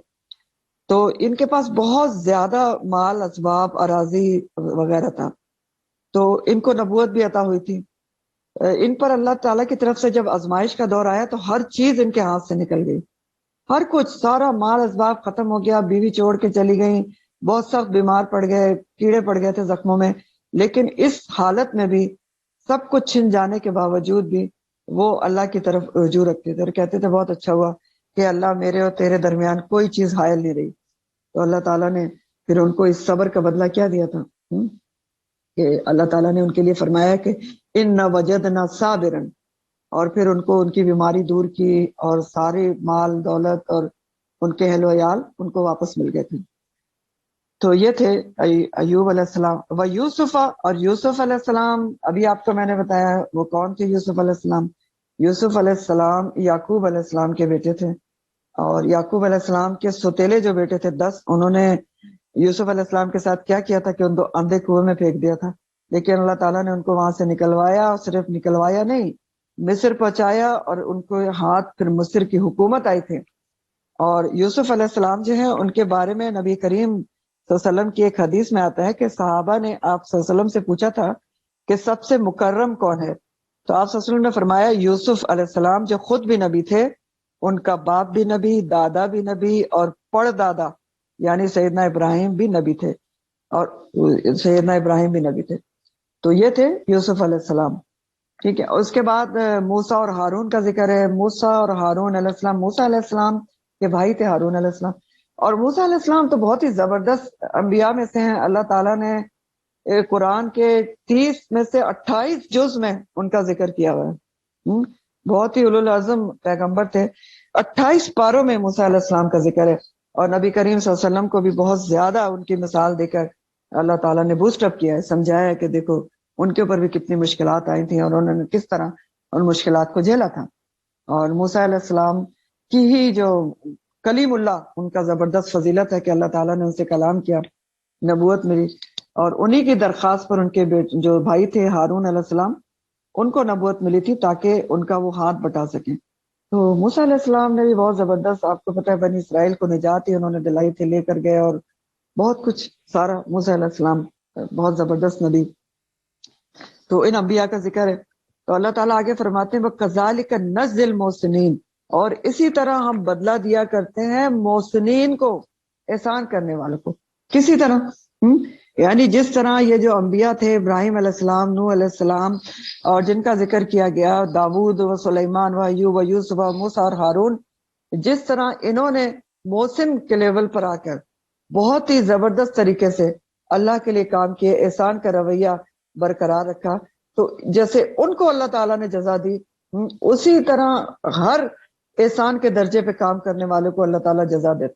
تو ان کے پاس بہت زیادہ مال، اسباب، اراضی وغیرہ تھا. تو ان کو نبوت بھی عطا ہوئی تھی. ان پر اللہ تعالیٰ کی طرف سے جب آزمائش کا دور آیا تو ہر چیز ان کے ہاتھ سے نکل گئی، ہر کچھ، سارا مال اسباب ختم ہو گیا، بیوی چھوڑ کے چلی گئی، بہت سخت بیمار پڑ گئے، کیڑے پڑ گئے تھے زخموں میں. لیکن اس حالت میں بھی، سب کچھ چھن جانے کے باوجود بھی، وہ اللہ کی طرف رجوع رکھتے تھے اور کہتے تھے بہت اچھا ہوا کہ اللہ میرے اور تیرے درمیان کوئی چیز حائل نہیں رہی. تو اللہ تعالیٰ نے پھر ان کو اس صبر کا بدلہ کیا دیا تھا کہ اللہ تعالیٰ نے ان کے لیے فرمایا کہ اِنَّا وَجَدْنَا صَابِرًا، اور پھر ان کو ان کی بیماری دور کی، اور سارے مال دولت اور ان کے اہل و عیال ان کو واپس مل گئے تھے. تو یہ تھے ایوب علیہ السلام. یوسف، اور یوسف علیہ السلام ابھی آپ کو میں نے بتایا وہ کون تھے. یوسف علیہ السلام، یوسف علیہ السلام یعقوب علیہ السلام کے بیٹے تھے، اور یعقوب علیہ السلام کے سوتیلے جو بیٹے تھے 10، انہوں نے یوسف علیہ السلام کے ساتھ کیا کیا تھا کہ ان کو اندھے کنویں میں پھینک دیا تھا. لیکن اللہ تعالیٰ نے ان کو وہاں سے نکلوایا، اور صرف نکلوایا نہیں مصر پہنچایا اور ان کو ہاتھ پھر مصر کی حکومت آئی تھی. اور یوسف علیہ السلام جو ہیں ان کے بارے میں نبی کریم صلی اللہ علیہ وسلم کی ایک حدیث میں آتا ہے کہ صحابہ نے آپ صلی اللہ علیہ وسلم سے پوچھا تھا کہ سب سے مکرم کون ہے؟ تو آپ صلی اللہ علیہ وسلم نے فرمایا یوسف علیہ السلام جو خود بھی نبی تھے، ان کا باپ بھی نبی، دادا بھی نبی، اور پڑ دادا یعنی سیدنا ابراہیم بھی نبی تھے، اور سیدنا ابراہیم بھی نبی تھے. تو یہ تھے یوسف علیہ السلام. ٹھیک ہے. اس کے بعد موسیٰ اور ہارون کا ذکر ہے. موسیٰ اور ہارون علیہ السلام، موسیٰ علیہ السلام کے بھائی تھے ہارون علیہ السلام. اور موسیٰ علیہ السلام تو بہت ہی زبردست انبیاء میں سے ہیں. اللہ تعالیٰ نے قرآن کے 30 میں سے 28 جز میں ان کا ذکر کیا ہوا ہے. بہت ہی اولوالعزم پیغمبر تھے. 28 پاروں میں موسیٰ علیہ السلام کا ذکر ہے. اور نبی کریم صلی اللہ علیہ وسلم کو بھی بہت زیادہ ان کی مثال دے کر اللہ تعالیٰ نے بوسٹ اپ کیا ہے، سمجھایا ہے کہ دیکھو ان کے اوپر بھی کتنی مشکلات آئی تھیں اور انہوں نے کس طرح ان مشکلات کو جھیلا تھا. اور موسیٰ علیہ السلام کی ہی جو کلیم اللہ، ان کا زبردست فضیلت ہے کہ اللہ تعالیٰ نے ان سے کلام کیا، نبوت ملی، اور انہی کی درخواست پر ان کے جو بھائی تھے ہارون علیہ السلام ان کو نبوت ملی تھی تاکہ ان کا وہ ہاتھ بٹا سکیں. تو موسیٰ علیہ السلام نے بھی بہت زبردست، آپ کو پتہ ہے بنی اسرائیل کو نجات ہی انہوں نے دلائی تھی، لے کر گئے، اور بہت کچھ سارا. موسیٰ علیہ السلام بہت زبردست نبی. تو ان انبیاء کا ذکر ہے. تو اللہ تعالیٰ آگے فرماتے ہیں وَكَذَلِكَ نَجْزِي الْمُحْسِنِينَ، اور اسی طرح ہم بدلہ دیا کرتے ہیں محسنین کو، احسان کرنے والوں کو. کسی طرح یعنی جس طرح یہ جو انبیاء تھے، ابراہیم علیہ السلام، نوح علیہ السلام، اور جن کا ذکر کیا گیا داود و سلیمان و ایوب و یوسف و موسیٰ اور ہارون، جس طرح انہوں نے محسن کے لیول پر آ کر بہت ہی زبردست طریقے سے اللہ کے لیے کام کیے، احسان کا رویہ برقرار رکھا، تو جیسے ان کو اللہ تعالیٰ نے جزا دی، اسی طرح ہر احسان کے درجے پہ کام کرنے والوں کو اللہ تعالیٰ جزا دیتے.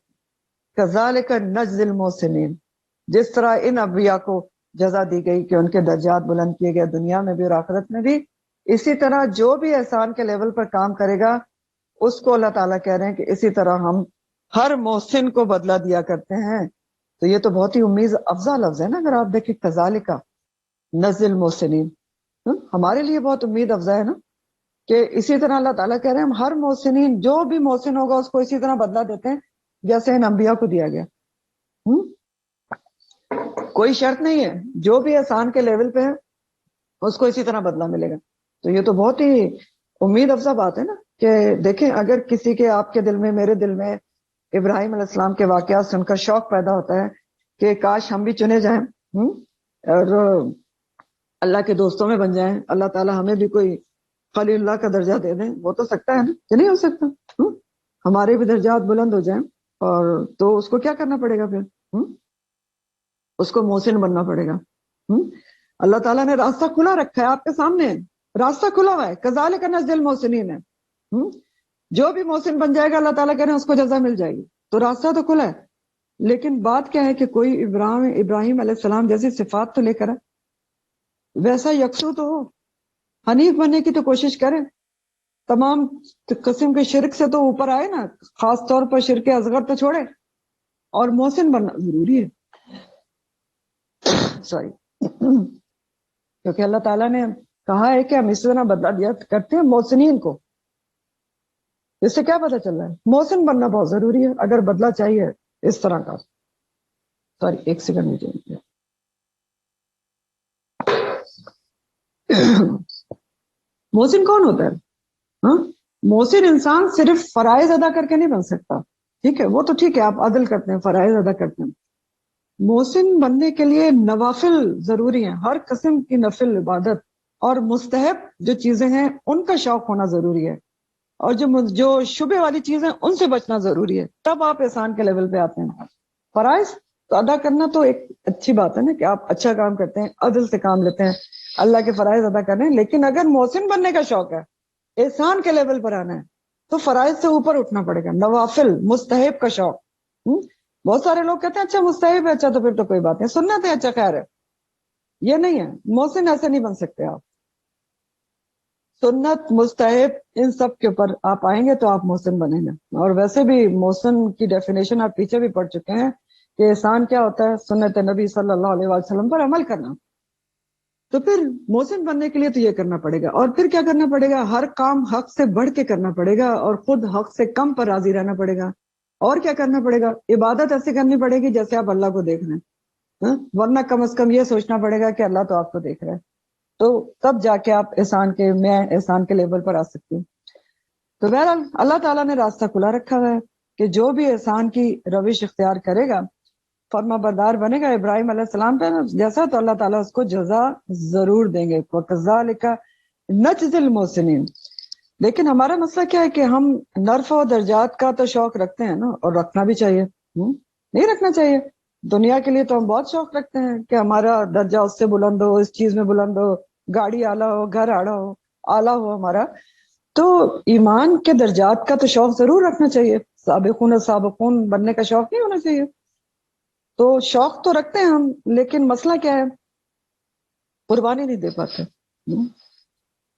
کذالک نجزی المحسنین، جس طرح ان انبیاء کو جزا دی گئی کہ ان کے درجات بلند کیے گئے دنیا میں بھی اور آخرت میں بھی، اسی طرح جو بھی احسان کے لیول پر کام کرے گا اس کو اللہ تعالیٰ کہہ رہے ہیں کہ اسی طرح ہم ہر محسن کو بدلہ دیا کرتے ہیں. تو یہ تو بہت ہی امید افزا لفظ ہے نا. اگر آپ دیکھیں کذالک نجزی المحسنین، ہمارے لیے بہت امید افزا ہے نا کہ اسی طرح اللہ تعالیٰ کہہ رہے ہیں ہم ہر محسنین، جو بھی محسن ہوگا اس کو اسی طرح بدلہ دیتے ہیں جیسے ان انبیاء کو دیا گیا. کوئی شرط نہیں ہے، جو بھی احسان کے لیول پہ ہے اس کو اسی طرح بدلہ ملے گا. تو یہ تو بہت ہی امید افزا بات ہے نا کہ دیکھیں اگر کسی کے، آپ کے دل میں، میرے دل میں ابراہیم علیہ السلام کے واقعات سے ان کا شوق پیدا ہوتا ہے کہ کاش ہم بھی چنے جائیں اور اللہ کے دوستوں میں بن جائیں، اللہ تعالیٰ ہمیں بھی کوئی خلیل اللہ کا درجہ دے دیں. وہ تو سکتا ہے نا کہ نہیں ہو سکتا؟ ہمارے بھی درجات بلند ہو جائیں، اور تو اس کو کیا کرنا پڑے گا پھر؟ اس کو محسن بننا پڑے گا. اللہ تعالیٰ نے راستہ کھلا رکھا ہے آپ کے سامنے، راستہ کھلا ہوا ہے. کذالک نجزی المحسنین ہے. جو بھی محسن بن جائے گا اللہ تعالیٰ کہہ رہے ہیں اس کو جزا مل جائے گی. تو راستہ تو کھلا ہے، لیکن بات کیا ہے کہ کوئی ابراہیم علیہ السلام جیسی صفات تو لے کر ویسا یکسو تو ہو، حنیف بننے کی تو کوشش کرے، تمام قسم کے شرک سے تو اوپر آئے نا، خاص طور پر شرک اصغر تو چھوڑے، اور محسن بننا ضروری ہے. سوری کیونکہ اللہ تعالیٰ نے کہا ہے کہ ہم اس طرح بدلہ دیا کرتے ہیں محسنین کو. اس سے کیا پتہ چل رہا ہے؟ محسن بننا بہت ضروری ہے اگر بدلہ چاہیے اس طرح کا. سوری ایک سیکنڈ مجھے. محسن کون ہوتا ہے؟ محسن انسان صرف فرائض ادا کر کے نہیں بن سکتا. ٹھیک ہے، وہ تو ٹھیک ہے آپ عدل کرتے ہیں، فرائض ادا کرتے ہیں. محسن بننے کے لیے نوافل ضروری ہیں، ہر قسم کی نفل عبادت اور مستحب جو چیزیں ہیں ان کا شوق ہونا ضروری ہے، اور جو شبہ والی چیزیں ان سے بچنا ضروری ہے. تب آپ احسان کے لیول پہ آتے ہیں. فرائض تو ادا کرنا تو ایک اچھی بات ہے نا کہ آپ اچھا کام کرتے ہیں، عدل سے کام لیتے ہیں، اللہ کے فرائض ادا کر رہے ہیں. لیکن اگر محسن بننے کا شوق ہے، احسان کے لیول پر آنا ہے، تو فرائض سے اوپر اٹھنا پڑے گا. نوافل، مستحب کا شوق. بہت سارے لوگ کہتے ہیں اچھا مستحب ہے، اچھا تو پھر تو کوئی بات نہیں، سنت ہے، اچھا خیر ہے. یہ نہیں ہے، محسن ایسے نہیں بن سکتے آپ. سنت، مستحب، ان سب کے اوپر آپ آئیں گے تو آپ محسن بنیں گے. اور ویسے بھی محسن کی ڈیفینیشن آپ پیچھے بھی پڑھ چکے ہیں کہ احسان کیا ہوتا ہے؟ سنت نبی صلی اللہ علیہ وسلم پر عمل کرنا. تو پھر محسن بننے کے لیے تو یہ کرنا پڑے گا، اور پھر کیا کرنا پڑے گا؟ ہر کام حق سے بڑھ کے کرنا پڑے گا، اور خود حق سے کم پر راضی رہنا پڑے گا۔ اور کیا کرنا پڑے گا؟ عبادت ایسے کرنی پڑے گی جیسے آپ اللہ کو دیکھ رہے ہیں، ورنہ کم از کم یہ سوچنا پڑے گا کہ اللہ تو آپ کو دیکھ رہا ہے، تو تب جا کے آپ میں احسان کے لیول پر آ سکتی ہوں۔ تو بہرحال اللہ تعالیٰ نے راستہ کھلا رکھا ہوا ہے کہ جو بھی احسان کی روش اختیار کرے گا، فرما بردار بنے گا ابراہیم علیہ السلام پہ جیسا، تو اللہ تعالیٰ اس کو جزا ضرور دیں گے، وَكَذَلِكَ نَجْزِي الْمُحْسِنِينَ۔ لیکن ہمارا مسئلہ کیا ہے کہ ہم نرف و درجات کا تو شوق رکھتے ہیں نا، اور رکھنا بھی چاہیے، نہیں رکھنا چاہیے؟ دنیا کے لیے تو ہم بہت شوق رکھتے ہیں کہ ہمارا درجہ اس سے بلند ہو، اس چیز میں بلند ہو، گاڑی اعلیٰ ہو، گھر اعلیٰ ہو ہمارا۔ تو ایمان کے درجات کا تو شوق ضرور رکھنا چاہیے، سابقون سابقون بننے کا شوق نہیں ہونا چاہیے۔ تو شوق تو رکھتے ہیں ہم، لیکن مسئلہ کیا ہے؟ قربانی نہیں دے پاتے،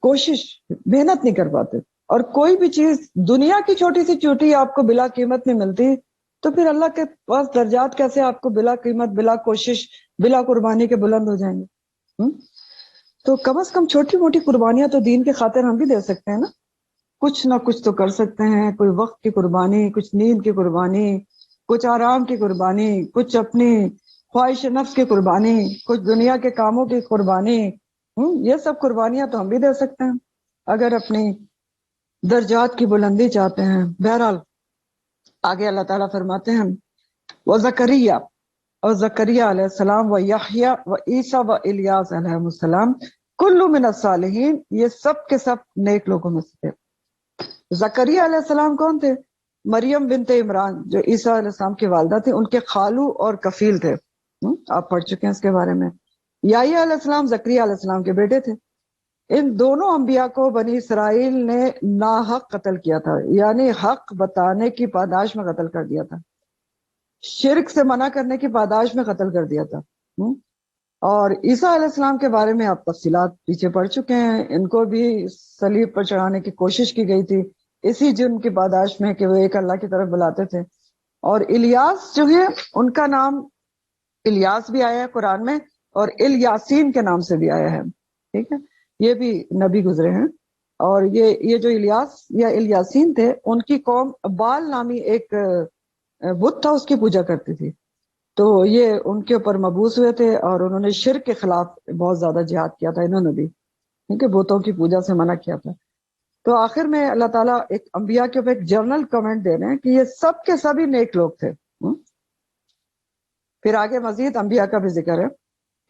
کوشش محنت نہیں کر پاتے، اور کوئی بھی چیز دنیا کی چھوٹی سی چوٹی آپ کو بلا قیمت نہیں ملتی، تو پھر اللہ کے پاس درجات کیسے آپ کو بلا قیمت، بلا کوشش، بلا قربانی کے بلند ہو جائیں گے؟ تو کم از کم چھوٹی موٹی قربانیاں تو دین کے خاطر ہم بھی دے سکتے ہیں نا، کچھ نہ کچھ تو کر سکتے ہیں، کوئی وقت کی قربانی، کچھ نیند کی قربانی، کچھ آرام کی قربانی، کچھ اپنی خواہش نفس کی قربانی، کچھ دنیا کے کاموں کی قربانی، یہ سب قربانیاں تو ہم بھی دے سکتے ہیں اگر اپنی درجات کی بلندی چاہتے ہیں۔ بہرحال آگے اللہ تعالیٰ فرماتے ہیں وَزَكَرِيَّا، اور زکریا علیہ السلام، وَيَحْيَا وَعِيسَى وَإِلْيَاسَ علیہ السلام، کل من الصالحین، یہ سب کے سب نیک لوگوں میں سے تھے۔ زکریا علیہ السلام کون تھے؟ مریم بنت عمران جو عیسیٰ علیہ السلام کی والدہ تھے، ان کے خالو اور کفیل تھے، آپ پڑھ چکے ہیں اس کے بارے میں۔ یحییٰ علیہ السلام زکریا علیہ السلام کے بیٹے تھے۔ ان دونوں انبیاء کو بنی اسرائیل نے ناحق قتل کیا تھا، یعنی حق بتانے کی پاداش میں قتل کر دیا تھا، شرک سے منع کرنے کی پاداش میں قتل کر دیا تھا۔ اور عیسیٰ علیہ السلام کے بارے میں آپ تفصیلات پیچھے پڑھ چکے ہیں، ان کو بھی صلیب پر چڑھانے کی کوشش کی گئی تھی اسی جرم کی پاداش میں کہ وہ ایک اللہ کی طرف بلاتے تھے۔ اور الیاس جو ہے، ان کا نام الیاس بھی آیا ہے قرآن میں، اور الیاسین کے نام سے بھی آیا ہے، ٹھیک ہے، یہ بھی نبی گزرے ہیں۔ اور یہ جو الیاس یا الیاسین تھے، ان کی قوم بال نامی ایک بت تھا، اس کی پوجا کرتی تھی، تو یہ ان کے اوپر مبعوث ہوئے تھے، اور انہوں نے شرک کے خلاف بہت زیادہ جہاد کیا تھا، انہوں نے بھی، کیونکہ بتوں کی پوجا سے منع کیا تھا۔ تو آخر میں اللہ تعالیٰ ایک انبیاء کے اوپر ایک جنرل کمنٹ دے رہے ہیں کہ یہ سب کے سبھی نیک لوگ تھے۔ پھر آگے مزید انبیاء کا بھی ذکر ہے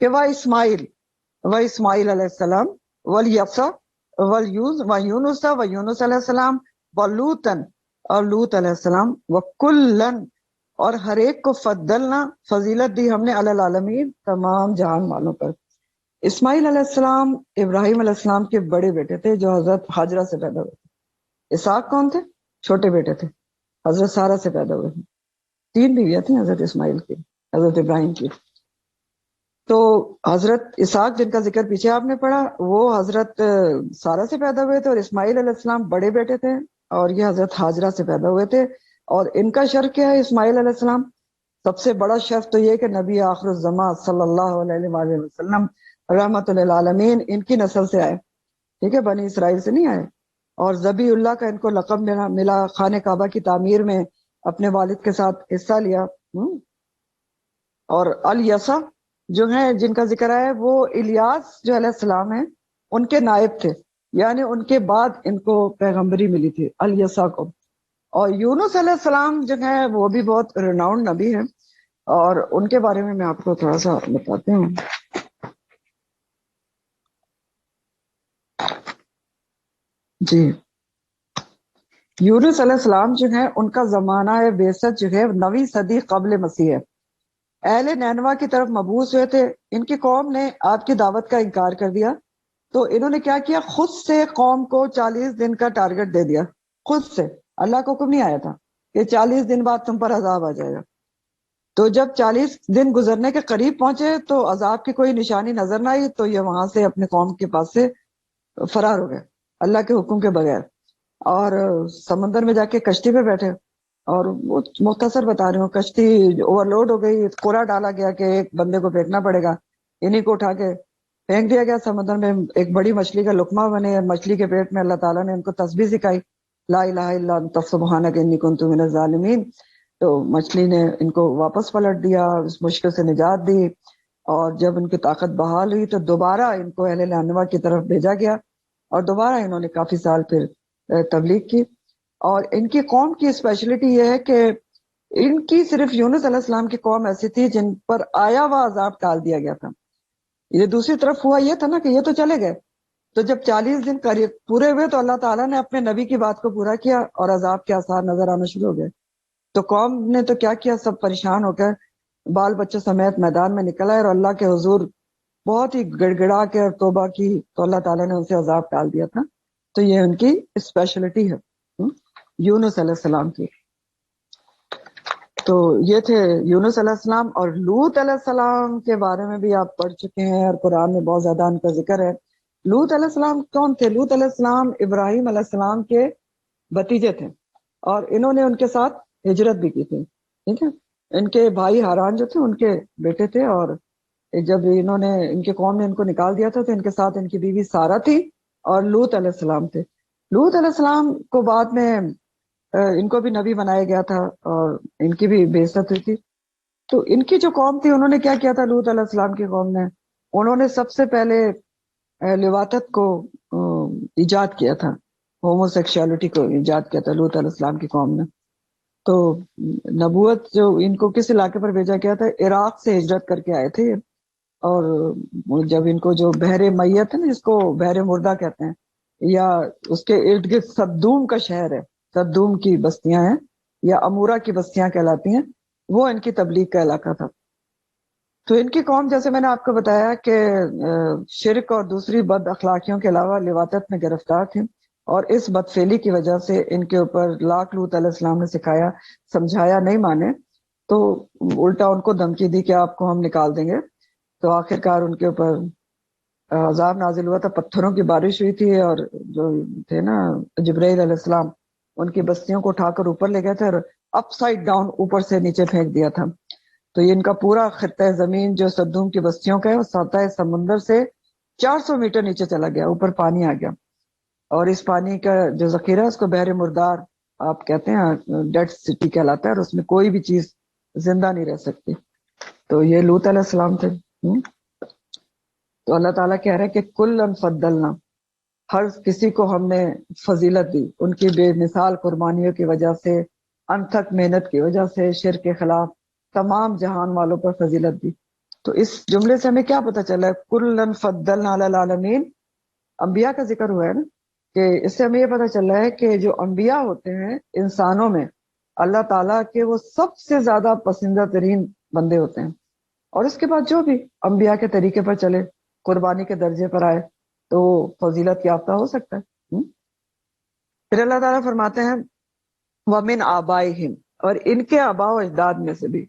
کہ اسماعیل علیہ السلام، والیسع ویونس علیہ السلام، ولوطن، اور لوط علیہ السلام، وکلن، اور ہر ایک کو فضلنا، فضیلت دی ہم نے، علی العالمین، تمام جہان والوں پر۔ اسماعیل علیہ السلام ابراہیم علیہ السلام کے بڑے بیٹے تھے جو حضرت ہاجرہ سے پیدا ہوئے تھے۔ اسحاق کون تھے؟ چھوٹے بیٹے تھے، حضرت سارہ سے پیدا ہوئے تھے۔ 3 بیویاں تھیں حضرت اسماعیل کی، حضرت ابراہیم کی۔ تو حضرت اسحاق جن کا ذکر پیچھے آپ نے پڑھا، وہ حضرت سارہ سے پیدا ہوئے تھے، اور اسماعیل علیہ السلام بڑے بیٹے تھے، اور یہ حضرت ہاجرہ سے پیدا ہوئے تھے۔ اور ان کا شرف کیا ہے؟ اسماعیل علیہ السلام سب سے بڑا شرف تو یہ کہ نبی آخر الزمان صلی اللہ علیہ وآلہ وسلم رحمت للعالمین ان کی نسل سے آئے، ٹھیک ہے، بنی اسرائیل سے نہیں آئے۔ اور ذبی اللہ کا ان کو لقب ملا، خانہ کعبہ کی تعمیر میں اپنے والد کے ساتھ حصہ لیا۔ اور الیسع جو ہیں جن کا ذکر ہے، وہ الیاس جو علیہ السلام ہیں ان کے نائب تھے، یعنی ان کے بعد ان کو پیغمبری ملی تھی الیسع کو۔ اور یونس علیہ السلام جو ہے وہ بھی بہت ریناؤنڈ نبی ہیں، اور ان کے بارے میں آپ کو تھوڑا سا بتاتے ہوں۔ جی، یونس علیہ السلام جو ہے ان کا زمانہ بعثت جو ہے 9ویں صدی قبل مسیح ہے۔ اہل نینوا کی طرف مبعوث ہوئے تھے، ان کی قوم نے آپ کی دعوت کا انکار کر دیا، تو انہوں نے کیا کیا؟ خود سے قوم کو 40 دن کا ٹارگٹ دے دیا، خود سے، اللہ کو حکم نہیں آیا تھا کہ 40 دن بعد تم پر عذاب آ جائے گا۔ تو جب 40 دن گزرنے کے قریب پہنچے تو عذاب کی کوئی نشانی نظر نہ آئی، تو یہ وہاں سے اپنے قوم کے پاس سے فرار ہو گئے اللہ کے حکم کے بغیر، اور سمندر میں جا کے کشتی پہ بیٹھے۔ اور وہ مختصر بتا رہی ہوں، کشتی اوور لوڈ ہو گئی، کوڑا ڈالا گیا کہ ایک بندے کو پھینکنا پڑے گا، انہی کو اٹھا کے پھینک دیا گیا سمندر میں، ایک بڑی مچھلی کا لقمہ بنے، مچھلی کے پیٹ میں اللہ تعالیٰ نے ان کو تسبیح سکھائی، لا الہ الا انت سبحانک انی کنت من الظالمین. تو مچھلی نے ان کو واپس پلٹ دیا، اس مشکل سے نجات دی، اور جب ان کی طاقت بحال ہوئی تو دوبارہ ان کو اہل نانوا کی طرف بھیجا گیا، اور دوبارہ انہوں نے کافی سال پھر تبلیغ کی. اور ان کی قوم کی اسپیشلٹی یہ ہے کہ ان کی صرف یونس علیہ السلام کی قوم ایسی تھی جن پر آیا ہوا عذاب ٹال دیا گیا تھا. یہ دوسری طرف ہوا یہ تھا نا کہ یہ تو چلے گئے، تو جب 40 دن قریب پورے ہوئے تو اللہ تعالیٰ نے اپنے نبی کی بات کو پورا کیا اور عذاب کے آثار نظر آنا شروع ہو گئے. تو قوم نے تو کیا کیا، سب پریشان ہو کر بال بچوں سمیت میدان میں نکل آئے اور اللہ کے حضور بہت ہی گڑ گڑا کے اور توبہ کی، تو اللہ تعالیٰ نے ان سے عذاب ٹال دیا تھا. تو یہ ان کی اسپیشلٹی ہے یونس علیہ السلام کی. تو یہ تھے یونس علیہ السلام. اور لوط علیہ السلام کے بارے میں بھی آپ پڑھ چکے ہیں اور قرآن میں بہت زیادہ ان کا ذکر ہے. لوط علیہ السلام کون تھے؟ لوط علیہ السلام ابراہیم علیہ السلام کے بھتیجے تھے، اور انہوں نے ان کے ساتھ ہجرت بھی کی تھی. ٹھیک ہے، ان کے بھائی ہاران جو تھے ان کے بیٹے تھے، اور جب انہوں نے ان کے قوم نے ان کو نکال دیا تھا تو ان کے ساتھ ان کی بیوی سارہ تھی اور لوط علیہ السلام تھے. لوط علیہ السلام کو بعد میں ان کو بھی نبی بنایا گیا تھا اور ان کی بھی بعثت ہوئی تھی. تو ان کی جو قوم تھی انہوں نے کیا کیا تھا، لوط علیہ السلام کی قوم نے، انہوں نے سب سے پہلے لواطت کو ایجاد کیا تھا، ہومو سیکشوالٹی کو ایجاد کیا تھا لوط علیہ السلام کی قوم نے. تو نبوت جو ان کو کس علاقے پر بھیجا گیا تھا، عراق سے ہجرت کر کے آئے تھے. اور جب ان کو جو بحر میت ہے نا، جس کو بحر مردہ کہتے ہیں، یا اس کے ارد گرد صدوم کا شہر ہے، صدوم کی بستیاں ہیں یا امورا کی بستیاں کہلاتی ہیں، وہ ان کی تبلیغ کا علاقہ تھا. تو ان کی قوم جیسے میں نے آپ کو بتایا کہ شرک اور دوسری بد اخلاقیوں کے علاوہ لواطت میں گرفتار تھے، اور اس بدفعلی کی وجہ سے ان کے اوپر لاکھ لوط علیہ السلام نے سکھایا سمجھایا، نہیں مانے تو الٹا ان کو دھمکی دی کہ آپ کو ہم نکال دیں گے. تو آخر کار ان کے اوپر عذاب نازل ہوا تھا، پتھروں کی بارش ہوئی تھی، اور جو تھے نا جبرائیل علیہ السلام، ان کی بستیوں کو اٹھا کر اوپر لے گئے تھے اور اپ سائڈ ڈاؤن اوپر سے نیچے پھینک دیا تھا. تو یہ ان کا پورا خطہ زمین جو صدوم کی بستیوں کا ہے وہ سطح سمندر سے 400 میٹر نیچے چلا گیا، اوپر پانی آ گیا. اور اس پانی کا جو ذخیرہ ہے اس کو بحر مردار آپ کہتے ہیں، ڈیڈ سٹی کہلاتا ہے، اور اس میں کوئی بھی چیز زندہ نہیں رہ سکتی. تو یہ لوط علیہ السلام تھے. تو اللہ تعالیٰ کہہ رہے کہ کلن فضلنا، ہر کسی کو ہم نے فضیلت دی، ان کی بے مثال قربانیوں کی وجہ سے، انتھک محنت کی وجہ سے، شرک کے خلاف تمام جہان والوں پر فضیلت دی. تو اس جملے سے ہمیں کیا پتہ چلا ہے؟ کلن فضلنا علی العالمین، انبیاء کا ذکر ہوا ہے نا، کہ اس سے ہمیں یہ پتہ چل رہا ہے کہ جو انبیاء ہوتے ہیں انسانوں میں اللہ تعالیٰ کے وہ سب سے زیادہ پسندیدہ ترین بندے ہوتے ہیں. اور اس کے بعد جو بھی انبیاء کے طریقے پر چلے، قربانی کے درجے پر آئے، تو فضیلت یافتہ ہو سکتا ہے. پھر اللہ تعالیٰ فرماتے ہیں وَمِنْ آبائِهِمْ، اور ان کے آباء و اجداد میں سے بھی،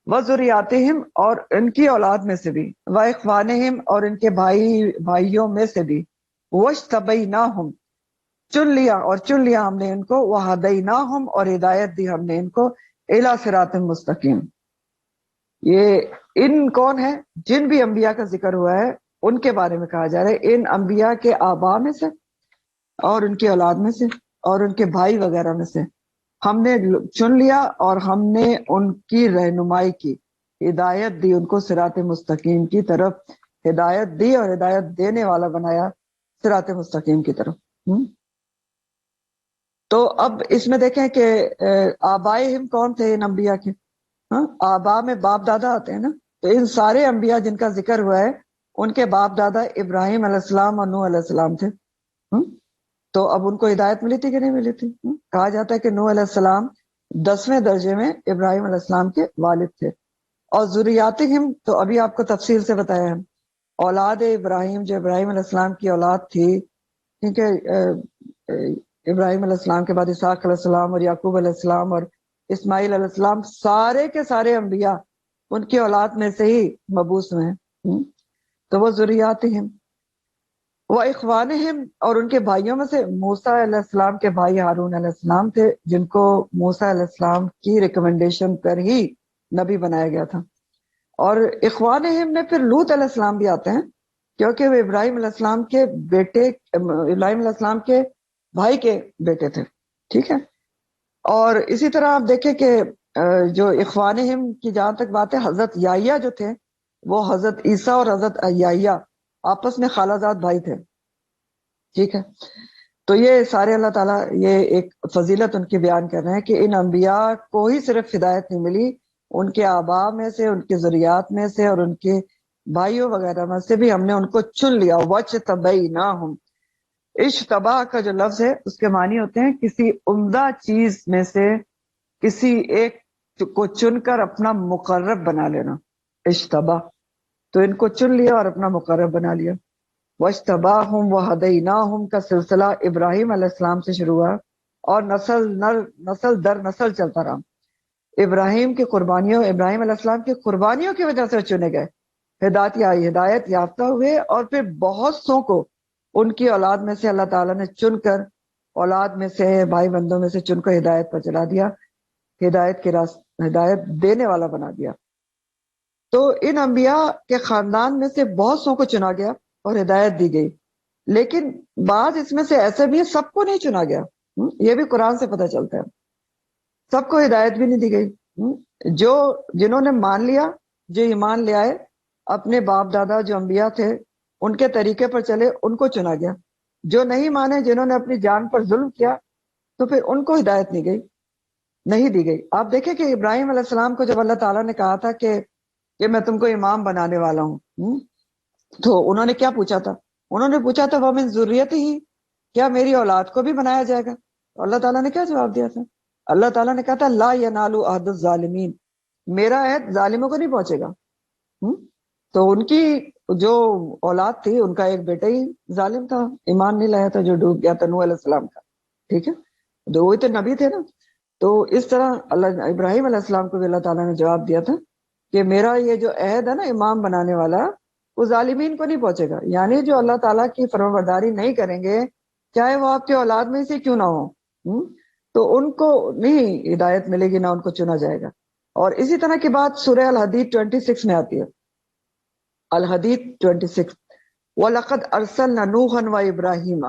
وَذُرِّيَّاتِهِمْ، اور ان کی اولاد میں سے بھی، وَإِخْوَانِهِمْ، اور ان کے بھائیوں میں سے بھی، وَاجْتَبَيْنَاهُمْ، چن لیا ہم نے ان کو، وَهَدَيْنَاهُمْ، اور ہدایت دی ہم نے ان کو، إِلَى صِرَاطٍ مستقیم. یہ ان کون ہے؟ جن بھی انبیاء کا ذکر ہوا ہے ان کے بارے میں کہا جا رہا ہے، ان انبیاء کے آباء میں سے اور ان کی اولاد میں سے اور ان کے بھائی وغیرہ میں سے ہم نے چن لیا، اور ہم نے ان کی رہنمائی کی، ہدایت دی ان کو صراط مستقیم کی طرف، ہدایت دی اور ہدایت دینے والا بنایا صراط مستقیم کی طرف. تو اب اس میں دیکھیں کہ آبائہم کون تھے ان انبیاء کے؟ آبا میں باپ دادا آتے ہیں نا، تو ان سارے انبیاء جن کا ذکر ہوا ہے ان کے باپ دادا ابراہیم علیہ السلام اور نوح علیہ السلام تھے. تو اب ان کو ہدایت ملی تھی کہ نہیں ملی تھی؟ کہا جاتا ہے کہ نوح علیہ السلام 10ویں درجے میں ابراہیم علیہ السلام کے والد تھے. اور ذریاتہم تو ابھی آپ کو تفصیل سے بتایا ہے، اولاد ابراہیم جو ابراہیم علیہ السلام کی اولاد تھی، ٹھیک ہے، ابراہیم علیہ السلام کے بعد اسحاق علیہ السلام اور یعقوب علیہ السلام اور اسماعیل علیہ السلام، سارے کے سارے انبیاء ان کی اولاد میں سے ہی مبعوث ہوئے ہیں. تو وہ ذریاتہم وَإِخْوَانِهِمْ، اور ان کے بھائیوں میں سے موسیٰ علیہ السلام کے بھائی ہارون علیہ السلام تھے، جن کو موسیٰ علیہ السلام کی ریکمنڈیشن پر ہی نبی بنایا گیا تھا. اور اخوانہم میں پھر لوط علیہ السلام بھی آتے ہیں، کیونکہ وہ ابراہیم علیہ السلام کے بیٹے، ابراہیم علیہ السلام کے بھائی کے بیٹے تھے، ٹھیک ہے. اور اسی طرح آپ دیکھیں کہ جو اخوانہم کی جہاں تک بات ہے، حضرت یحییٰ جو تھے وہ حضرت عیسیٰ اور حضرت یحییٰ آپس میں خالہ زاد بھائی تھے، ٹھیک ہے. تو یہ سارے اللہ تعالیٰ یہ ایک فضیلت ان کی بیان کر رہے ہیں کہ ان انبیاء کو ہی صرف ہدایت نہیں ملی، ان کے آباء میں سے، ان کے ذریات میں سے اور ان کے بھائیوں وغیرہ میں سے بھی ہم نے ان کو چن لیا. وَاجْتَبَيْنَاهُمْ، اجتبا کا جو لفظ ہے اس کے معنی ہوتے ہیں کسی عمدہ چیز میں سے کسی ایک کو چن کر اپنا مقرب بنا لینا، اجتبا. تو ان کو چن لیا اور اپنا مقرب بنا لیا. وَاجْتَبَاهُمْ وَهَدَيْنَاهُمْ کا سلسلہ ابراہیم علیہ السلام سے شروع ہوا اور نسل در نسل چلتا رہا. ابراہیم کی قربانیوں، ابراہیم علیہ السلام کی قربانیوں کی وجہ سے چنے گئے، ہدایت یافتہ ہوئے، اور پھر بہت سو کو ان کی اولاد میں سے اللہ تعالیٰ نے چن کر، اولاد میں سے، بھائی بندوں میں سے چن کر ہدایت پر چلا دیا، ہدایت دینے والا بنا دیا. تو ان انبیاء کے خاندان میں سے بہت سو کو چنا گیا اور ہدایت دی گئی، لیکن بعض اس میں سے ایسے بھی سب کو نہیں چنا گیا. یہ بھی قرآن سے پتہ چلتا ہے، سب کو ہدایت بھی نہیں دی گئی. جنہوں نے مان لیا، جو ایمان لے آئے، اپنے باپ دادا جو انبیاء تھے ان کے طریقے پر چلے، ان کو چنا گیا. جو نہیں مانے، جنہوں نے اپنی جان پر ظلم کیا، تو پھر ان کو ہدایت نہیں دی گئی. آپ دیکھیں کہ ابراہیم علیہ السلام کو جب اللہ تعالیٰ نے کہا تھا کہ میں تم کو امام بنانے والا ہوں، تو انہوں نے کیا پوچھا تھا؟ انہوں نے پوچھا تھا وَمِن ذُرِّيَّتِهِ، کیا میری اولاد کو بھی بنایا جائے گا؟ تو اللہ تعالیٰ نے کیا جواب دیا تھا؟ اللہ تعالیٰ نے کہا تھا لا ینال عہد الظالمین، میرا عہد ظالموں کو نہیں پہنچے گا. تو ان کی جو اولاد تھی، ان کا ایک بیٹا ہی ظالم تھا، ایمان نہیں لایا تھا، جو ڈوب گیا تھا، نوح علیہ السلام کا، ٹھیک ہے. تو وہی تو نبی تھے نا. تو اس طرح اللہ ابراہیم علیہ السلام کو بھی اللہ تعالیٰ نے جواب دیا تھا کہ میرا یہ جو عہد ہے نا امام بنانے والا، وہ ظالمین کو نہیں پہنچے گا. یعنی جو اللہ تعالیٰ کی فرمانبرداری نہیں کریں گے، چاہے وہ آپ کے اولاد میں سے کیوں نہ ہو، تو ان کو نہیں ہدایت ملے گی، نہ ان کو چنا جائے گا. اور اسی طرح کی بات سورہ الحدید 26 میں آتی ہے. الحدید 26، وَلَقَدْ أَرْسَلْنَا نُوحًا وَإِبْرَاهِيمَ،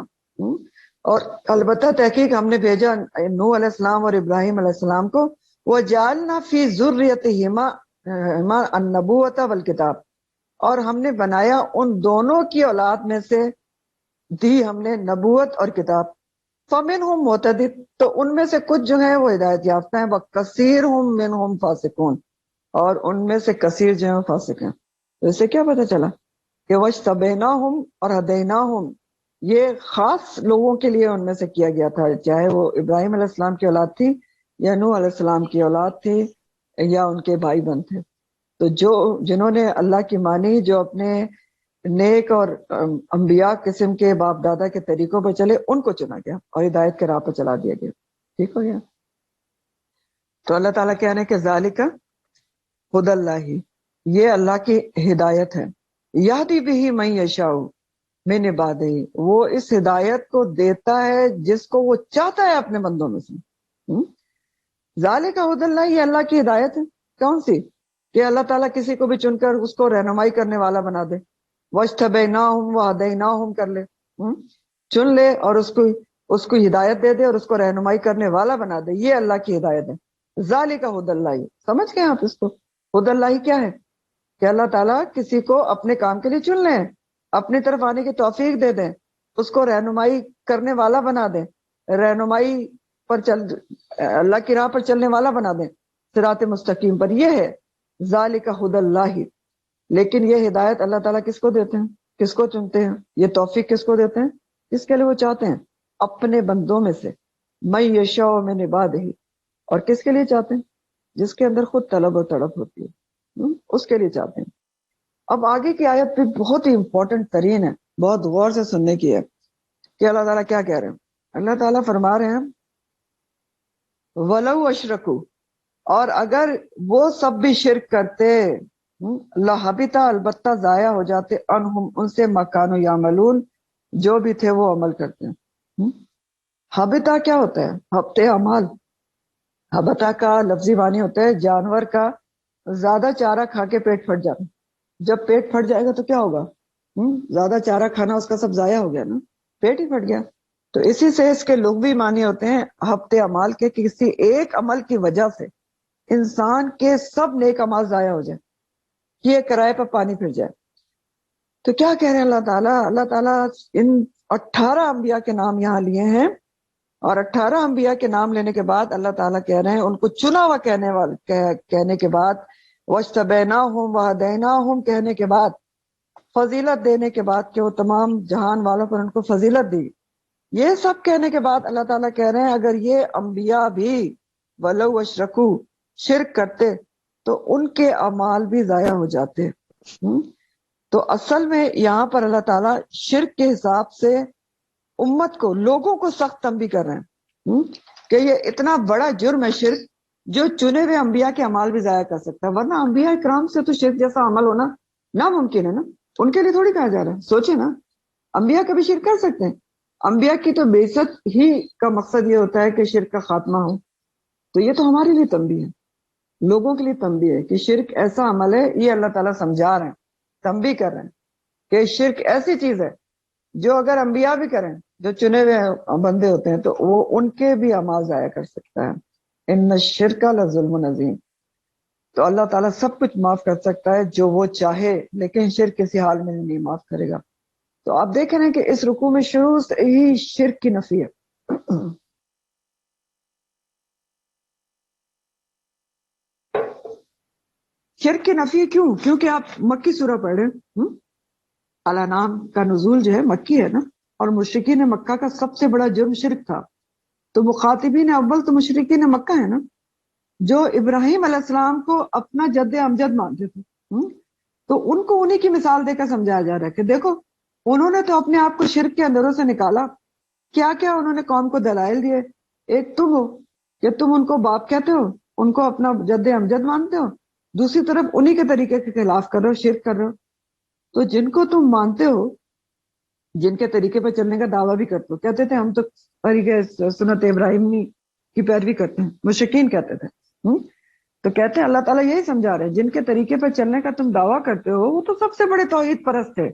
اور البتہ تحقیق ہم نے بھیجا نوح علیہ السلام اور ابراہیم علیہ السلام کو، وَجَعَلْنَا فِي ذُرِّيَّتِهِمَا النَّبُوَّةَ وَالْكِتَابَ، اور ہم نے بنایا ان دونوں کی اولاد میں سے، دی ہم نے نبوت اور کتاب. فَمِنْهُمْ مُهْتَدٍ، تو ان میں سے کچھ جو ہیں وہ ہدایت یافتہ ہیں، وَكَثِيرٌ مِّنْهُمْ فَاسِقُونَ، اور ان میں سے کثیر جو ہیں فاسق ہیں. تو اس سے کیا پتہ چلا کہ وَاجْتَبَيْنَاهُمْ اور هَدَيْنَاهُمْ یہ خاص لوگوں کے لیے ان میں سے کیا گیا تھا، چاہے وہ ابراہیم علیہ السلام کی اولاد تھی یا نوح علیہ السلام کی اولاد تھی یا ان کے بھائی بہن تھے. تو جنہوں نے اللہ کی مانی، جو اپنے نیک اور انبیاء قسم کے باپ دادا کے طریقوں پر چلے، ان کو چنا گیا اور ہدایت کے راہ پر چلا دیا گیا. ٹھیک ہو گیا. تو اللہ تعالیٰ کہہ رہے ہیں کہ ذالک ہدی اللہ، یہ اللہ کی ہدایت ہے، یہدی بہ من یشاء من عبادہ، وہ اس ہدایت کو دیتا ہے جس کو وہ چاہتا ہے اپنے بندوں میں سے. ذالک ہدی اللہ، یہ اللہ کی ہدایت ہے. کون سی؟ کہ اللہ تعالیٰ کسی کو بھی چن کر اس کو رہنمائی کرنے والا بنا دے. وَاجْتَبَيْنَاهُمْ وَهَدَيْنَاهُمْ کر لے، چن لے اور اس کو ہدایت دے دے اور اس کو رہنمائی کرنے والا بنا دے. یہ اللہ کی ہدایت ہے. ذالک ہدی اللہ، سمجھ گئے آپ اس کو؟ ہدی اللہ کیا ہے؟ کہ اللہ تعالیٰ کسی کو اپنے کام کے لیے چن لیں، اپنی طرف آنے کی توفیق دے دیں، اس کو رہنمائی کرنے والا بنا دیں، رہنمائی پر اللہ کی راہ پر چلنے والا بنا دیں، صراط مستقیم پر. یہ ہے ذالک ہدی اللہ. لیکن یہ ہدایت اللہ تعالیٰ کس کو دیتے ہیں؟ کس کو چنتے ہیں؟ یہ توفیق کس کو دیتے ہیں؟ جس کے لیے وہ چاہتے ہیں اپنے بندوں میں سے. من یشاء من عبادہ، اور کس کے لیے چاہتے ہیں؟ جس کے اندر خود طلب و تڑپ ہوتی ہے، اس کے لیے چاہتے ہیں. اب آگے کی آیت پہ بہت ہی امپورٹنٹ ترین ہے، بہت غور سے سننے کی ہے کہ اللہ تعالیٰ کیا کہہ رہے ہیں. اللہ تعالیٰ فرما رہے ہیں وَلَوْ أَشْرَكُوا، اور اگر وہ سب بھی شرک کرتے، لَحَبِطَ، البتہ ضائع ہو جاتے، عنہم، ان سے، مَا كَانُوا يَعْمَلُونَ، جو بھی تھے وہ عمل کرتے ہیں. حبطہ کیا ہوتا ہے؟ حبط اعمال. حبطہ کا لفظی معنی ہوتا ہے جانور کا زیادہ چارہ کھا کے پیٹ پھٹ جاتا. جب پیٹ پھٹ جائے گا تو کیا ہوگا؟ زیادہ چارہ کھانا اس کا سب ضائع ہو گیا نا، پیٹ ہی پھٹ گیا. تو اسی سے اس کے لغوی معنی ہوتے ہیں ہفتے اعمال کے، کہ کسی ایک عمل کی وجہ سے انسان کے سب نیک اعمال ضائع ہو جائے، یہ کرائے پر پانی پھر جائے. تو کیا کہہ رہے ہیں اللہ تعالیٰ؟ اللہ تعالیٰ ان 18 انبیاء کے نام یہاں لیے ہیں، اور 18 انبیاء کے نام لینے کے بعد اللہ تعالیٰ کہہ رہے ہیں ان کو چنا ہوا کہنے کے بعد، وَاجْتَبَيْنَاهُمْ وَهَدَيْنَاهُمْ کہنے کے بعد، فضیلت دینے کے بعد کہ وہ تمام جہان والوں پر ان کو فضیلت دی، یہ سب کہنے کے بعد اللہ تعالیٰ کہہ رہے ہیں اگر یہ انبیاء بھی وَلَوْ أَشْرَكُوا شرک کرتے تو ان کے اعمال بھی ضائع ہو جاتے. تو اصل میں یہاں پر اللہ تعالیٰ شرک کے حساب سے امت کو، لوگوں کو سخت تنبیہ کر رہے ہیں کہ یہ اتنا بڑا جرم ہے شرک، جو چنے ہوئے انبیاء کے اعمال بھی ضائع کر سکتا ہے. ورنہ انبیاء کرام سے تو شرک جیسا عمل ہونا ناممکن ہے نا، ان کے لیے تھوڑی کہا جا رہا ہے. سوچے نا، انبیاء کبھی شرک کر سکتے ہیں؟ انبیاء کی تو بعثت ہی کا مقصد یہ ہوتا ہے کہ شرک کا خاتمہ ہو. تو یہ تو ہمارے لیے تنبیہ ہے، لوگوں کے لیے تنبیہ ہے کہ شرک ایسا عمل ہے. یہ اللہ تعالیٰ سمجھا رہے ہیں، تنبیہ کر رہے ہیں کہ شرک ایسی چیز ہے جو اگر انبیاء بھی کریں، جو چنے ہوئے بندے ہوتے ہیں، تو وہ ان کے بھی اعمال ضائع کر سکتا ہے. ان الشرک لظلم عظیم. تو اللہ تعالیٰ سب کچھ معاف کر سکتا ہے جو وہ چاہے، لیکن شرک کسی حال میں نہیں معاف کرے گا. تو آپ دیکھ رہے ہیں کہ اس رکوع میں شروع سے ہی شرک کی نفی ہے. شرک کی نفی کیوں؟ کیونکہ آپ مکی سورہ پڑھ رہے ہیں. الانعام کا نزول جو ہے مکی ہے نا، اور مشرکین مکہ کا سب سے بڑا جرم شرک تھا. تو مخاطبین اول تو مشرکین مکہ ہے نا، جو ابراہیم علیہ السلام کو اپنا جد امجد مانتے تھے. تو ان کو انہی کی مثال دے کر سمجھایا جا رہا ہے کہ دیکھو انہوں نے تو اپنے آپ کو شرک کے اندروں سے نکالا. کیا کیا انہوں نے قوم کو دلائل دیے. ایک تم ہو کہ تم ان کو باپ کہتے ہو، ان کو اپنا جد امجد مانتے ہو، دوسری طرف انہی کے طریقے کے خلاف کر رہے ہو، شرک کر رہے ہو. تو جن کو تم مانتے ہو، جن کے طریقے پر چلنے کا دعویٰ بھی کرتے ہو، کہتے تھے ہم تو طریقے سنت ابراہیمی کی پیروی کرتے ہیں، مشرکین کہتے تھے. تو کہتے ہیں اللہ تعالیٰ یہی سمجھا رہے ہیں جن کے طریقے پر چلنے کا تم دعویٰ کرتے ہو وہ تو سب سے بڑے توحید پرست تھے.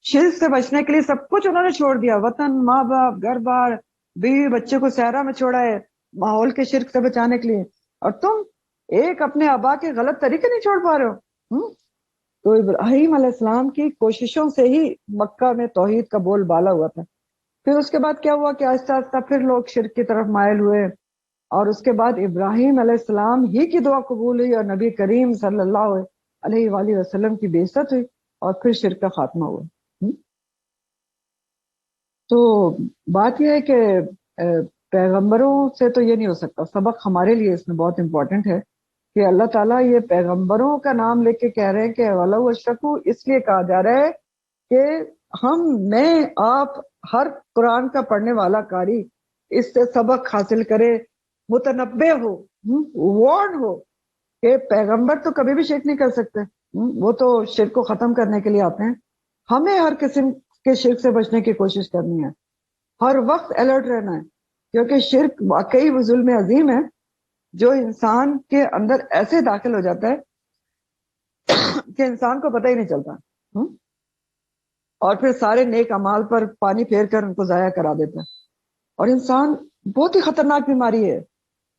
شرک سے بچنے کے لیے سب کچھ انہوں نے چھوڑ دیا، وطن، ماں باپ، گھر بار، بیوی بچے کو صحرا میں چھوڑا ہے ماحول کے شرک سے بچانے کے لیے، اور تم ایک اپنے آبا کے غلط طریقے نہیں چھوڑ پا رہے ہو. تو ابراہیم علیہ السلام کی کوششوں سے ہی مکہ میں توحید کا بول بالا ہوا تھا. پھر اس کے بعد کیا ہوا کہ آہستہ آہستہ پھر لوگ شرک کی طرف مائل ہوئے، اور اس کے بعد ابراہیم علیہ السلام ہی کی دعا قبول ہوئی اور نبی کریم صلی اللہ علیہ وآلہ وسلم کی بعثت ہوئی، اور پھر شرک کا خاتمہ ہوا. تو بات یہ ہے کہ پیغمبروں سے تو یہ نہیں ہو سکتا. سبق ہمارے لیے اس میں بہت امپورٹنٹ ہے کہ اللہ تعالیٰ یہ پیغمبروں کا نام لے کے کہہ رہے ہیں کہ وَلَوْ أَشْرَكُوا، اس لیے کہا جا رہا ہے کہ میں آپ ہر قرآن کا پڑھنے والا قاری اس سے سبق حاصل کرے، متنبع ہو، وارن ہو کہ پیغمبر تو کبھی بھی شرک نہیں کر سکتے، وہ تو شرک کو ختم کرنے کے لیے آتے ہیں. ہمیں ہر قسم کے شرک سے بچنے کی کوشش کرنی ہے، ہر وقت الرٹ رہنا ہے، کیونکہ شرک واقعی وہ ظلم عظیم ہے جو انسان کے اندر ایسے داخل ہو جاتا ہے کہ انسان کو پتہ ہی نہیں چلتا، اور پھر سارے نیک اعمال پر پانی پھیر کر ان کو ضائع کرا دیتا ہے. اور انسان بہت ہی خطرناک بیماری ہے.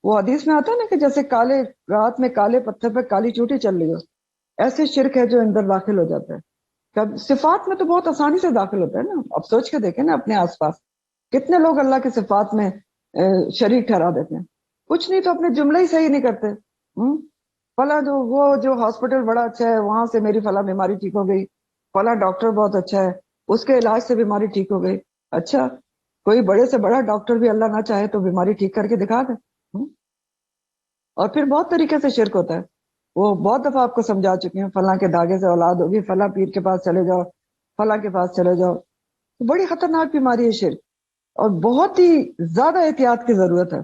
وہ حدیث میں آتا ہے نا کہ جیسے کالے رات میں کالے پتھر پہ کالی چوٹی چل رہی ہو، ایسے شرک ہے جو اندر داخل ہو جاتا ہے. صفات میں تو بہت آسانی سے داخل ہوتا ہے نا. اب سوچ کے دیکھیں نا اپنے آس پاس کتنے لوگ اللہ کے صفات میں شریک ٹھہرا دیتے ہیں، کچھ نہیں تو اپنے جملے ہی صحیح نہیں کرتے. فلاں جو ہاسپٹل بڑا اچھا ہے وہاں سے میری فلاں بیماری ٹھیک ہو گئی، فلاں ڈاکٹر بہت اچھا ہے اس کے علاج سے بیماری ٹھیک ہو گئی. اچھا کوئی بڑے سے بڑا ڈاکٹر بھی اللہ نہ چاہے تو بیماری ٹھیک کر کے دکھا دے. اور پھر بہت طریقے سے شرک ہوتا ہے. وہ بہت دفعہ آپ کو سمجھا چکی ہوں، فلاں کے داغے سے اولاد ہوگی، فلاں پیر کے پاس چلے جاؤ، فلاں کے پاس چلے جاؤ. بڑی خطرناک بیماری ہے شرک، اور بہت ہی زیادہ احتیاط کی ضرورت ہے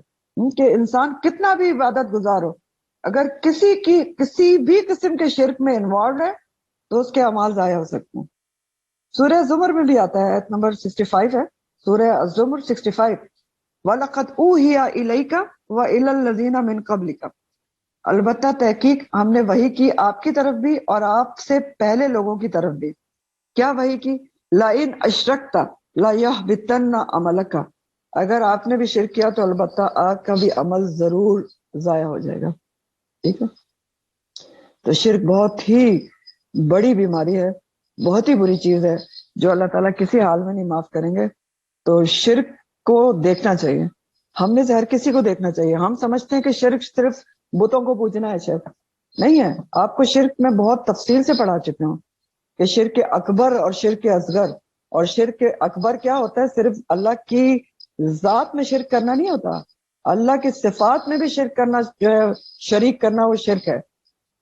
کہ انسان کتنا بھی عبادت گزار ہو، اگر کسی بھی قسم کے شرک میں انوالوڈ ہے تو اس کے اعمال ضائع ہو سکتے ہیں. سورہ زمر میں بھی آتا ہے، آیت نمبر 65 ہے، سورہ الزمر 65، وَلَقَدْ أُوحِيَ إِلَيْكَ وَإِلَى الَّذِينَ مِن قَبْلِكَ، البتہ تحقیق ہم نے وحی کی آپ کی طرف بھی اور آپ سے پہلے لوگوں کی طرف بھی. کیا وحی کی؟ لَإِنْ أَشْرَكْتَ لَيَحْبِطَنَّ عَمَلَكَ، اگر آپ نے بھی شرک کیا تو البتہ آپ کا بھی عمل ضرور ضائع ہو جائے گا. ٹھیک ہے، تو شرک بہت ہی بڑی بیماری ہے، بہت ہی بری چیز ہے جو اللہ تعالیٰ کسی حال میں نہیں معاف کریں گے. تو شرک کو دیکھنا چاہیے، ہم میں سے ہر کسی کو دیکھنا چاہیے. ہم سمجھتے ہیں کہ شرک صرف بتوں کو پوجنا ہے، شرک نہیں ہے. آپ کو شرک میں بہت تفصیل سے پڑھا چکا ہوں کہ شرک اکبر اور شرک اصغر. اور شرک اکبر کیا ہوتا ہے؟ صرف اللہ کی ذات میں شرک کرنا نہیں ہوتا، اللہ کی صفات میں بھی شرک کرنا، جو ہے شریک کرنا، وہ شرک ہے.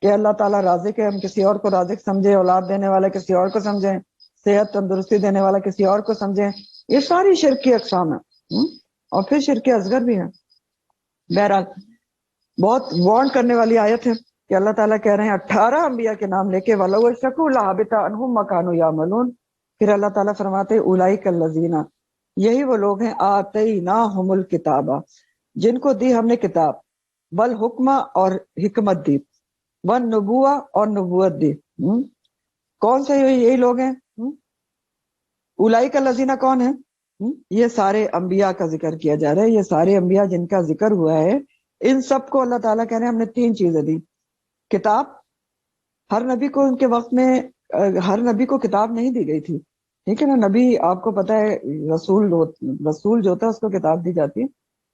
کہ اللہ تعالیٰ رازق ہے، ہم کسی اور کو رازق سمجھے، اولاد دینے والا کسی اور کو سمجھیں، صحت تندرستی دینے والا کسی اور کو سمجھیں. یہ ساری شرک کی اقسام ہیں. اور پھر شرک اصغر بھی ہے. بہرحال بہت وارن کرنے والی آیت ہے کہ اللہ تعالیٰ کہہ رہے ہیں 18 انبیاء کے نام لے کے وَلَوْ أَشْرَكُوا لَحَبِطَ عَنْهُمْ مَا كَانُوا يَعْمَلُونَ. پھر اللہ تعالیٰ فرماتے اولئک الذین، یہی وہ لوگ ہیں آتیناہم الکتاب، جن کو دی ہم نے کتاب، والحکمہ اور حکمت دی، والنبوہ اور نبوت دی. کون سے یہی لوگ ہیں؟ اولئک الذین کون ہیں؟ یہ سارے انبیاء کا ذکر کیا جا رہا ہے. یہ سارے انبیاء جن کا ذکر ہوا ہے، ان سب کو اللہ تعالیٰ کہہ رہے ہیں ہم نے 3 چیزیں دی. کتاب، ہر نبی کو ان کے وقت میں ہر نبی کو کتاب نہیں دی گئی تھی. ٹھیک ہے نا، نبی آپ کو پتہ ہے رسول جو ہوتا ہے اس کو کتاب دی جاتی ہے.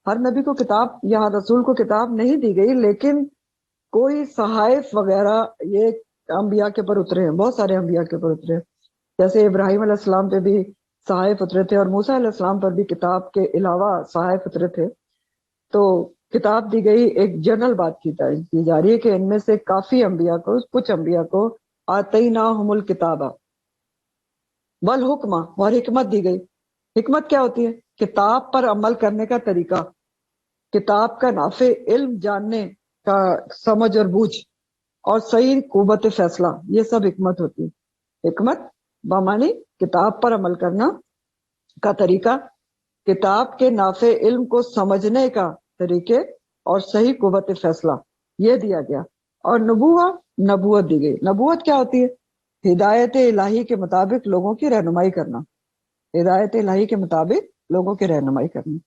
ہر نبی کو کتاب یا ہر رسول کو کتاب نہیں دی گئی، لیکن کوئی صحائف وغیرہ یہ انبیاء کے اوپر اترے ہیں، بہت سارے انبیاء کے اوپر اترے ہیں. جیسے ابراہیم علیہ السلام پہ بھی صحائف اترے تھے، اور موسیٰ علیہ السلام پر بھی کتاب کے علاوہ صحائف اترے تھے. تو کتاب دی گئی ایک جنرل بات کی جا رہی ہے کہ ان میں سے کافی انبیاء کو، کچھ انبیاء کو آتیناہم الکتاب والحکمہ اور حکمت دی گئی. حکمت کیا ہوتی ہے؟ کتاب پر عمل کرنے کا طریقہ، کتاب کا نافع علم جاننے کا سمجھ اور بوجھ، اور صحیح قوت فیصلہ، یہ سب حکمت ہوتی ہے. حکمت بمانی کتاب پر عمل کرنا کا طریقہ، کتاب کے نافع علم کو سمجھنے کا طریقے، اور صحیح قوت فیصلہ، یہ دیا گیا. اور نبوت دی گئی. نبوت کیا ہوتی ہے؟ ہدایت الہی کے مطابق لوگوں کی رہنمائی کرنا، ہدایت الہی کے مطابق لوگوں کی رہنمائی کرنا.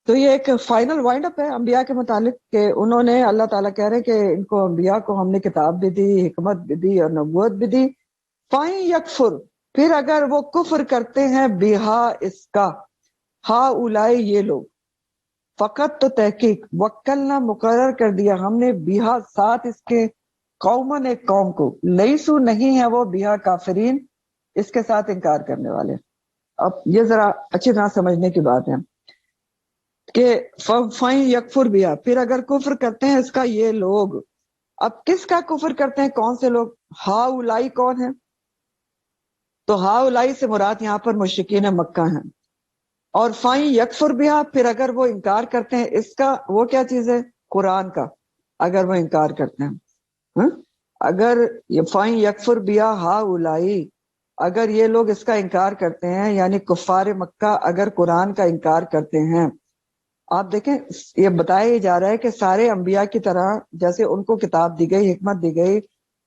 تو یہ ایک فائنل وائنڈ اپ ہے انبیاء کے متعلق کہ انہوں نے، اللہ تعالیٰ کہہ رہے کہ ان کو انبیاء کو ہم نے کتاب بھی دی، حکمت بھی دی اور نبوت بھی دی. فَإِن يَكْفُرْ، پھر اگر وہ کفر کرتے ہیں بہا اس کا، ہا اولائے یہ لوگ، فقط تو تحقیق، وکلنا مقرر کر دیا ہم نے، بہا ساتھ اس کے، قومن ایک قوم کو، لیسو نہیں ہے وہ، بہا کافرین اس کے ساتھ انکار کرنے والے. اب یہ ذرا اچھی طرح سمجھنے کی بات ہے کہ فَإِن يَكْفُرْ بِهَا، پھر اگر کفر کرتے ہیں اس کا یہ لوگ. اب کس کا کفر کرتے ہیں؟ کون سے لوگ؟ ہا اولائی کون ہے؟ تو ہا اولائی سے مراد یہاں پر مشرکین مکہ ہیں. اور فَإِن يَكْفُرْ بِهَا، پھر اگر وہ انکار کرتے ہیں اس کا، وہ کیا چیز ہے؟ قرآن کا. اگر وہ انکار کرتے ہیں، اگر فَإِن يَكْفُرْ بِهَا ہا اولائی، اگر یہ لوگ اس کا انکار کرتے ہیں، یعنی کفار مکہ اگر قرآن کا انکار کرتے ہیں. آپ دیکھیں یہ بتایا جا رہا ہے کہ سارے انبیاء کی طرح جیسے ان کو کتاب دی گئی، حکمت دی گئی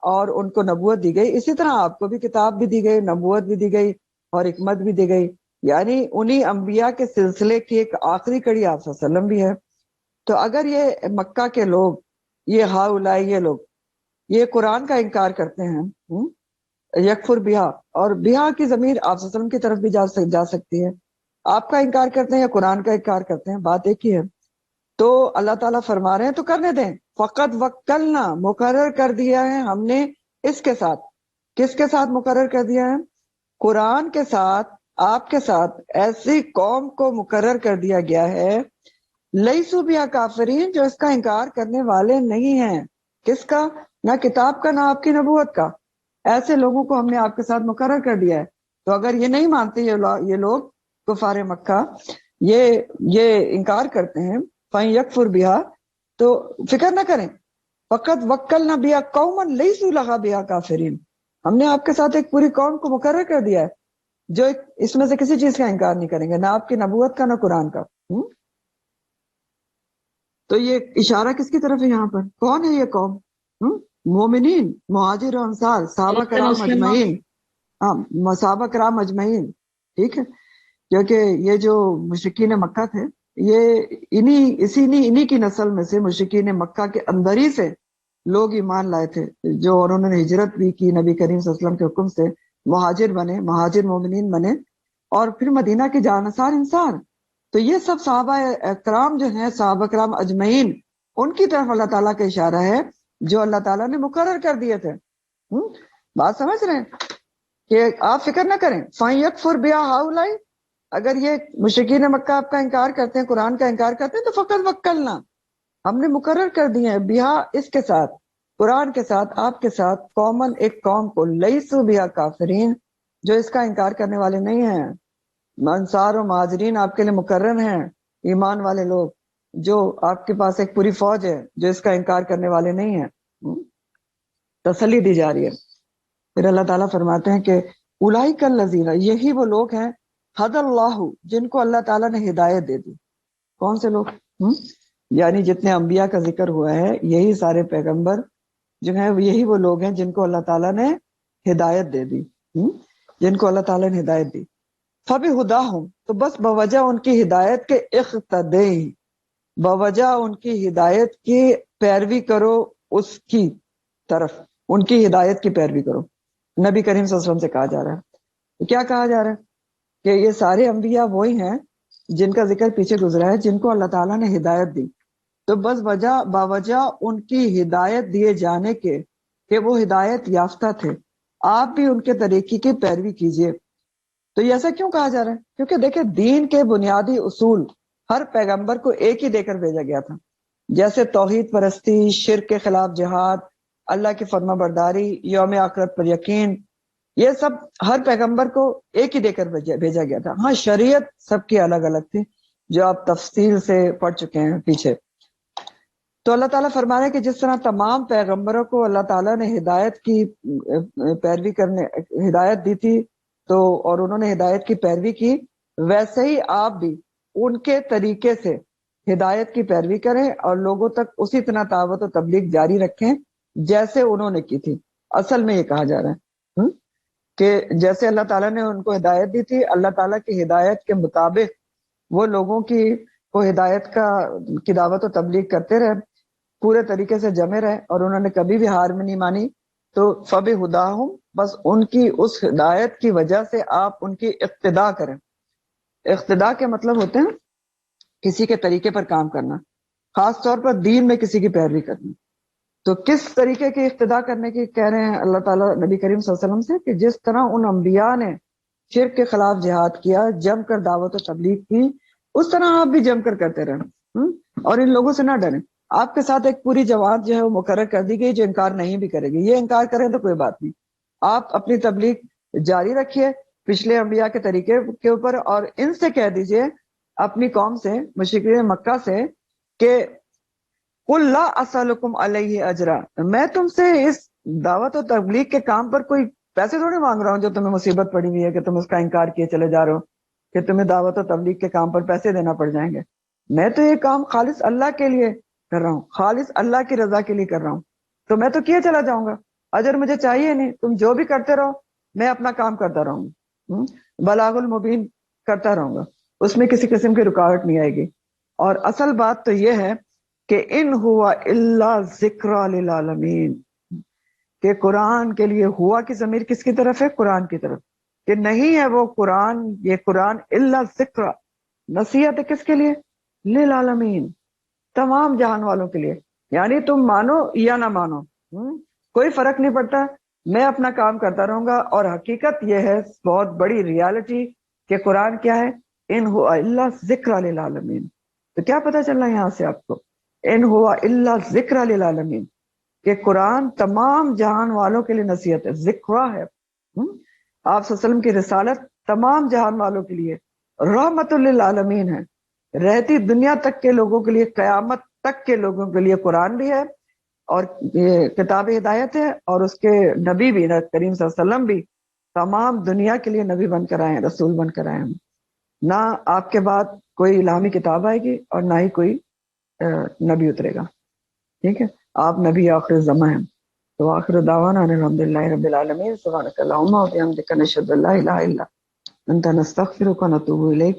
اور ان کو نبوت دی گئی، اسی طرح آپ کو بھی کتاب بھی دی گئی، نبوت بھی دی گئی اور حکمت بھی دی گئی. یعنی انہی انبیاء کے سلسلے کی ایک آخری کڑی آپ صلی اللہ علیہ وسلم بھی ہے. تو اگر یہ مکہ کے لوگ، یہ ہا اولائے یہ لوگ، یہ قرآن کا انکار کرتے ہیں، یکفر بہا، اور بہا کی ضمیر آپ صلی اللہ علیہ وسلم کی طرف بھی جا سکتی ہے. آپ کا انکار کرتے ہیں یا قرآن کا انکار کرتے ہیں، بات ایک ہی ہے. تو اللہ تعالیٰ فرما رہے ہیں تو کرنے دیں. فقط وکلنا مقرر کر دیا ہے ہم نے اس کے ساتھ. کس کے ساتھ مقرر کر دیا ہے؟ قرآن کے ساتھ، آپ کے ساتھ ایسی قوم کو مقرر کر دیا گیا ہے، لیسو بہا کافرین، جو اس کا انکار کرنے والے نہیں ہیں. کس کا؟ نہ کتاب کا، نہ آپ کی نبوت کا. ایسے لوگوں کو ہم نے آپ کے ساتھ مقرر کر دیا ہے. تو اگر یہ نہیں مانتے یہ لوگ کفار مکہ، یہ انکار کرتے ہیں، فَإِن يَكْفُرْ بِهَا، تو فکر نہ کریں. فقط وکلنا بہا قوما لیسوا لہا بہا کافرین، ہم نے آپ کے ساتھ ایک پوری قوم کو مقرر کر دیا ہے جو اس میں سے کسی چیز کا انکار نہیں کریں گے، نہ آپ کی نبوت کا، نہ قرآن کا. تو یہ اشارہ کس کی طرف ہے یہاں پر؟ کون ہے یہ قوم؟ مومنین، مہاجر و انصار، صحابہ کرام اجمعین. ہاں صحابہ کرام اجمعین، ٹھیک ہے، کیونکہ یہ جو مشرکین مکہ تھے، یہ انہی کی نسل میں سے، مشرکین مکہ کے اندر ہی سے لوگ ایمان لائے تھے، جو اور انہوں نے ہجرت بھی کی نبی کریم صلی اللہ علیہ وسلم کے حکم سے، مہاجر بنے، مہاجر مومنین بنے، اور پھر مدینہ کے جانصار انصار۔ تو یہ سب صحابہ کرام جو ہیں، صحابہ کرام اجمعین، ان کی طرف اللہ تعالیٰ کا اشارہ ہے جو اللہ تعالیٰ نے مقرر کر دیے تھے۔ بات سمجھ رہے ہیں کہ آپ فکر نہ کریں، فَيَكْفُرْ بِهَا هَؤُلَاءِ، اگر یہ مشرکین مکہ آپ کا انکار کرتے ہیں، قرآن کا انکار کرتے ہیں، تو فقط وکلنا، ہم نے مقرر کر دیے ہیں، بہا اس کے ساتھ، قرآن کے ساتھ، آپ کے ساتھ، قومن ایک قوم کو، لیسو بہا کافرین، جو اس کا انکار کرنے والے نہیں ہیں۔ انصار و مہاجرین آپ کے لیے مقرر ہیں، ایمان والے لوگ، جو آپ کے پاس ایک پوری فوج ہے جو اس کا انکار کرنے والے نہیں ہیں۔ تسلی دی جا رہی ہے۔ پھر اللہ تعالیٰ فرماتے ہیں کہ اولئک الذین، یہی وہ لوگ ہیں، ہدی اللہ، جن کو اللہ تعالیٰ نے ہدایت دے دی۔ کون سے لوگ؟ یعنی جتنے انبیاء کا ذکر ہوا ہے، یہی سارے پیغمبر جو ہیں، یہی وہ لوگ ہیں جن کو اللہ تعالیٰ نے ہدایت دے دی، جن کو اللہ تعالیٰ نے ہدایت دی۔ فَبِہُدَاهُمْ، تو بس بوجہ ان کی ہدایت کے، اقتدی، بوجہ ان کی ہدایت کی پیروی کرو، اس کی طرف، ان کی ہدایت کی پیروی کرو۔ نبی کریم صلی اللہ علیہ وسلم سے کہا جا رہا ہے، تو کیا کہا جا رہا ہے کہ یہ سارے انبیاء وہی ہیں جن کا ذکر پیچھے گزرا ہے، جن کو اللہ تعالیٰ نے ہدایت دی، تو بس باوجہ ان کی ہدایت دیے جانے کے کہ وہ ہدایت یافتہ تھے، آپ بھی ان کے طریقے کی پیروی کیجیے۔ تو یہ ایسا کیوں کہا جا رہا ہے؟ کیونکہ دیکھیں، دین کے بنیادی اصول ہر پیغمبر کو ایک ہی دے کر بھیجا گیا تھا، جیسے توحید پرستی، شرک کے خلاف جہاد، اللہ کی فرما برداری، یوم آخرت پر یقین، یہ سب ہر پیغمبر کو ایک ہی دے کر بھیجا گیا تھا۔ ہاں شریعت سب کی الگ الگ تھی، جو آپ تفصیل سے پڑھ چکے ہیں پیچھے۔ تو اللہ تعالیٰ فرما رہے ہیں کہ جس طرح تمام پیغمبروں کو اللہ تعالیٰ نے ہدایت کی پیروی کرنے، ہدایت دی تھی، تو اور انہوں نے ہدایت کی پیروی کی، ویسے ہی آپ بھی ان کے طریقے سے ہدایت کی پیروی کریں اور لوگوں تک اسی طرح دعوت و تبلیغ جاری رکھیں جیسے انہوں نے کی تھی۔ اصل میں یہ کہا جا رہا ہے کہ جیسے اللہ تعالیٰ نے ان کو ہدایت دی تھی، اللہ تعالیٰ کی ہدایت کے مطابق وہ لوگوں کو ہدایت کی دعوت و تبلیغ کرتے رہے، پورے طریقے سے جمے رہے، اور انہوں نے کبھی بھی ہار میں نہیں مانی۔ تو فَبِہُدَاهُمْ، بس ان کی اس ہدایت کی وجہ سے آپ ان کی اقتداء کریں۔ اقتداء کے مطلب ہوتے ہیں کسی کے طریقے پر کام کرنا، خاص طور پر دین میں کسی کی پیروی کرنا۔ تو کس طریقے کی اقتداء کرنے کی کہہ رہے ہیں اللہ تعالیٰ نبی کریم صلی اللہ علیہ وسلم سے؟ کہ جس طرح ان انبیاء نے شرک کے خلاف جہاد کیا، جم کر دعوت و تبلیغ کی، اس طرح آپ بھی جم کر کرتے رہیں، اور ان لوگوں سے نہ ڈریں۔ آپ کے ساتھ ایک پوری جماعت جو ہے وہ مقرر کر دی گئی جو انکار نہیں بھی کرے گی، یہ انکار کریں تو کوئی بات نہیں، آپ اپنی تبلیغ جاری رکھیے پچھلے انبیاء کے طریقے کے اوپر، اور ان سے کہہ دیجئے، اپنی قوم سے، مشرکین مکہ سے، کہ قُلْ لَا أَسْأَلُكُمْ عَلَيْهِ أَجْرًا، میں تم سے اس دعوت و تبلیغ کے کام پر کوئی پیسے تھوڑی مانگ رہا ہوں جو تمہیں مصیبت پڑی ہوئی ہے کہ تم اس کا انکار کیے چلے جا رہے ہو، کہ تمہیں دعوت و تبلیغ کے کام پر پیسے دینا پڑ جائیں گے۔ میں تو یہ کام خالص اللہ کے لیے کر رہا ہوں، خالص اللہ کی رضا کے لیے کر رہا ہوں، تو میں تو کیے چلا جاؤں گا، اجر مجھے چاہیے نہیں، تم جو بھی کرتے رہو، میں اپنا کام کرتا رہوں گا، بلاغ المبین کرتا رہوں گا، اس میں کسی قسم کی رکاوٹ نہیں آئے گی۔ اور اصل بات تو یہ ہے کہ ان ہوا الا ذکر للعالمین، کہ قرآن کے لیے ہوا کی ضمیر کس کی طرف ہے؟ قرآن کی طرف، کہ نہیں ہے وہ قرآن، یہ قرآن الا ذکر، نصیحت ہے کس کے لیے؟ للعالمین، تمام جہان والوں کے لیے، یعنی تم مانو یا نہ مانو، کوئی فرق نہیں پڑتا، میں اپنا کام کرتا رہوں گا۔ اور حقیقت یہ ہے، بہت بڑی ریالٹی، کہ قرآن کیا ہے؟ ان ہوا الا ذکر للعالمین۔ تو کیا پتہ چل رہا ہے یہاں سے آپ کو؟ ان ہوا الا ذکر للعالمین، کہ قرآن تمام جہان والوں کے لیے نصیحت ہے، ذکر ہے۔ آپ صلی اللہ علیہ وسلم کی رسالت تمام جہان والوں کے لیے رحمت للعالمین ہے، رہتی دنیا تک کے لوگوں کے لیے، قیامت تک کے لوگوں کے لیے قرآن بھی ہے، اور یہ کتاب ہدایت ہے، اور اس کے نبی بھی، کریم صلی اللہ علیہ وسلم بھی تمام دنیا کے لیے نبی بن کر آئے ہیں، رسول بن کر آئے ہیں۔ نہ آپ کے بعد کوئی الہامی کتاب آئے گی اور نہ ہی کوئی نبی اترے گا، ٹھیک ہے؟ آپ نبی آخر زمان ہیں۔ تو آخر دعوانا ان الحمد للہ رب العالمین. سبحانک اللہم و بحمدک نشہد ان لا الہ الا انت نستغفرک و نتوب الیک.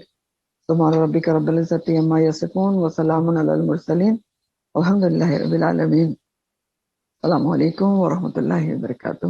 سبحان ربک رب العزۃ عما یصفون وسلام علی المرسلین والحمد للہ رب العالمین. السلام علیکم ورحمۃ اللہ وبرکاتہ.